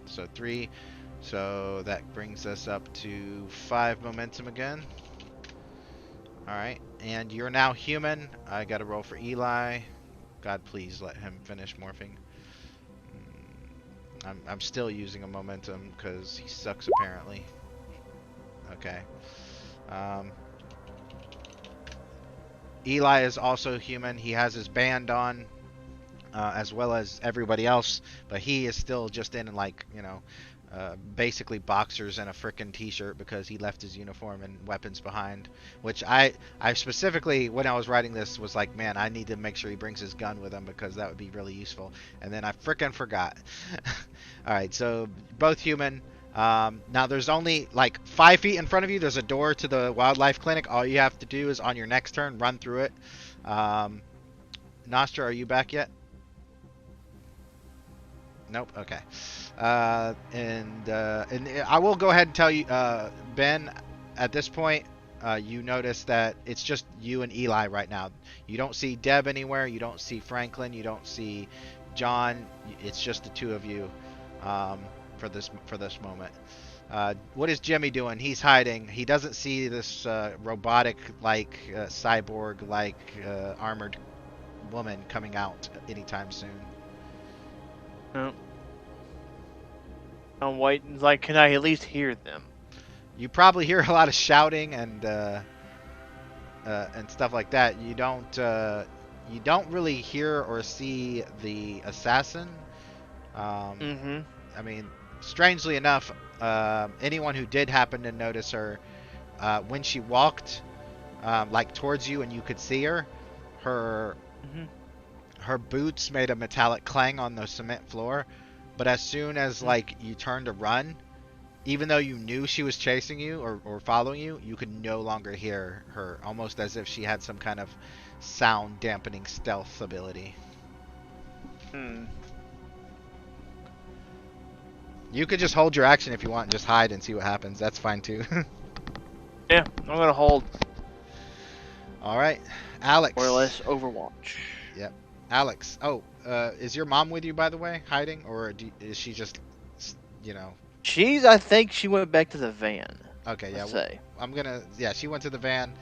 So 3. So that brings us up to 5 momentum again. All right, and you're now human. I got to roll for Eli. God, please let him finish morphing. I'm still using a momentum because he sucks apparently. Okay. Eli is also human. He has his band on, as well as everybody else, but he is still just in basically boxers and a frickin' t-shirt because he left his uniform and weapons behind, which I specifically, when I was writing this, was like, man, I need to make sure he brings his gun with him because that would be really useful, and then I frickin' forgot. Alright, so both human. Now there's only like 5 feet in front of you. There's a door to the wildlife clinic. All you have to do is on your next turn run through it. Nostra, are you back yet? Nope. Okay. And I will go ahead and tell you, Ben, at this point, you notice that it's just you and Eli right now. You don't see Deb anywhere. You don't see Franklin. You don't see John. It's just the two of you for this moment. What is Jimmy doing? He's hiding. He doesn't see this robotic-like, cyborg-like, armored woman coming out anytime soon. No. I'm waiting. Like, can I at least hear them? You probably hear a lot of shouting and stuff like that. You don't really hear or see the assassin. Mm-hmm. I mean, strangely enough, anyone who did happen to notice her, when she walked like towards you and you could see her, her boots made a metallic clang on the cement floor. But as soon as like you turned to run, even though you knew she was chasing you or following you, you could no longer hear her, almost as if she had some kind of sound dampening stealth ability. You could just hold your action if you want and just hide and see what happens. That's fine too. Yeah, I'm gonna hold. Alright. Alex. Or less Overwatch. Yep. Alex. Oh, is your mom with you, by the way, hiding? Or is she just, you know... I think she went back to the van. Okay, yeah. Say. She went to the van.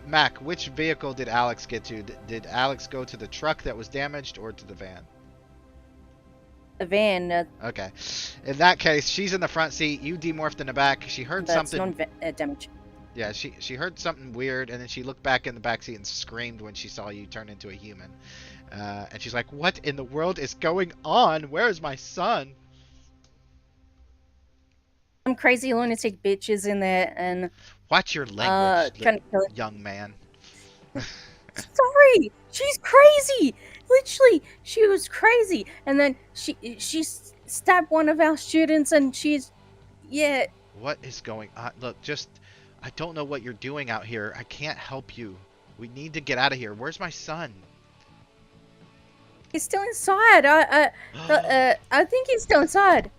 Mac, which vehicle did Alex get to? Did Alex go to the truck that was damaged or to the van? The van. Okay. In that case, she's in the front seat. You demorphed in the back. She heard that's something. Non-damage. Yeah, she heard something weird, and then she looked back in the back seat and screamed when she saw you turn into a human. And she's like, "What in the world is going on? Where is my son?" Some crazy lunatic bitches in there, and watch your language, young man. Sorry, she's crazy. Literally, she was crazy, and then she stabbed one of our students, and yeah. What is going on? Look, I don't know what you're doing out here. I can't help you. We need to get out of here. Where's my son? He's still inside. I think he's still inside.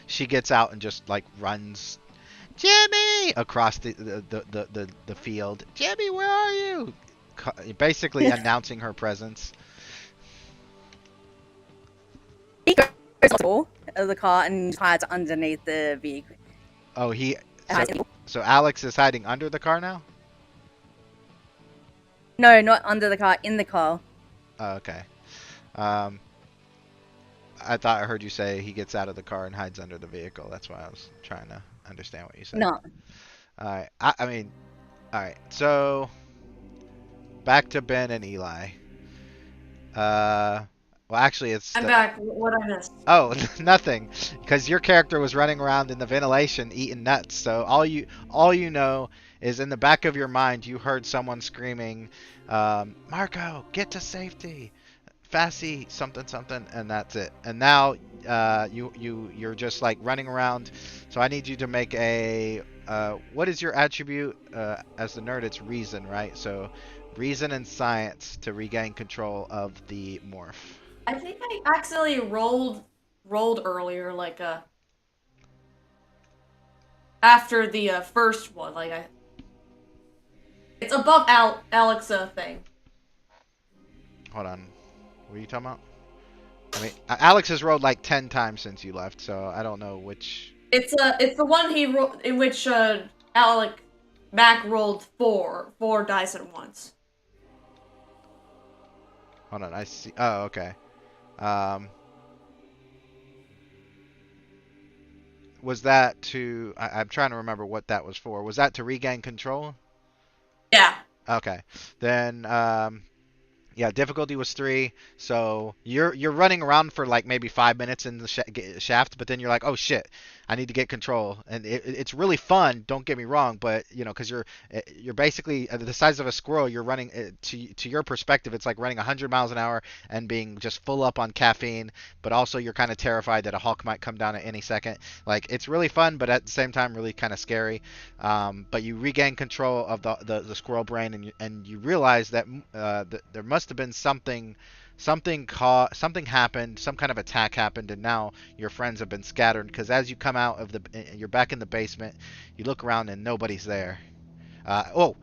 She gets out and just like runs, Jimmy, across the field. Jimmy, where are you? Basically announcing her presence. He goes to the car and hides underneath the vehicle. Oh, so Alex is hiding under the car now? No, not under the car. In the car. Oh, okay. I thought I heard you say he gets out of the car and hides under the vehicle. That's why I was trying to understand what you said. No. Alright. Alright. So, back to Ben and Eli. Well, actually, it's... I'm back. What I missed? Oh, nothing. Because your character was running around in the ventilation eating nuts. So all you know is in the back of your mind, you heard someone screaming, Marco, get to safety. Fassy, something, and that's it. And now you're just like running around. So I need you to make a... what is your attribute? As the nerd, it's reason, right? So reason and science to regain control of the morph. I think I accidentally rolled earlier, like after the first one, like it's above Alexa thing. Hold on, what are you talking about? I mean, Alex has rolled like 10 times since you left, so I don't know which. It's the one he rolled in which Mac rolled four dice at once. Hold on, I see. Oh, okay. Was that to... I'm trying to remember what that was for. Was that to regain control? Yeah. Okay. Then, yeah, difficulty was 3. So you're running around for like maybe 5 minutes in the shaft, but then you're like, oh shit, I need to get control. And it's really fun. Don't get me wrong, but because you're basically the size of a squirrel. You're running to your perspective. It's like running 100 miles an hour and being just full up on caffeine. But also you're kind of terrified that a hawk might come down at any second. Like it's really fun, but at the same time really kind of scary. But you regain control of the squirrel brain, and you realize that there must have been something happened, some kind of attack happened, and now your friends have been scattered. Because as you come out of you're back in the basement, you look around and nobody's there. The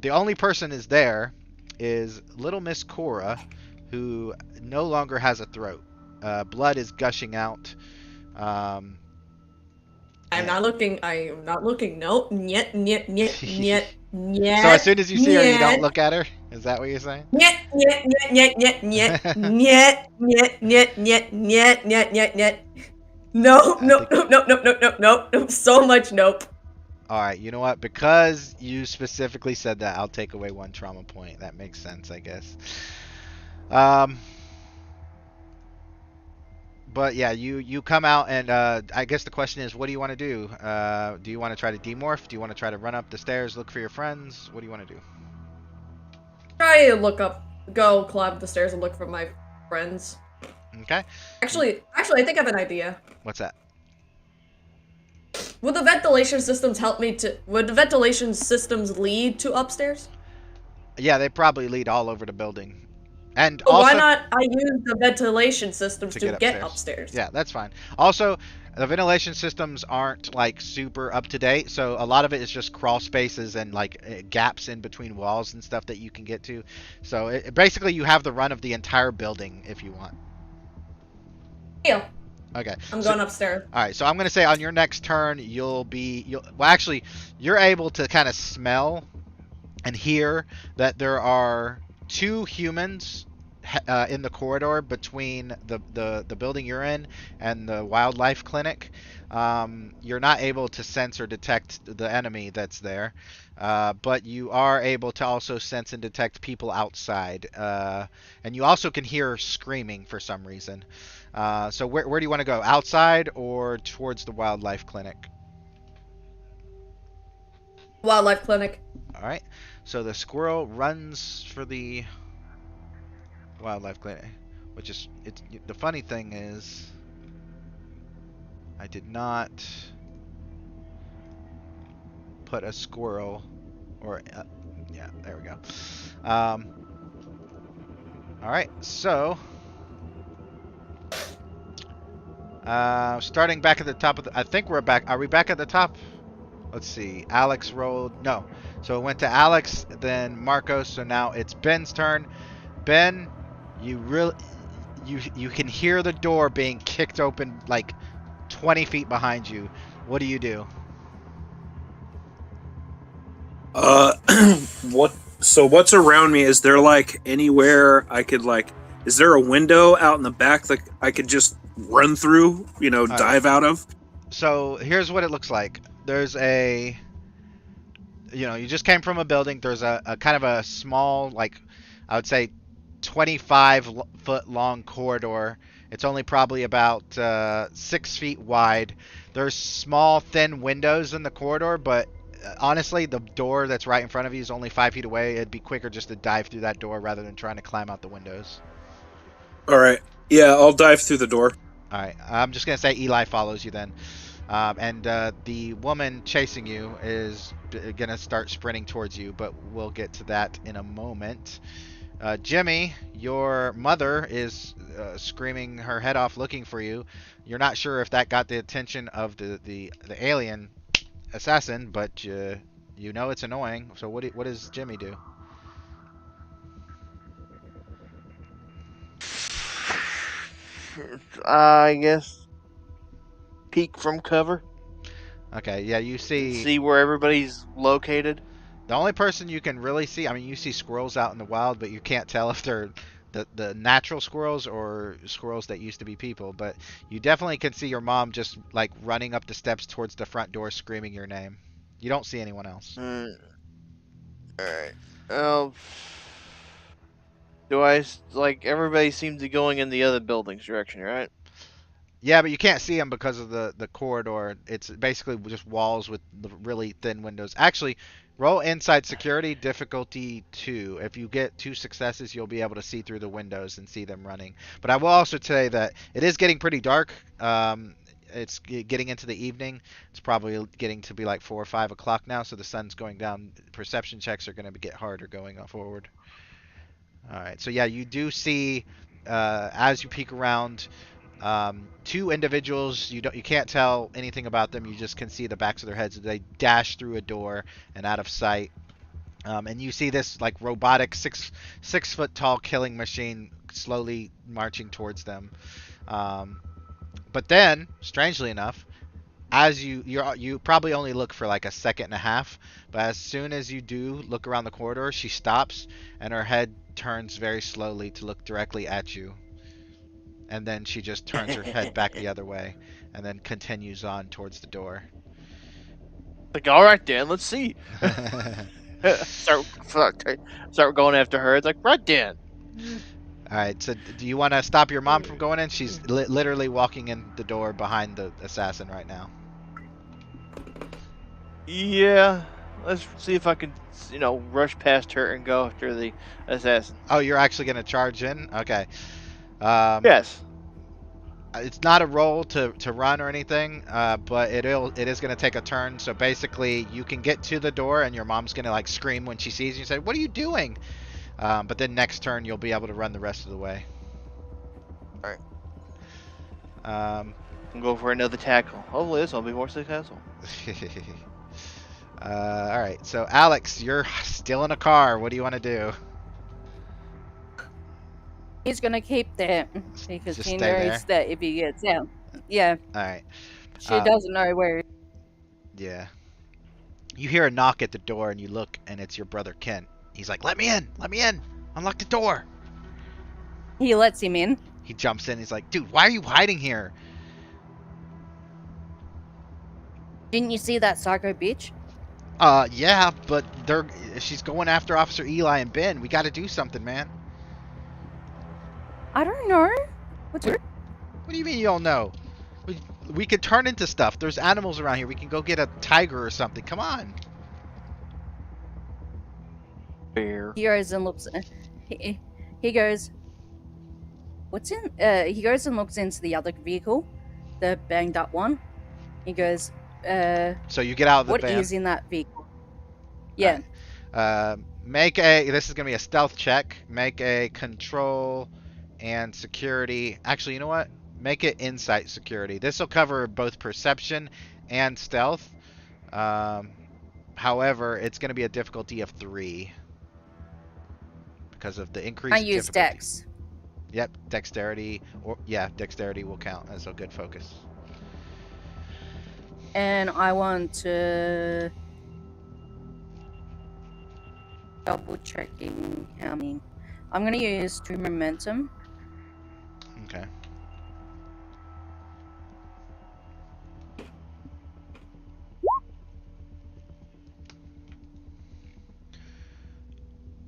only person is there is little Miss Cora, who no longer has a throat. Blood is gushing out. I'm not looking. I am not looking. No. Niet. Niet. Niet. Niet. Niet. So as soon as you see her, you don't look at her? Is that what you're saying? Niet. Niet. Niet. Niet. Niet. Niet. Niet. Niet. Niet. Niet. Niet. Niet. Niet. No. No. No. No. No. No. No. No. So much nope. All right, you know what? Because you specifically said that, I'll take away 1 trauma point. That makes sense, I guess. But yeah, you come out, and I guess the question is, what do you want to do? Do you want to try to demorph? Do you want to try to run up the stairs, look for your friends? What do you want to do? Try to look up, go climb up the stairs and look for my friends. Okay. Actually, I think I have an idea. What's that? Would the ventilation systems help me to? Would the ventilation systems lead to upstairs? Yeah, they probably lead all over the building. And But also, why not I use the ventilation systems to to get get upstairs? Yeah, that's fine. Also, the ventilation systems aren't like super up to date, so a lot of it is just crawl spaces and like gaps in between walls and stuff that you can get to. So basically, you have the run of the entire building if you want. Yeah. Okay. I'm going upstairs. All right, so I'm gonna say on your next turn, you'll actually, you're able to kind of smell and hear that there are 2 humans in the corridor between the building you're in and the wildlife clinic. You're not able to sense or detect the enemy that's there, but you are able to also sense and detect people outside, and you also can hear screaming for some reason. So where do you want to go? Outside or towards the wildlife clinic? Wildlife clinic. All right. So the squirrel runs for the wildlife clinic, which is the funny thing is I did not put a squirrel or yeah, there we go. All right. So starting back at the top of I think we're back. Are we back at the top? Let's see. Alex rolled. No. So it went to Alex, then Marcos. So now it's Ben's turn. Ben, you can hear the door being kicked open like 20 feet behind you. What do you do? What's around me? Is there like anywhere I could like? Is there a window out in the back that I could just run through? Dive out of? So here's what it looks like. There's a, you just came from a building. There's a kind of a small, like, I would say 25-foot long corridor. It's only probably about 6 feet wide. There's small, thin windows in the corridor, but honestly, the door that's right in front of you is only 5 feet away. It'd be quicker just to dive through that door rather than trying to climb out the windows. All right. Yeah, I'll dive through the door. All right. I'm just going to say Eli follows you then. And the woman chasing you is going to start sprinting towards you, but we'll get to that in a moment. Jimmy, your mother is screaming her head off looking for you. You're not sure if that got the attention of the alien assassin, but you know it's annoying. So what does Jimmy do? I guess peek from cover. Okay, yeah, you See where everybody's located. The only person you can really see, I mean, you see squirrels out in the wild, but you can't tell if they're the natural squirrels or squirrels that used to be people. But you definitely can see your mom just like running up the steps towards the front door screaming your name. You don't see anyone else. Alright. Do I, like, everybody seems to be going in the other building's direction, right? Yeah, but you can't see them because of the corridor. It's basically just walls with the really thin windows. Actually, roll inside security difficulty 2. If you get 2 successes, you'll be able to see through the windows and see them running. But I will also say that it is getting pretty dark. It's getting into the evening. It's probably getting to be like 4 or 5 o'clock now, so the sun's going down. Perception checks are going to get harder going forward. All right, so yeah, you do see as you peek around. 2 individuals, you can't tell anything about them. You just can see the backs of their heads. They dash through a door and out of sight. And you see this like robotic 6 foot tall killing machine slowly marching towards them. But then, strangely enough, as you probably only look for like a second and a half, but as soon as you do look around the corridor, she stops and her head turns very slowly to look directly at you. And then she just turns her head back the other way and then continues on towards the door. Like, all right, then, let's see. Start going after her. It's like, right then. All right, so do you want to stop your mom from going in? She's literally walking in the door behind the assassin right now. Yeah, let's see if I can, rush past her and go after the assassin. Oh, you're actually going to charge in? Okay. Yes. It's not a roll to run or anything, but it is going to take a turn. So basically, you can get to the door, and your mom's going to like scream when she sees you and say, "What are you doing?" But then next turn, you'll be able to run the rest of the way. All right. I'll go for another tackle. Hopefully, this will be more successful. All right. So Alex, you're still in a car. What do you want to do? He's gonna keep there because Just he stay knows that if he gets out, yeah, All right. she doesn't know where. Yeah. You hear a knock at the door, and you look, and it's your brother Kent. He's like, "Let me in! Let me in! Unlock the door!" He lets him in. He jumps in. He's like, "Dude, why are you hiding here?" Didn't you see that psycho bitch? Yeah, but she's going after Officer Eli and Ben. We got to do something, man. I don't know. What's her? What do you mean you don't know? We could turn into stuff. There's animals around here. We can go get a tiger or something. Come on. Bear. He goes and looks. He goes. What's in? He goes and looks into the other vehicle, the banged up one. He goes. So you get out of the What van. is in that vehicle? Yeah. This is gonna be a stealth check. Make a control and security. Actually, you know what? Make it insight security. This will cover both perception and stealth. However, it's gonna be a difficulty of 3 because of the increased I use difficulty. Dex. Yep, dexterity. Dexterity will count as a good focus. And I want to double checking how many. I'm gonna use 2 momentum. Okay.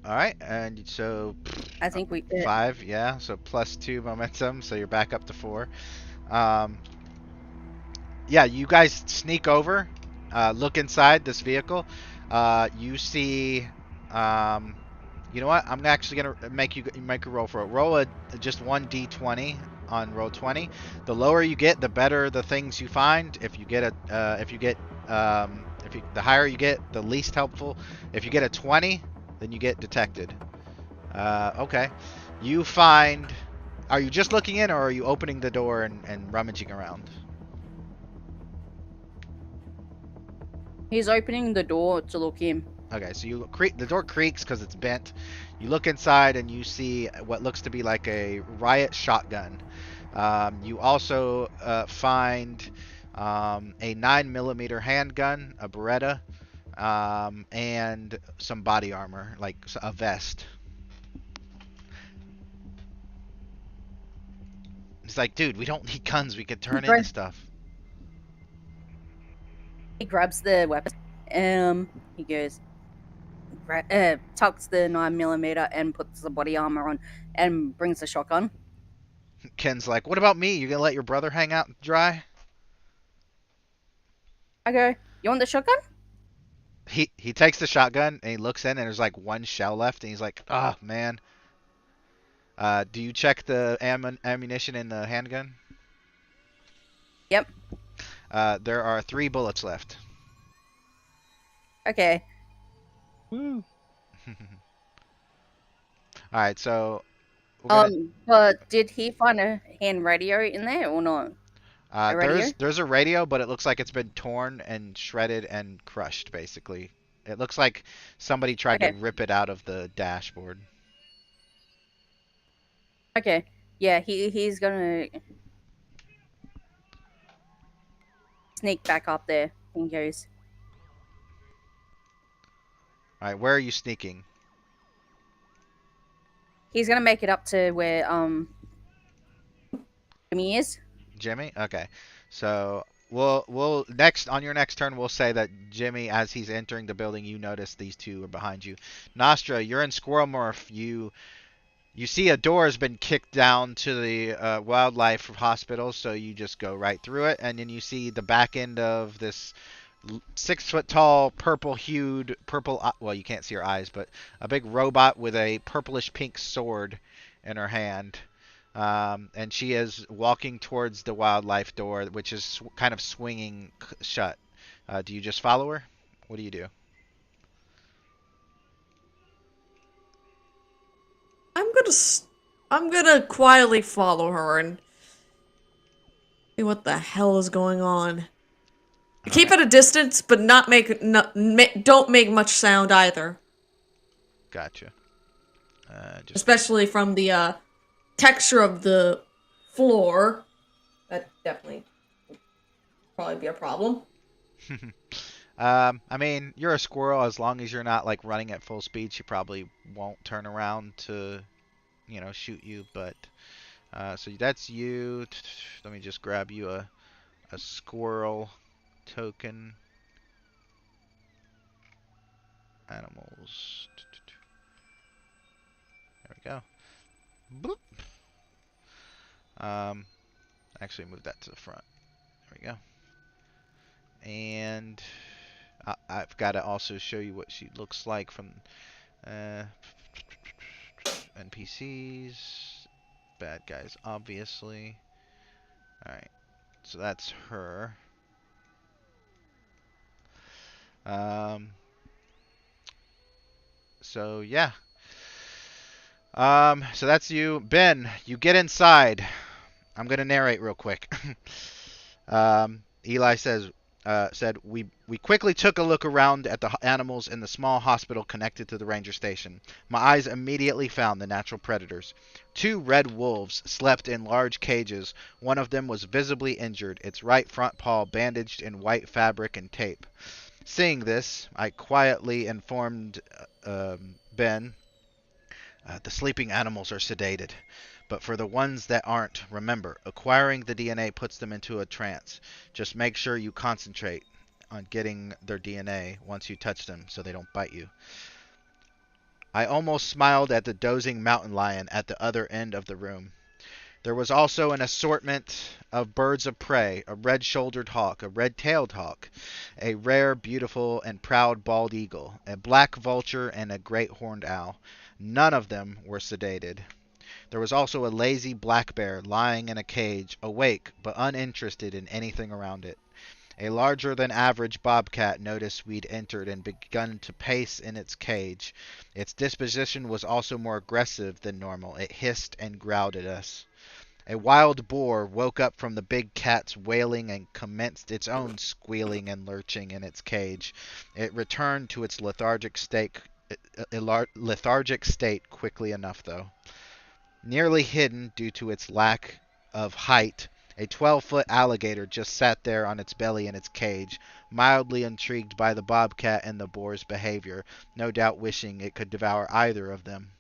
All right, and so I think we 5, yeah. So plus 2 momentum, so you're back up to 4. Yeah, you guys sneak over, look inside this vehicle. You see, you know what? I'm actually gonna make a roll for it. Roll just 1d20 on roll 20. The lower you get, the better the things you find. The higher you get, the least helpful. If you get a 20, then you get detected. Okay. You find. Are you just looking in, or are you opening the door and rummaging around? He's opening the door to look in. Okay, so the door creaks because it's bent. You look inside and you see what looks to be like a riot shotgun. You also find a 9mm handgun, a Beretta, and some body armor, like a vest. It's like, dude, we don't need guns. We could turn into stuff. He grabs the weapon. He goes, tucks the 9mm and puts the body armor on, and brings the shotgun. Ken's like, what about me? You gonna let your brother hang out dry? I go, you want the shotgun? He takes the shotgun and he looks in and there's like one shell left and he's like, oh man. Do you check the ammunition in the handgun? Yep. There are 3 bullets left. Okay. Woo. All right, so we're gonna. But did he find a hand radio in there or not? A radio? There's a radio, but it looks like it's been torn and shredded and crushed. Basically, it looks like somebody tried to Okay. rip it out of the dashboard. Okay. Yeah, he's gonna sneak back up there. He goes, All right, where are you sneaking? he's gonna make it up to where Jimmy is. Jimmy? Okay. So we'll next on your next turn we'll say that Jimmy, as he's entering the building, you notice these 2 are behind you. Nostra, you're in Squirrel Morph. You see a door has been kicked down to the wildlife hospital, so you just go right through it, and then you see the back end of this 6-foot tall, purple-hued, well, you can't see her eyes, but a big robot with a purplish pink sword in her hand. And she is walking towards the wildlife door, which is kind of swinging shut. Do you just follow her? What do you do? I'm gonna quietly follow her and see what the hell is going on. Keep at a distance, but don't make much sound either. Gotcha. Just Especially from the texture of the floor. That definitely would probably be a problem. I mean, you're a squirrel. As long as you're not like running at full speed, she probably won't turn around to, shoot you. But so that's you. Let me just grab you a squirrel token. Animals. There we go. Boop. Actually move that to the front. There we go. And I've got to also show you what she looks like from NPCs. Bad guys, obviously. Alright, so that's her. So yeah. So that's you. Ben, you get inside. I'm gonna narrate real quick. Eli said we quickly took a look around at the animals in the small hospital connected to the ranger station. My eyes immediately found the natural predators. 2 red wolves slept in large cages. One of them was visibly injured, its right front paw bandaged in white fabric and tape. Seeing this, I quietly informed Ben, the sleeping animals are sedated. But for the ones that aren't, remember, acquiring the DNA puts them into a trance. Just make sure you concentrate on getting their DNA once you touch them so they don't bite you. I almost smiled at the dozing mountain lion at the other end of the room. There was also an assortment of birds of prey, a red-shouldered hawk, a red-tailed hawk, a rare, beautiful, and proud bald eagle, a black vulture, and a great horned owl. None of them were sedated. There was also a lazy black bear lying in a cage, awake but uninterested in anything around it. A larger than average bobcat noticed we'd entered and begun to pace in its cage. Its disposition was also more aggressive than normal. It hissed and growled at us. A wild boar woke up from the big cat's wailing and commenced its own squealing and lurching in its cage. It returned to its lethargic state quickly enough, though. Nearly hidden due to its lack of height, a 12-foot alligator just sat there on its belly in its cage, mildly intrigued by the bobcat and the boar's behavior, no doubt wishing it could devour either of them.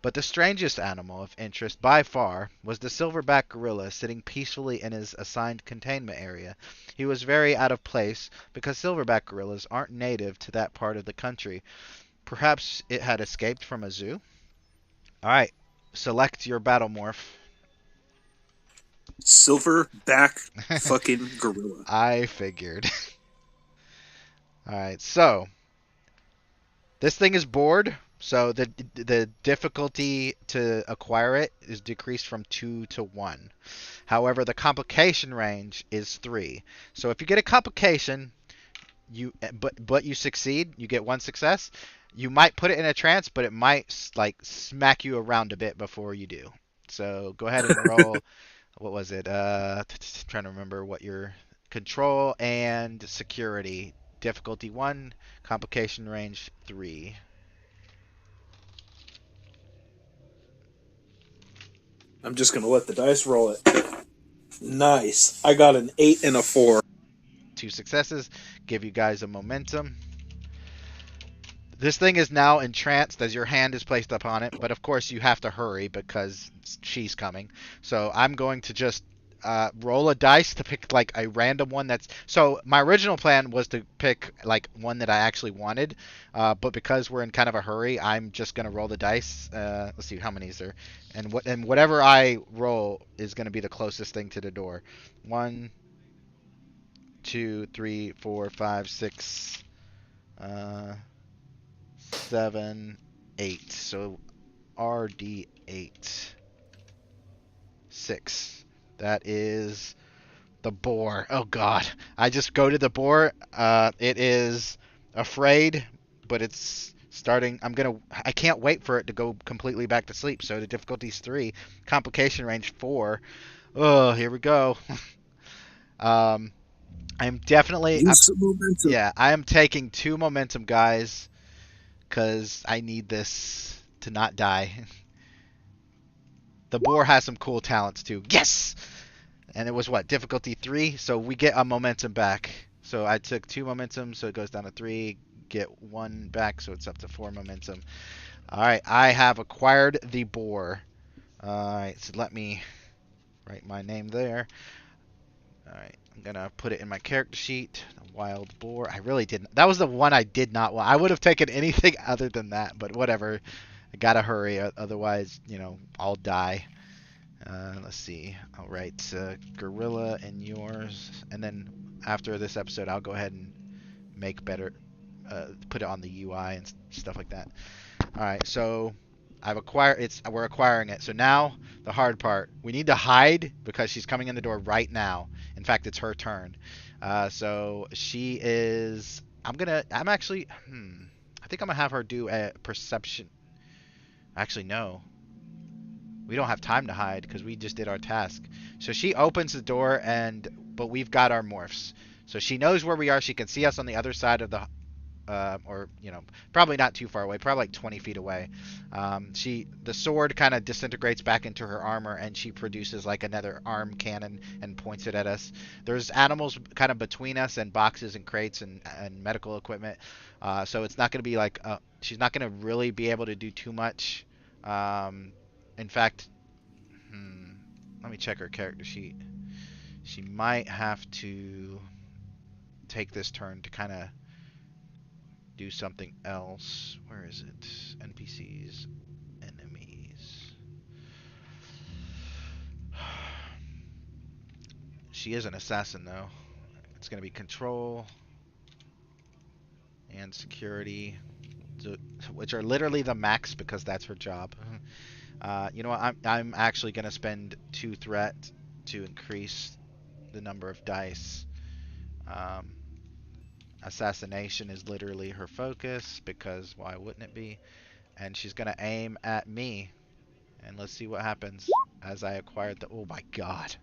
But the strangest animal of interest by far was the silverback gorilla sitting peacefully in his assigned containment area. He was very out of place because silverback gorillas aren't native to that part of the country. Perhaps it had escaped from a zoo? Alright, select your battle morph. Silverback fucking gorilla. I figured. Alright, so this thing is bored, so the difficulty to acquire it is decreased from 2 to 1. However, the complication range is 3. So if you get a complication, but you succeed, you get 1 success, you might put it in a trance, but it might like smack you around a bit before you do. So go ahead and roll. What was it? Trying to remember what your control and security. Difficulty 1, complication range 3. I'm just gonna let the dice roll it. Nice. I got an 8 and a 4. 2 successes give you guys a momentum. This thing is now entranced as your hand is placed upon it, but of course you have to hurry because she's coming. So I'm going to just roll a dice to pick like a random one that's... So my original plan was to pick like one that I actually wanted, but because we're in kind of a hurry, I'm just going to roll the dice. Let's see, how many is there? And whatever I roll is going to be the closest thing to the door. 1, 2, 3, 4, 5, 6... 7, 8. So RD8. 6. That is the boar. Oh god. I just go to the boar. It is afraid, but it's starting. I can't wait for it to go completely back to sleep. So the difficulty's 3. Complication range 4. Oh, here we go. I'm definitely. Use some momentum. Yeah, I am taking 2 momentum, guys. Because I need this to not die. The boar has some cool talents too. Yes! And it was what? Difficulty 3? So we get a momentum back. So I took 2 momentum, so it goes down to 3. Get 1 back, so it's up to 4 momentum. Alright, I have acquired the boar. Alright, so let me write my name there. Alright, I'm gonna put it in my character sheet. Wild boar. I really didn't. That was the one I did not want. I would have taken anything other than that, but whatever. I gotta hurry, otherwise, I'll die. Let's see. I'll write gorilla and yours, and then after this episode, I'll go ahead and make better, put it on the UI and stuff like that. All right, so we're acquiring it. So now the hard part. We need to hide because she's coming in the door right now. In fact, it's her turn. So she is. I think I'm gonna have her do a perception. Actually, no. We don't have time to hide because we just did our task. So she opens the door but we've got our morphs. So she knows where we are. She can see us on the other side of the probably not too far away, probably like 20 feet away. The sword kind of disintegrates back into her armor, and she produces like another arm cannon and points it at us. There's animals kind of between us and boxes and crates and medical equipment. So it's not going to be like, she's not going to really be able to do too much. In fact, let me check her character sheet. She might have to take this turn to kind of do something else. Where is it? NPCs, enemies. She is an assassin though. It's going to be control and security, which are literally the max because that's her job. You know what? I'm actually going to spend 2 threat to increase the number of dice. Assassination is literally her focus because why wouldn't it be? And she's going to aim at me. And let's see what happens as I acquired the... Oh my god.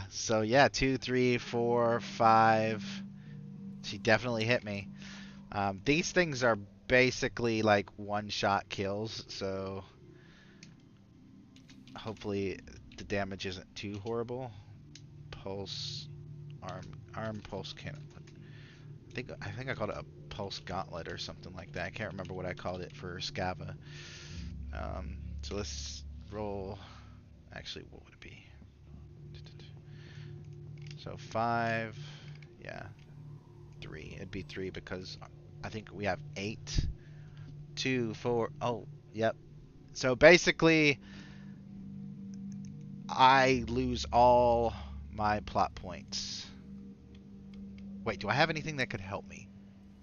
So yeah, 2, 3, 4, 5. She definitely hit me. These things are basically like one-shot kills, so hopefully the damage isn't too horrible. Pulse, arm pulse cannon. I think I called it a pulse gauntlet or something like that. I can't remember what I called it for Scava. So let's roll. Actually, what would it be? So 5, yeah, 3. It'd be 3 because I think we have 8, 2, 4. Oh, yep. So basically, I lose all my plot points. Wait, do I have anything that could help me?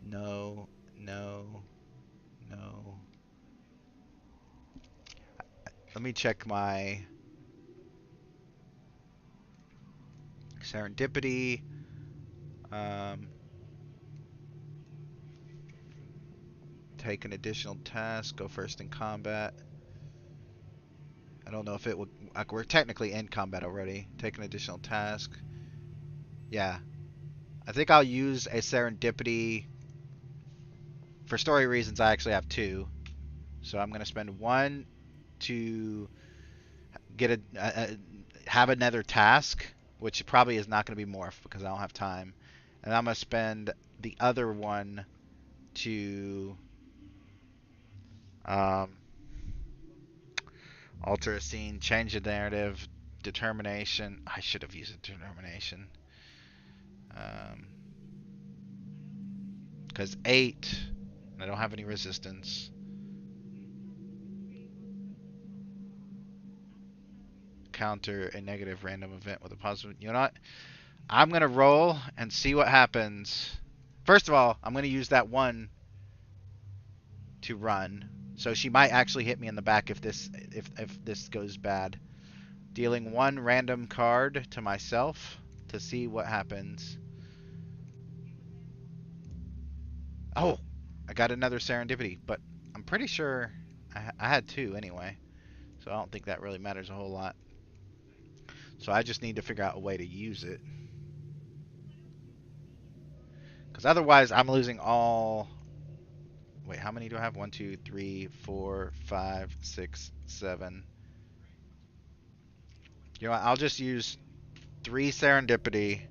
No, no, no. Let me check my serendipity. Take an additional task. Go first in combat. I don't know if it would. Like, we're technically in combat already. Take an additional task. Yeah. I think I'll use a serendipity. For story reasons, I actually have 2. So I'm going to spend 1 to get have another task, which probably is not going to be morph because I don't have time. And I'm going to spend the other 1 to alter a scene, change the narrative, determination. I should have used determination. Because 8, and I don't have any resistance. Counter a negative random event with a positive. You know what? I'm going to roll and see what happens. First of all, I'm going to use that 1 to run. So she might actually hit me in the back if this goes bad. Dealing 1 random card to myself to see what happens. Oh, I got another serendipity, but I'm pretty sure I had 2 anyway. So I don't think that really matters a whole lot. So I just need to figure out a way to use it. Because otherwise I'm losing all... Wait, how many do I have? 1, 2, 3, 4, 5, 6, 7. You know what? I'll just use 3 serendipity.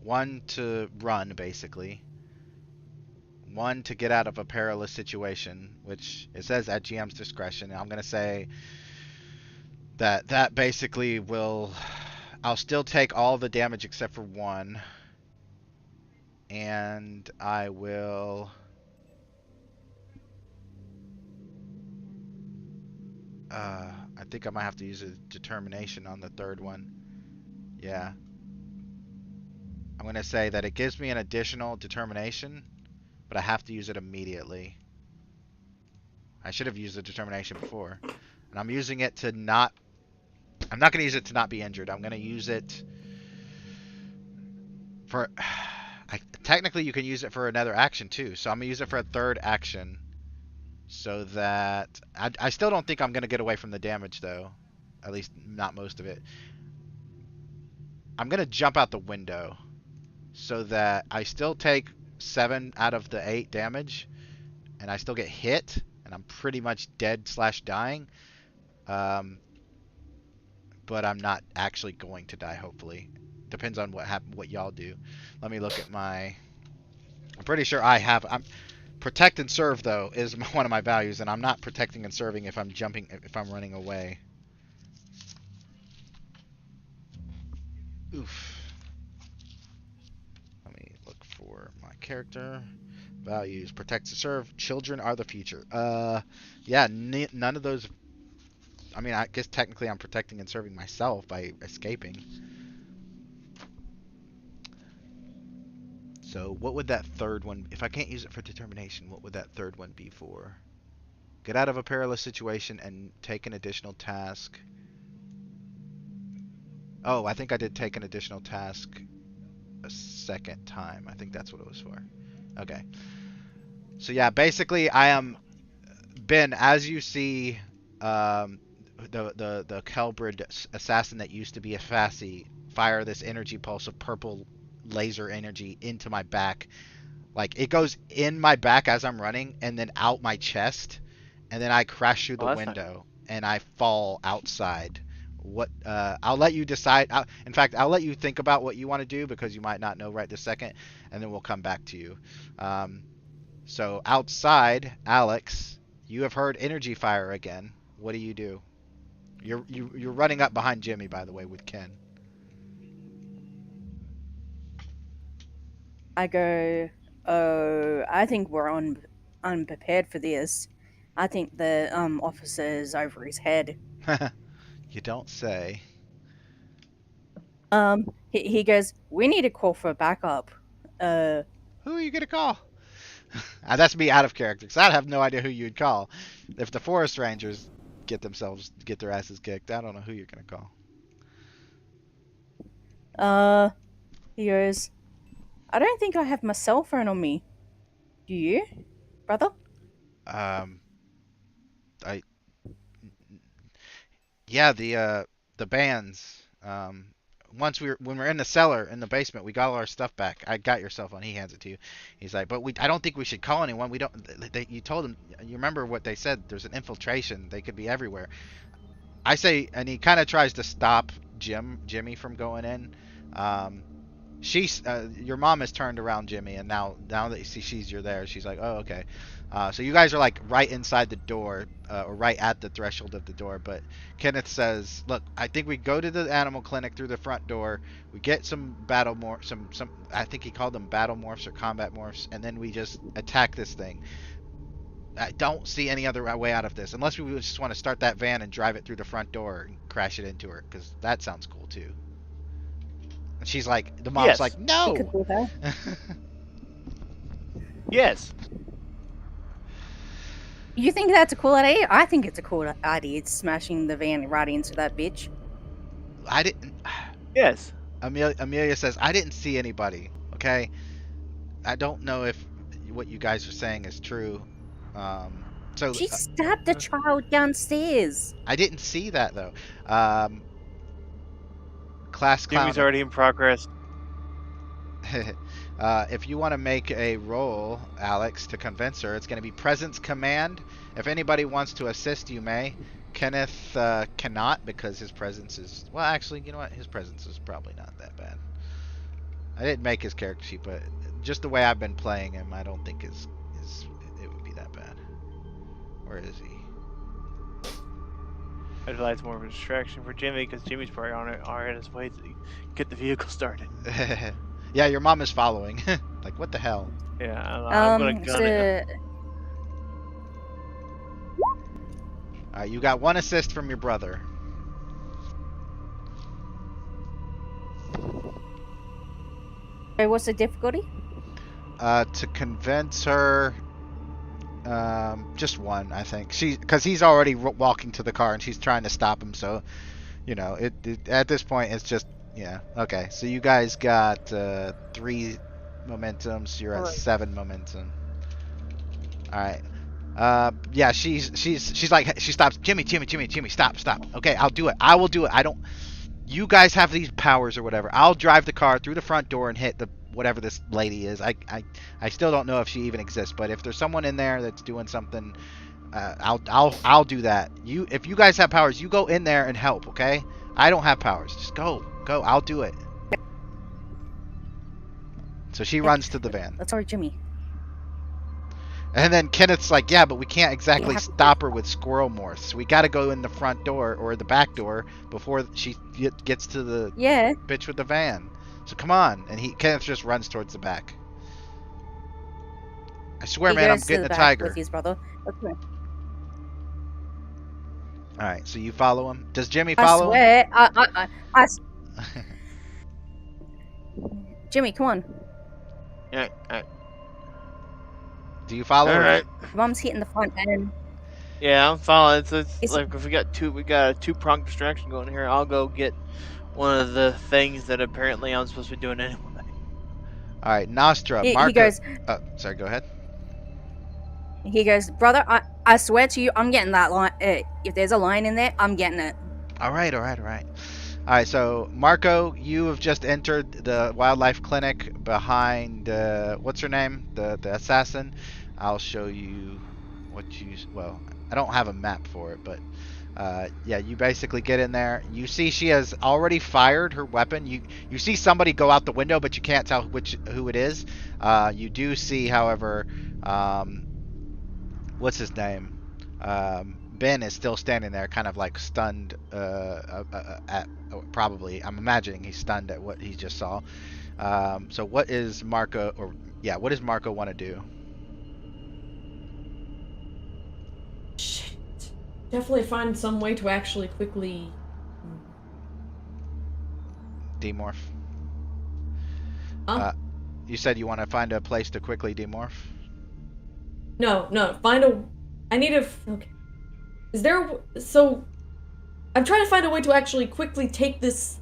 1 to run, basically. 1 to get out of a perilous situation, which it says at GM's discretion. I'm going to say that basically will... I'll still take all the damage except for 1. And I will... I think I might have to use a determination on the 3rd one. Yeah. I'm going to say that it gives me an additional determination, but I have to use it immediately. I should have used the determination before. And I'm using it to not... I'm not going to use it to not be injured. I'm going to use it for... Technically, you can use it for another action, too. So I'm going to use it for a 3rd action. So that... I still don't think I'm going to get away from the damage, though. At least, not most of it. I'm going to jump out the window. So that I still take 7 out of the 8 damage. And I still get hit. And I'm pretty much dead/dying. But I'm not actually going to die, hopefully. Depends on what y'all do. Let me look at my... I'm pretty sure I have... Protect and serve, though, is one of my values, and I'm not protecting and serving if I'm running away. Oof. Let me look for my character. Values. Protect and serve. Children are the future. Yeah, none of those... I mean, I guess technically I'm protecting and serving myself by escaping. So what would that 3rd one... If I can't use it for determination, what would that 3rd one be for? Get out of a perilous situation and take an additional task. Oh, I think I did take an additional task a 2nd time. I think that's what it was for. Okay. So yeah, basically I am... Ben, as you see... the Kelbrid assassin that used to be a Fassi fire this energy pulse of purple laser energy into my back. Like, it goes in my back as I'm running and then out my chest, and then I crash through the window and I fall outside. I'll let you decide. In fact, I'll let you think about what you want to do because you might not know right this second, and then we'll come back to you. So outside, Alex, you have heard energy fire again. What do? You're running up behind Jimmy, by the way, with Ken. I go, oh, I think we're unprepared for this. I think the officer is over his head. You don't say. He goes, we need to call for backup. Who are you gonna call? That's me out of character, because I'd have no idea who you'd call. If the forest rangers get their asses kicked, I don't know who you're gonna call. He goes, I don't think I have my cell phone on me. Do you, brother? Um, I yeah, the bands. When we're in the cellar in the basement, we got all our stuff back. I got your cell phone. He hands it to you. He's like, but I don't think we should call anyone. We don't. You told him. You remember what they said? There's an infiltration. They could be everywhere. I say, and he kind of tries to stop Jimmy from going in. Your mom has turned around Jimmy, and now that you're there, she's like, oh, okay. So you guys are like right inside the door, or right at the threshold of the door. But Kenneth says, look, I think we go to the animal clinic through the front door. We get some I think he called them battle morphs or combat morphs, and then we just attack this thing. I don't see any other way out of this, unless we just want to start that van and drive it through the front door and crash it into her, because that sounds cool too. And she's like, the mom's Yes. like, You no. could do that. Yes. You think that's a cool idea? I think it's a cool idea. It's smashing the van right into that bitch. I didn't. Yes. Amelia says, I didn't see anybody. Okay, I don't know if what you guys are saying is true. So She stabbed the child downstairs. I didn't see that though. Class clown. Jimmy's already in progress. If you want to make a roll, Alex, to convince her, it's going to be presence command. If anybody wants to assist, you may. Kenneth cannot, because his presence is... Well, actually, you know what? His presence is probably not that bad. I didn't make his character sheet, but just the way I've been playing him, I don't think it would be that bad. Where is he? I feel like it's more of a distraction for Jimmy, because Jimmy's probably on his way to get the vehicle started. Yeah, your mom is following. Like, what the hell? Yeah, I'm gonna gun it. You got one assist from your brother. So what's the difficulty? To convince her, just one, I think. Because he's already walking to the car and she's trying to stop him. So, you know, at this point, it's just, yeah. Okay, so you guys got 3 momentum. So you're at 7 momentum. All right. Yeah, she's like, she stops. Jimmy, stop. Okay, I'll do it. I will do it. You guys have these powers or whatever. I'll drive the car through the front door and hit whatever this lady is. I still don't know if she even exists, but if there's someone in there that's doing something, I'll do that. If you guys have powers, you go in there and help. Okay? I don't have powers. Just go. I'll do it. So she runs to the van. That's our Jimmy. And then Kenneth's like, yeah, but we can't exactly stop her with squirrel morphs. We got to go in the front door or the back door before she gets to the bitch with the van. So come on. And Kenneth just runs towards the back. I swear, man, I'm getting a tiger. With his brother. Okay. All right, so you follow him. Does Jimmy follow him? I swear. Jimmy, come on. Yeah. Do you follow? All right. Mom's hitting the front end. Yeah, I'm following. It's like if we got a 2-pronged distraction going here. I'll go get one of the things that apparently I'm supposed to be doing anyway. All right, Nostra. Marco. He goes. Sorry. Go ahead. He goes, brother. I swear to you, I'm getting that line. If there's a line in there, I'm getting it. All right. All right, so Marco, you have just entered the wildlife clinic behind what's her name, the assassin. I'll show you well, I don't have a map for it, but yeah, you basically get in there. You see she has already fired her weapon. You see somebody go out the window, but you can't tell who it is. You do see, however, what's his name? Ben is still standing there, kind of like stunned at probably. I'm imagining he's stunned at what he just saw. So what is Marco? What does Marco want to do? Shit. Definitely find some way to actually quickly demorph. Huh? You said you want to find a place to quickly demorph. No, find a... I need a... Okay. Is there... So... I'm trying to find a way to actually quickly take this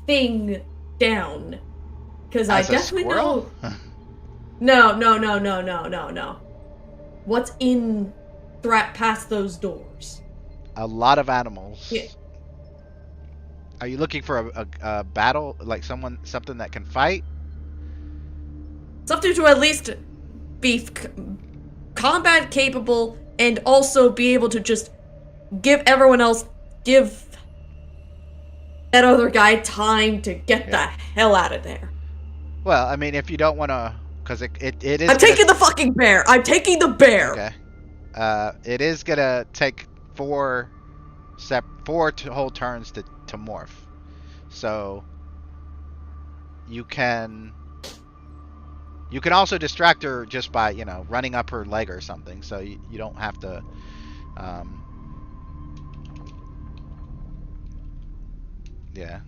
thing down. Because I As a definitely squirrel? know... No. What's in... past those doors? A lot of animals. Yeah. Are you looking for a battle, like something that can fight? Something to at least be combat capable and also be able to just give that other guy time to get the hell out of there. Well, I mean, if you don't want to, because it is. I'm taking the fucking bear. I'm taking the bear. Okay. It is gonna take four whole turns to morph. So you can also distract her just by, you know, running up her leg or something. So you don't have to. Yeah.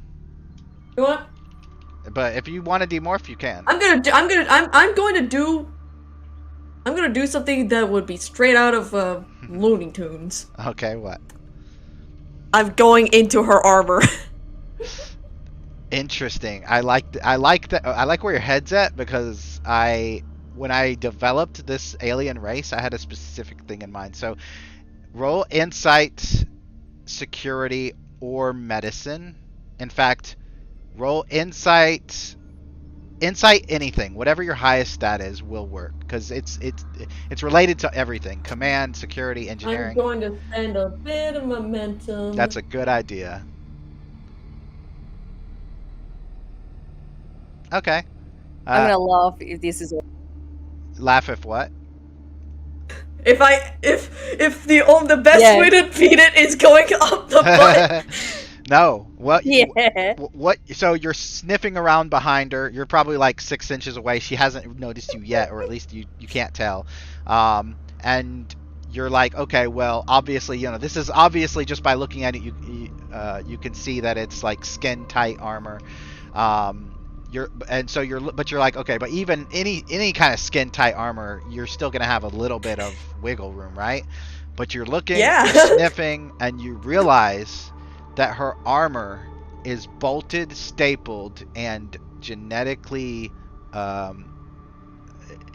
You know what? But if you want to demorph, you can. I'm going to do something that would be straight out of Looney Tunes. Okay, what? I'm going into her armor. Interesting. I like where your head's at, because when I developed this alien race, I had a specific thing in mind. So roll insight, security, or medicine. In fact, roll insight anything. Whatever your highest stat is will work, because it's related to everything. Command, security, engineering. I'm going to spend a bit of momentum. That's a good idea. Okay. I'm gonna laugh if this is. Laugh if what? If the best way to beat it is going up the butt. No. What? Yeah. What? So you're sniffing around behind her. You're probably like 6 inches away. She hasn't noticed you yet, or at least you can't tell. And you're like, okay, well, obviously, you know, this is obviously, just by looking at it, you can see that it's like skin tight armor. You're like, okay, but even any kind of skin tight armor, you're still gonna have a little bit of wiggle room, right? But you're looking, you're sniffing, and you realize that her armor is bolted, stapled, and genetically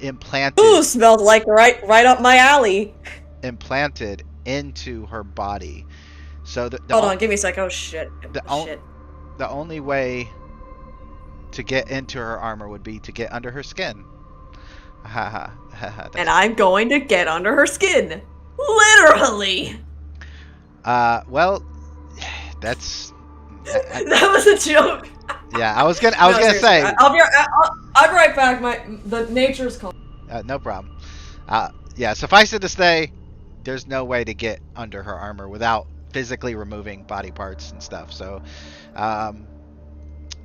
implanted. Ooh, smelled like right up my alley. Implanted into her body. So hold on, give me a sec. Oh shit. The only way to get into her armor would be to get under her skin. And I'm going to get under her skin. Literally. Well, that's. That was a joke. Yeah, I was gonna say. I'll be right back. The nature's call. No problem. Yeah, suffice it to say, there's no way to get under her armor without physically removing body parts and stuff. So,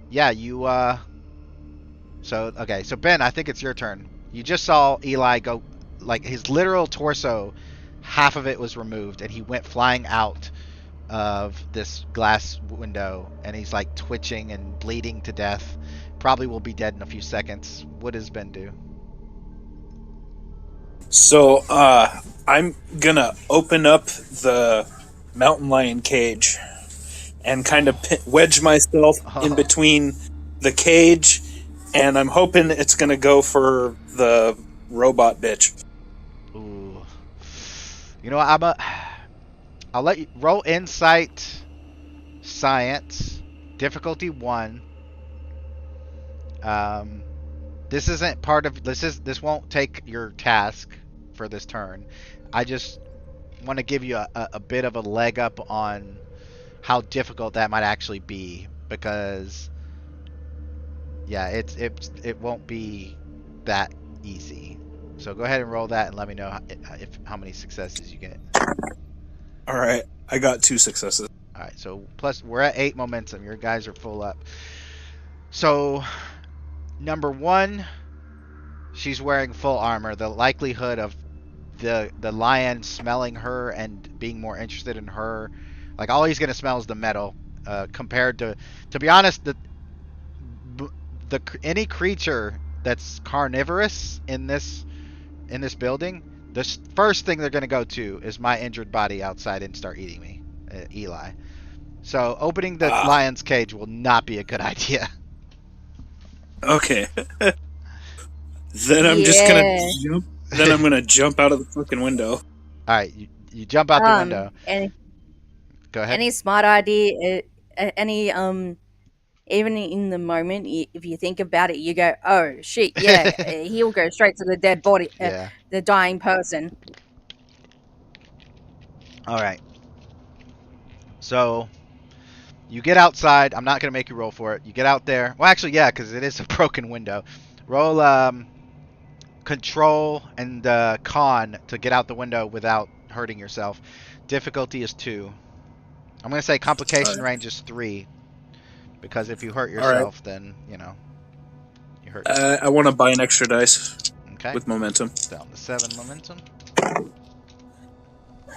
yeah, you. So Ben, I think it's your turn. You just saw Eli go, like, his literal torso, half of it was removed, and he went flying out of this glass window, and he's like twitching and bleeding to death. Probably will be dead in a few seconds. What does Ben do? So I'm gonna open up the mountain lion cage and kind of wedge myself in between the cage, and I'm hoping it's gonna go for the robot bitch. Ooh. You know what? I'll let you roll insight, science, difficulty 1. This isn't part of this won't take your task for this turn. I just want to give you a bit of a leg up on how difficult that might actually be, because yeah, it won't be that easy. So go ahead and roll that and let me know how many successes you get. All right, I got 2 successes. All right, so plus we're at 8 momentum. Your guys are full up. So number 1, she's wearing full armor. The likelihood of the lion smelling her and being more interested in her, like, all he's gonna smell is the metal. Compared to be honest, any creature that's carnivorous in this building, the first thing they're going to go to is my injured body outside and start eating me, Eli. So opening the lion's cage will not be a good idea. Okay. Then I'm just gonna jump. Then I'm gonna jump out of the fucking window. All right, you jump out the window. Go ahead. Any smart idea? Any even in the moment, if you think about it, you go, "Oh shit, yeah." He'll go straight to the dead body, Yeah. the dying person. All right. So you get outside. I'm not gonna make you roll for it. You get out there. Well, actually, yeah, because it is a broken window. Roll control and con to get out the window without hurting yourself. Difficulty is 2. I'm gonna say complication range is 3, because if you hurt yourself, then you hurt yourself. I want to buy an extra dice. Okay. With momentum. Down to 7 momentum.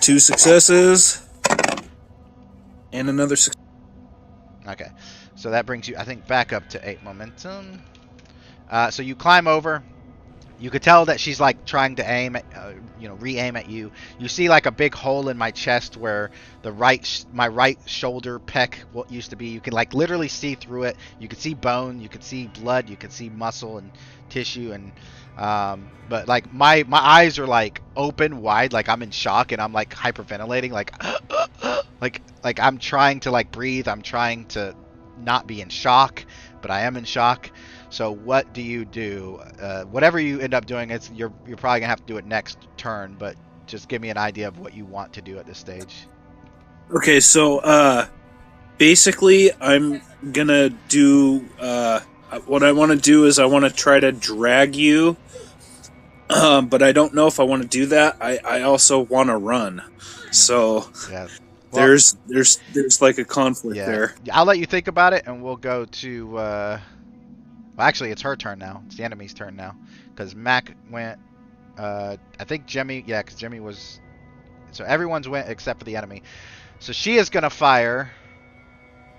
2 successes. And another success. Okay. So that brings you, I think, back up to 8 momentum. So you climb over. You could tell that she's like trying to aim at, re-aim at you. You see like a big hole in my chest where my right shoulder pec, what used to be, you can like literally see through it. You can see bone, you can see blood, you can see muscle and tissue, and but like my eyes are like open wide, like I'm in shock and I'm like hyperventilating, like like I'm trying to like breathe. I'm trying to not be in shock, but I am in shock. So what do you do? Whatever you end up doing, you're probably gonna have to do it next turn. But just give me an idea of what you want to do at this stage. Okay, so basically, I'm gonna do what I want to do is I want to try to drag you, but I don't know if I want to do that. I also want to run, so yeah. Well, there's like a conflict there. I'll let you think about it, and we'll go to. Well, actually, it's her turn now. It's the enemy's turn now. Because Mac went... I think Jemmy... Yeah, because Jemmy was... So everyone's went except for the enemy. So she is going to fire...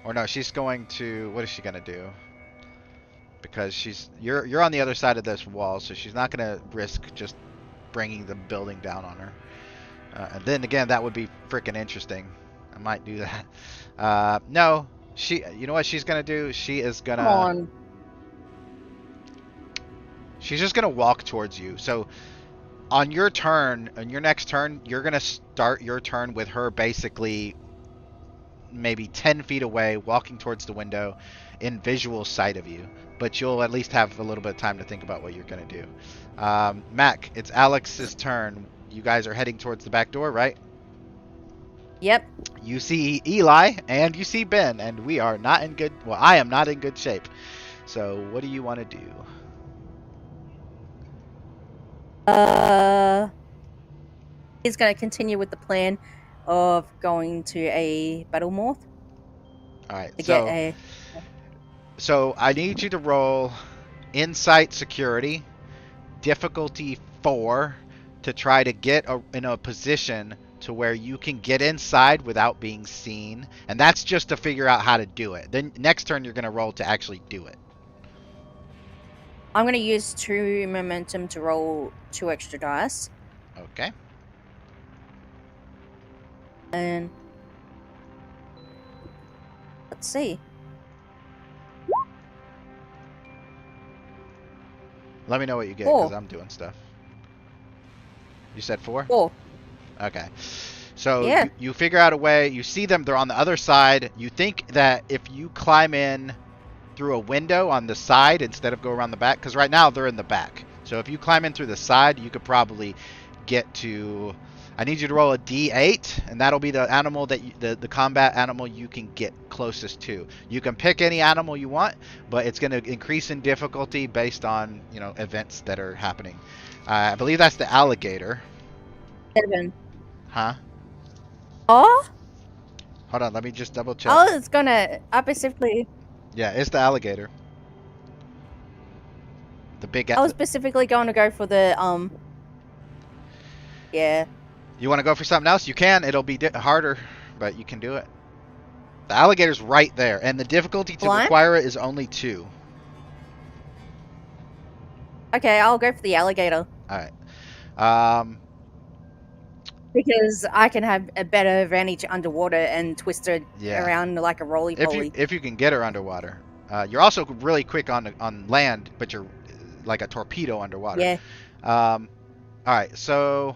Or no, she's going to... What is she going to do? Because she's... You're on the other side of this wall, so she's not going to risk just bringing the building down on her. And then again, that would be freaking interesting. I might do that. No. You know what she's going to do? She is going to... Come on. She's just going to walk towards you. So on your turn, on your next turn, you're going to start your turn with her basically maybe 10 feet away, walking towards the window in visual sight of you. But you'll at least have a little bit of time to think about what you're going to do. Mac, it's Alex's turn. You guys are heading towards the back door, right? Yep. You see Eli and you see Ben, and we are not in good... Well, I am not in good shape. So what do you want to do? He's going to continue with the plan of going to a battle morph. All right. To So I need you to roll insight security, difficulty 4, to try to get in a position to where you can get inside without being seen, and that's just to figure out how to do it. Then next turn you're going to roll to actually do it. I'm going to use 2 momentum to roll 2 extra dice. Okay. And let's see. Let me know what you get, 4. because I'm doing stuff. You said 4? 4. Okay. So yeah. you figure out a way. You see them. They're on the other side. You think that if you climb in through a window on the side instead of go around the back, because right now they're in the back. So if you climb in through the side, you could probably get to... I need you to roll a D8, and that'll be the animal that the combat animal you can get closest to. You can pick any animal you want, but it's going to increase in difficulty based on events that are happening. I believe that's the alligator. 7. Huh? Oh? Hold on, let me just double check. Oh, it's gonna... I specifically... Yeah, it's the alligator. The big... I was specifically going to go for the, yeah. You want to go for something else? You can. It'll be harder, but you can do it. The alligator's right there, and the difficulty to require it is only 2. Okay, I'll go for the alligator All right. because I can have a better advantage underwater and twist her Yeah. around like a roly poly. If you can get her underwater. You're also really quick on land, but you're like a torpedo underwater. Yeah. All right. So,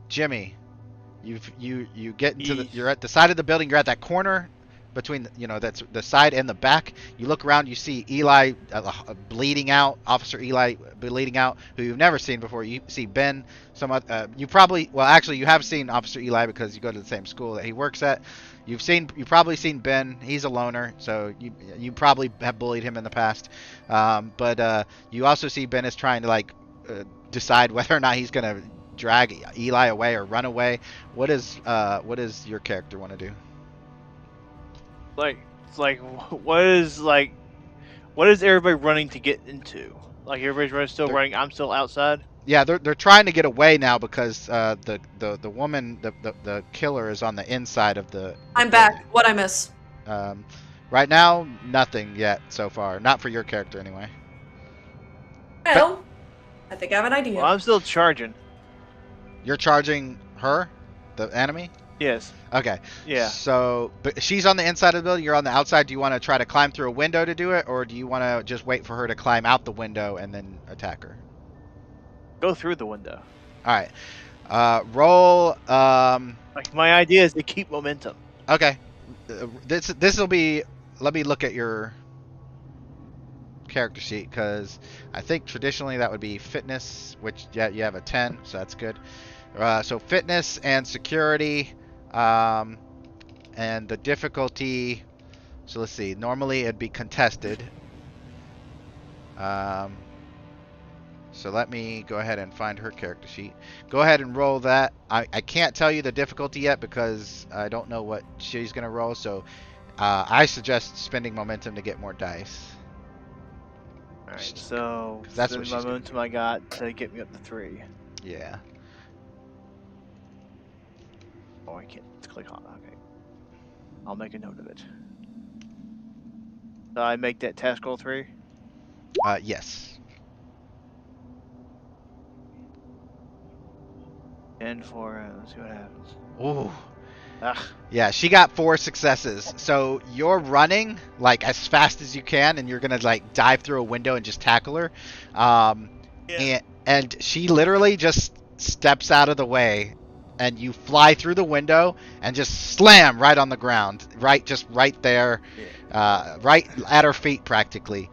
Jimmy, you get into the, Yeesh. you're at the side of the building. You're at that corner between that's the side and the back. You look around. You see Eli bleeding out. Officer Eli bleeding out, who you've never seen before. You see Ben. You probably actually you have seen Officer Eli because you go to the same school that he works at. You've probably seen Ben. He's a loner, so you probably have bullied him in the past. But you also see Ben is trying to decide whether or not he's gonna drag Eli away or run away. What does your character want to do? What is everybody running to get into? Like everybody's still running. I'm still outside. Yeah, they're trying to get away now because the woman, the killer is on the inside of the I'm building. back. What'd I miss? Right now, nothing yet so far. Not for your character anyway. Well, I think I have an idea. Well, I'm still charging. You're charging her, the enemy? Yes. Okay. Yeah. So, but she's on the inside of the building. You're on the outside. Do you want to try to climb through a window to do it, or do you want to just wait for her to climb out the window and then attack her? Go through the window. All right. Roll. Like my idea is to keep momentum. Okay. This will be. Let me look at your character sheet because I think traditionally that would be fitness, which you have a 10, so that's good. So fitness and security, and the difficulty. So let's see. Normally it'd be contested. So let me go ahead and find her character sheet. Go ahead and roll that. I can't tell you the difficulty yet because I don't know what she's gonna roll. So I suggest spending momentum to get more dice. All right. So that's the what she's momentum I got to get me up to 3. Yeah. Oh, I can't click on. Okay. I'll make a note of it. So I make that task roll 3. Yes. And for let's see what happens. Ooh. Ugh. Yeah, she got 4 successes. So you're running like as fast as you can, and you're gonna like dive through a window and just tackle her. Yeah. And she literally just steps out of the way, and you fly through the window and just slam right on the ground, right there, right at her feet practically.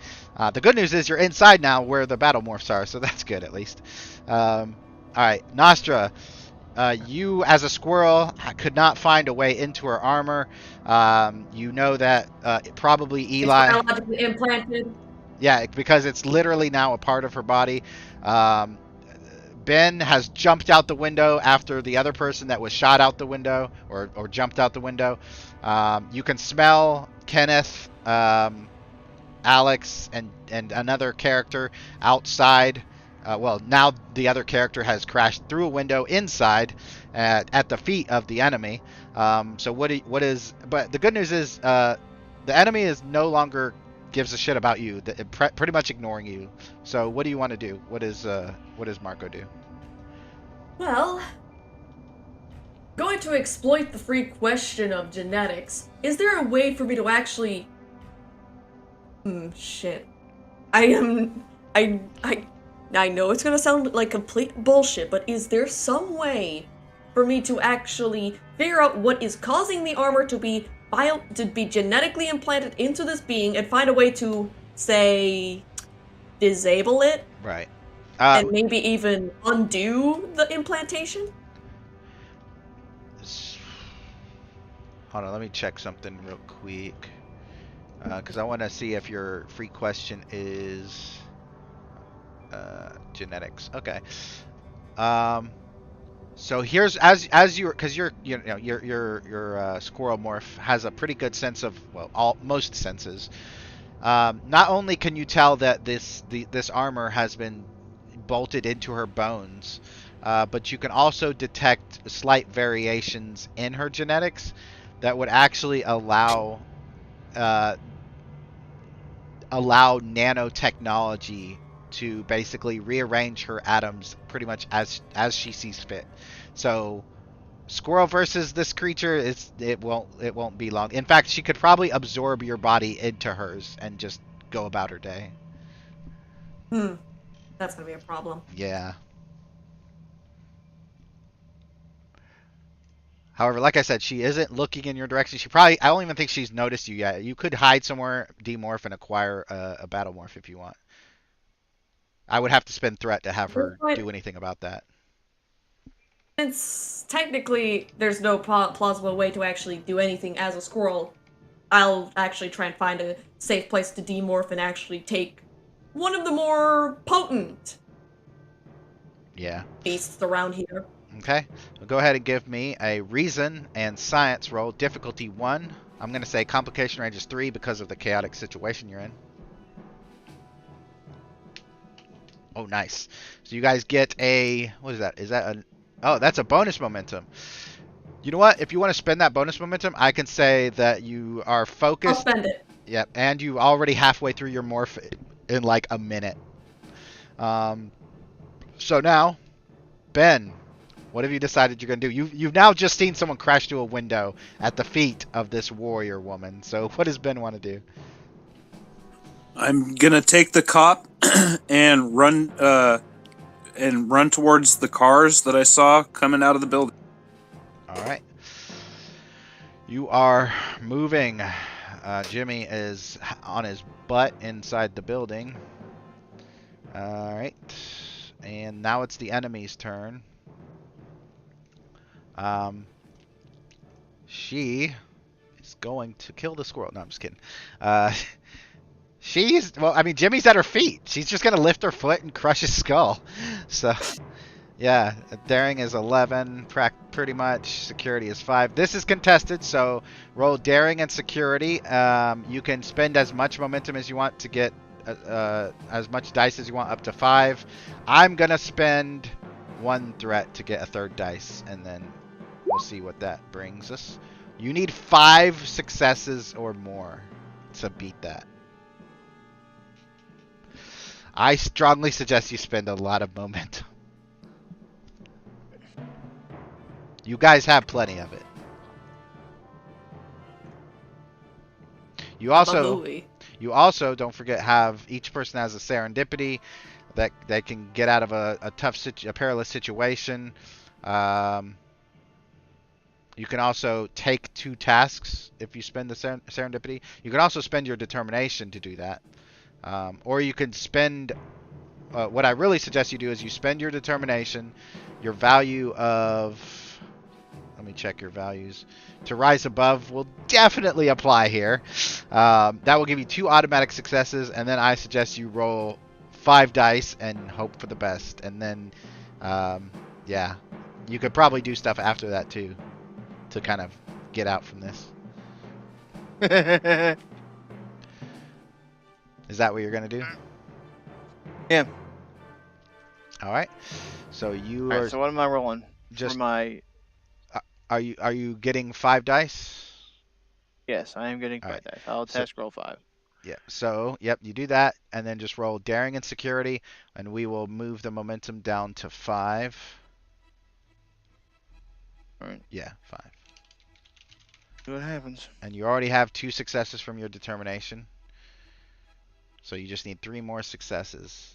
The good news is you're inside now where the battle morphs are, so that's good at least. All right, Nostra. You, as a squirrel, could not find a way into her armor. You know that probably Eli. It's biologically implanted. Yeah, because it's literally now a part of her body. Ben has jumped out the window after the other person that was shot out the window or jumped out the window. You can smell Kenneth, Alex, and another character outside. Well, now the other character has crashed through a window inside at the feet of the enemy. So what is? But the good news is the enemy is no longer gives a shit about you. Pretty much ignoring you. So what do you want to do? What does Marco do? Well, going to exploit the free question of genetics. Is there a way for me to actually? Shit. I know it's gonna sound like complete bullshit, but is there some way for me to actually figure out what is causing the armor to be genetically implanted into this being and find a way to, say, disable it? Right. And maybe even undo the implantation? Hold on, let me check something real quick. Because I want to see if your free question is genetics. Okay. So here's as you because your squirrel morph has a pretty good sense of most senses. Not only can you tell that this armor has been bolted into her bones, but you can also detect slight variations in her genetics that would actually allow nanotechnology to basically rearrange her atoms pretty much as she sees fit. So squirrel versus this creature, it won't be long. In fact, she could probably absorb your body into hers and just go about her day. That's gonna be a problem. Yeah. However, like I said, she isn't looking in your direction. I don't even think she's noticed you yet. You could hide somewhere, demorph, and acquire a battle morph if you want. I would have to spend threat to have her do anything about that. Since technically there's no plausible way to actually do anything as a squirrel, I'll actually try and find a safe place to demorph and actually take one of the more potent beasts around here. Okay, well, go ahead and give me a reason and science roll, difficulty 1. I'm going to say complication range is 3 because of the chaotic situation you're in. Oh, nice. So you guys get a, what is that? Is that a, oh, that's a bonus momentum. You know what? If you want to spend that bonus momentum, I can say that you are focused. I'll spend it. Yep, and you already halfway through your morph in like a minute. So now, Ben, what have you decided you're going to do? You've now just seen someone crash through a window at the feet of this warrior woman. So what does Ben want to do? I'm gonna take the cop and run towards the cars that I saw coming out of the building. All right. You are moving. Jimmy is on his butt inside the building. All right. And now it's the enemy's turn. She is going to kill the squirrel. No, I'm just kidding. Well, I mean, Jimmy's at her feet. She's just going to lift her foot and crush his skull. So, yeah, daring is 11, pretty much. Security is 5. This is contested, so roll daring and security. You can spend as much momentum as you want to get as much dice as you want, up to 5. I'm going to spend 1 threat to get a 3rd dice, and then we'll see what that brings us. You need 5 successes or more to beat that. I strongly suggest you spend a lot of momentum. You guys have plenty of it. You also don't forget, have each person has a serendipity that they can get out of a perilous situation. You can also take 2 tasks if you spend the serendipity. You can also spend your determination to do that. Or you can spend, what I really suggest you do is you spend your determination, your value of, let me check your values, to rise above will definitely apply here. That will give you 2 automatic successes, and then I suggest you roll 5 dice and hope for the best. And then, yeah, you could probably do stuff after that too, to kind of get out from this. Is that what you're gonna do? Yeah. All right. So you All are. right, so what am I rolling? Just for my. Are you getting 5 dice? Yes, I am getting 5 dice. I'll task roll 5. Yeah. So yep, you do that, and then just roll daring and security, and we will move the momentum down to 5. All right. Yeah, 5. See what happens. And you already have 2 successes from your determination. So you just need 3 more successes.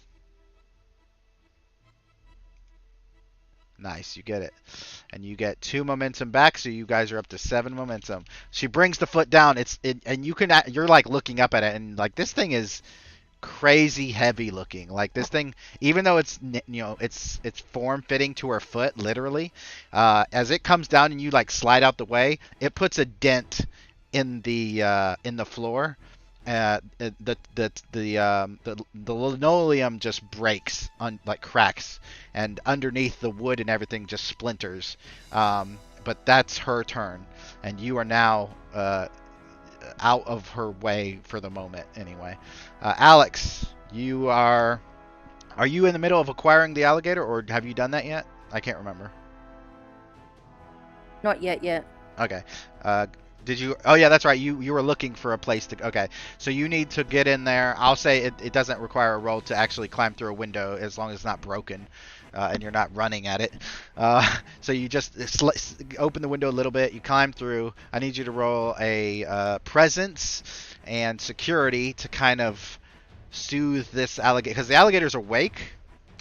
Nice, you get it. And you get 2 momentum back, so you guys are up to 7 momentum. She brings the foot down. And you're like looking up at it, and like this thing is crazy heavy looking. Like this thing, even though it's it's form fitting to her foot, literally, as it comes down and you like slide out the way, it puts a dent in the floor. The linoleum just breaks, like cracks, and underneath the wood and everything just splinters. But that's her turn, and you are now out of her way for the moment. Anyway, Alex, you are you in the middle of acquiring the alligator, or have you done that yet? I can't remember. Not yet. Okay. Did you? Oh yeah, that's right. You were looking for a place to. Okay, so you need to get in there. I'll say it doesn't require a roll to actually climb through a window as long as it's not broken, and you're not running at it. So you just open the window a little bit. You climb through. I need you to roll a presence and security to kind of soothe this alligator, because the alligator's awake.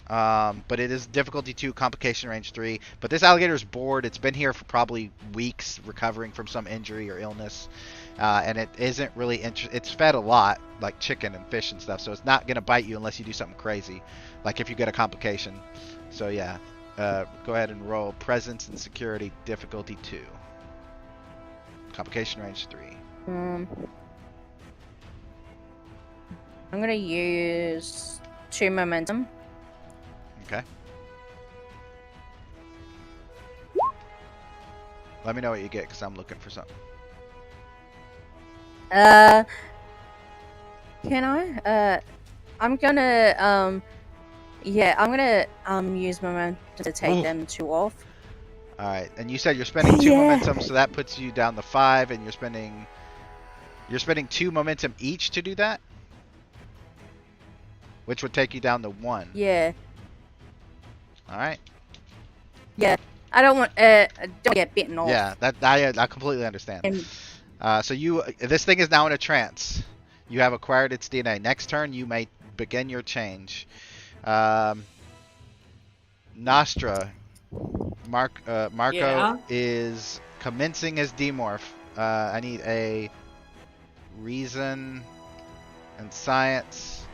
But it is difficulty 2, complication range 3. But this alligator's bored. It's been here for probably weeks, recovering from some injury or illness, and it isn't really it's fed a lot, like chicken and fish and stuff. So it's not gonna bite you unless you do something crazy, like if you get a complication. So yeah, go ahead and roll presence and security difficulty 2, complication range 3. I'm gonna use 2 momentum. Okay. Let me know what you get, because I'm looking for something. Can I? I'm gonna, yeah, I'm gonna, use momentum to take them 2 off. Alright, and you said you're spending 2 momentum, so that puts you down to 5, and you're spending 2 momentum each to do that? Which would take you down to 1. Yeah. Alright. Yeah. I don't want, don't get bitten off. Yeah, I completely understand. So this thing is now in a trance. You have acquired its DNA. Next turn, you may begin your change. Nostra, Marco is commencing his demorph. I need a reason and science.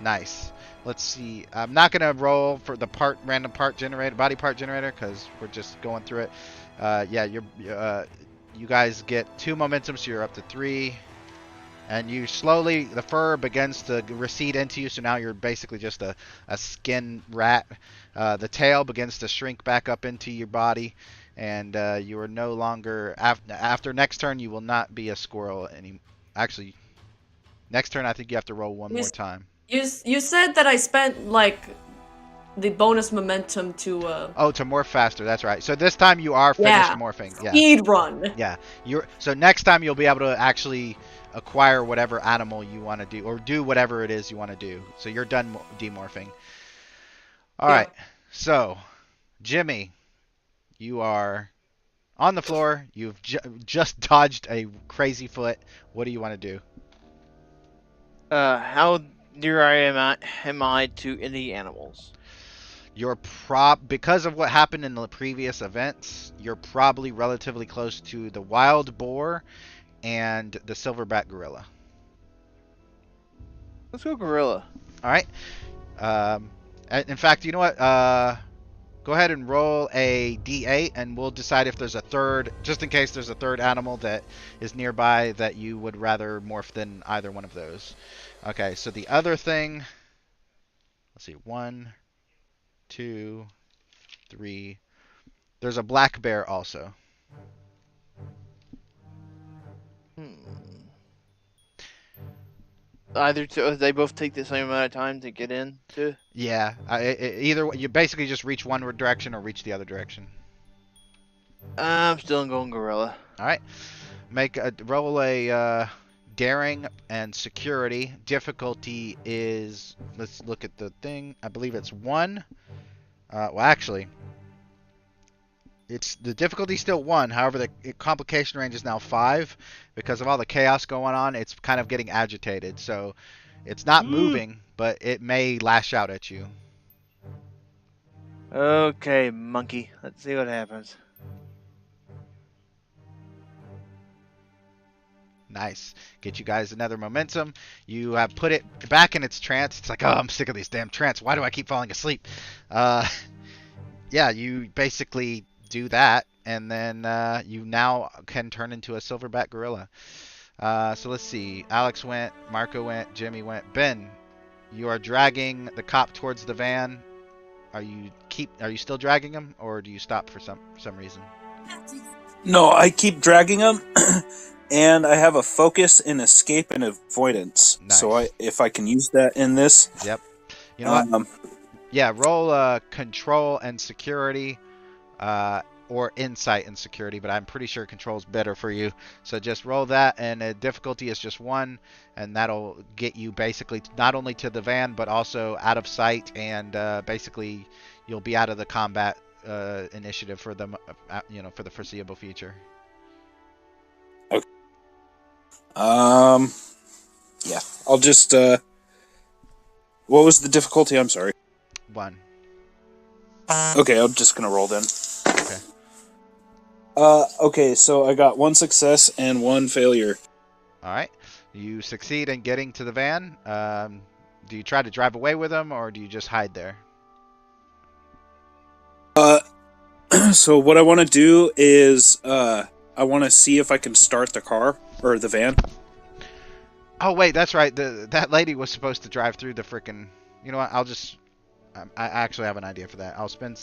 Nice. Let's see. I'm not gonna roll for the random part generator, body part generator, because we're just going through it. Yeah, you guys get 2 momentum, so you're up to 3. And you slowly, the fur begins to recede into you, so now you're basically just a skin rat. The tail begins to shrink back up into your body, and you are no longer, after next turn, you will not be a squirrel anymore. Actually, next turn I think you have to roll one more time. You said that I spent, like, the bonus momentum to, Oh, to morph faster, that's right. So this time you are finished morphing. Yeah. Speed run. Yeah. So next time you'll be able to actually acquire whatever animal you want to do, or do whatever it is you want to do. So you're done demorphing. Alright, so, Jimmy, you are on the floor. You've just dodged a crazy foot. What do you want to do? How near am I to any animals? You're because of what happened in the previous events, you're probably relatively close to the wild boar and the silverback gorilla. Let's go gorilla. All right. In fact, you know what? Go ahead and roll a d8, and we'll decide if there's a third, just in case there's a third animal that is nearby that you would rather morph than either one of those. Okay, so the other thing, let's see, 1, 2, 3. There's a black bear also. Either two, they both take the same amount of time to get in to? Yeah, either you basically just reach one direction or reach the other direction. I'm still going gorilla. All right, roll a daring and security. Difficulty is, let's look at the thing. I believe it's 1. Well, actually, the difficulty still 1. However, the complication range is now 5 because of all the chaos going on. It's kind of getting agitated, so it's not moving, but it may lash out at you. Okay, monkey. Let's see what happens. Nice. Get you guys another momentum. You have put it back in its trance. It's like, oh, I'm sick of these damn trance. Why do I keep falling asleep? Yeah, you basically do that, and then you now can turn into a silverback gorilla. So let's see. Alex went, Marco went, Jimmy went. Ben, you are dragging the cop towards the van. Are you still dragging him, or do you stop for some reason? No, I keep dragging him, and I have a focus in escape and avoidance. Nice. So if I can use that in this. Yep. You know what? Yeah, roll control and security. or insight and security, but I'm pretty sure control's better for you. So just roll that, and difficulty is just 1, and that'll get you basically not only to the van, but also out of sight, and basically you'll be out of the combat initiative for the for the foreseeable future. Okay. Yeah, I'll just what was the difficulty? I'm sorry. 1. Okay, I'm just gonna roll then. Okay. Okay, so I got 1 success and 1 failure. All right. You succeed in getting to the van. Do you try to drive away with them, or do you just hide there? So what I want to do is I want to see if I can start the car or the van. Oh wait, that's right. That lady was supposed to drive through the frickin'. You know what? I actually have an idea for that. I'll spend.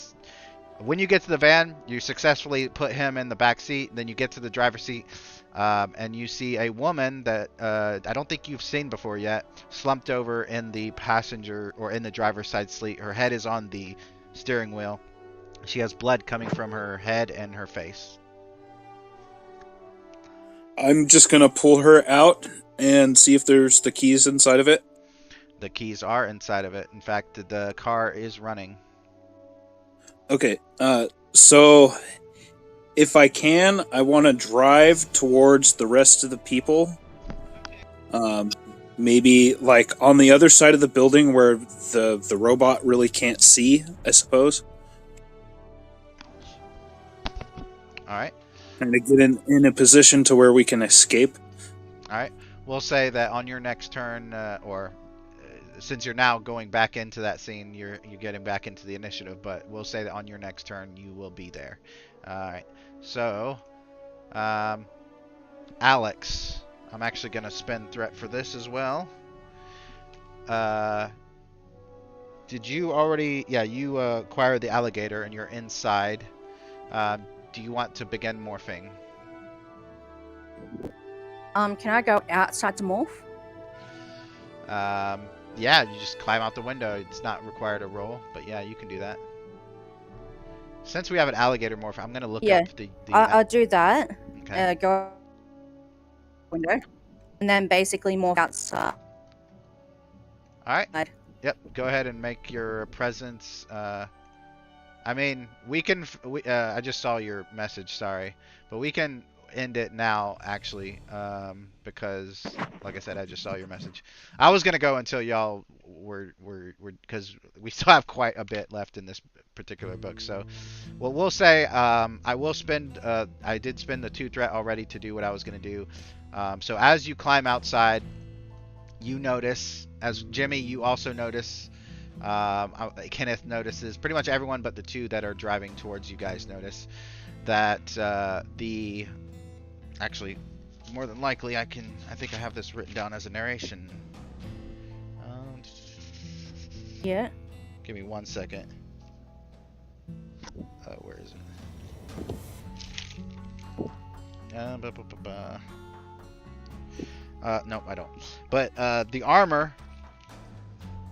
When you get to the van, you successfully put him in the back seat. Then you get to the driver's seat, and you see a woman that I don't think you've seen before yet, slumped over in the passenger or in the driver's side seat. Her head is on the steering wheel. She has blood coming from her head and her face. I'm just gonna pull her out and see if there's the keys inside of it. The keys are inside of it. In fact, the car is running. Okay, so if I can, I want to drive towards the rest of the people. Maybe like on the other side of the building where the robot really can't see, I suppose. All right. And to get in a position to where we can escape. All right. We'll say that on your next turn, since you're now going back into that scene, you're getting back into the initiative. But we'll say that on your next turn, you will be there. All right. So, Alex, I'm actually gonna spend threat for this as well. Did you already? Yeah, you acquired the alligator and you're inside. Do you want to begin morphing? Can I go outside to morph? Yeah, you just climb out the window. It's not required a roll, but yeah, you can do that. Since we have an alligator morph, I'm gonna look up the I'll do that. Okay. Go window, and then basically morph outside. All right. Yep. Go ahead and make your presence. I mean, we can. I just saw your message. Sorry, but we can end it now, actually, because, like I said, I just saw your message. I was gonna go until y'all were because we still have quite a bit left in this particular book. So, well, we'll say I will spend. I did spend the 2 threat already to do what I was gonna do. So as you climb outside, you notice. As Jimmy, you also notice. Kenneth notices. Pretty much everyone but the 2 that are driving towards you guys notice that actually, more than likely, I think I have this written down as a narration. Yeah. Give me 1 second. Where is it? Nope, I don't. But the armor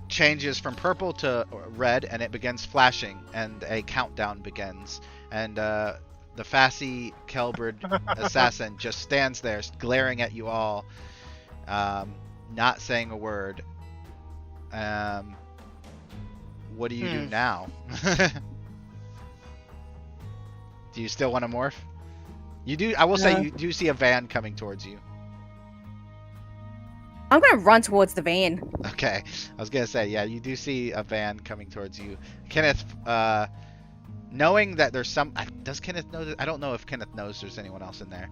changes from purple to red, and it begins flashing, and a countdown begins. And the Fassi Kelbrid assassin just stands there, glaring at you all, not saying a word. What do you do now? Do you still want to morph? You do. I will say you do see a van coming towards you. I'm gonna run towards the van. Okay, I was gonna say, yeah, you do see a van coming towards you. Kenneth, knowing that there's some, does Kenneth know that? I don't know if Kenneth knows there's anyone else in there.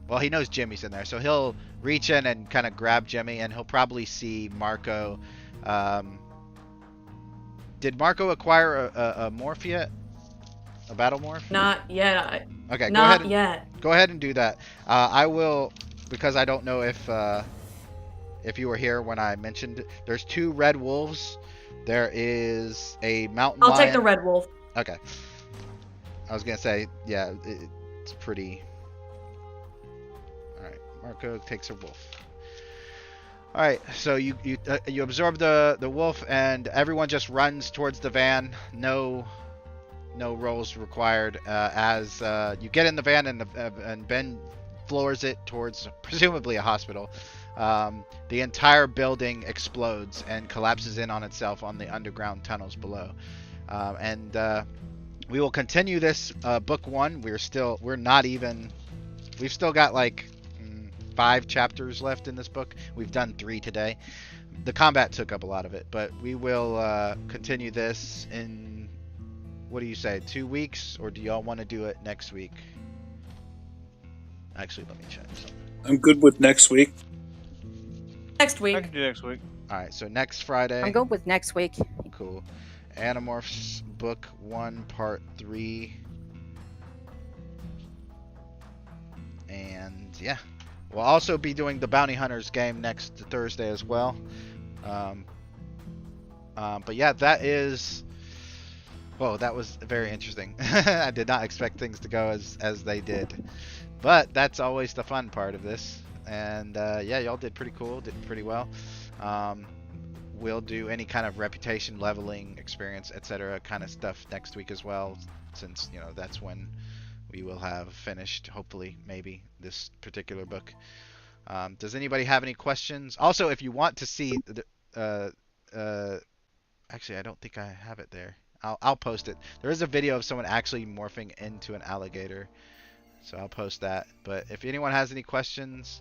Well, he knows Jimmy's in there, so he'll reach in and kind of grab Jimmy, and he'll probably see Marco. Did Marco acquire a morph yet? A battle morph? Not yet. Okay, Not yet. Go ahead and do that. I will, because I don't know if you were here when I mentioned, there's 2 red wolves. There is a mountain lion. I'll take the red wolf. Okay. I was gonna say, yeah, it's pretty. All right, Marco takes a wolf. All right, so you absorb the wolf, and everyone just runs towards the van. No no rolls required. As you get in the van and Ben floors it towards presumably a hospital, the entire building explodes and collapses in on itself on the underground tunnels below. And we will continue this book 1. We've still got like 5 chapters left in this book. We've done 3 today. The combat took up a lot of it, but we will continue this in, what do you say, 2 weeks, or do y'all want to do it next week? Actually, let me check something. I'm good with next week. Next I week. can do next week. All right, so next Friday. I'm good with next week. Cool. Animorphs book 1 part 3. And yeah, we'll also be doing the Bounty Hunters game next Thursday as well. But yeah, that is. Whoa, that was very interesting. I did not expect things to go as they did, but that's always the fun part of this. And yeah, y'all did pretty cool, did pretty well. We'll do any kind of reputation leveling, experience, etc. kind of stuff next week as well, since that's when we will have finished, hopefully, maybe, this particular book. Does anybody have any questions? Also, if you want to see the actually, I don't think I have it there. I'll post it. There is a video of someone actually morphing into an alligator, so I'll post that. But if anyone has any questions,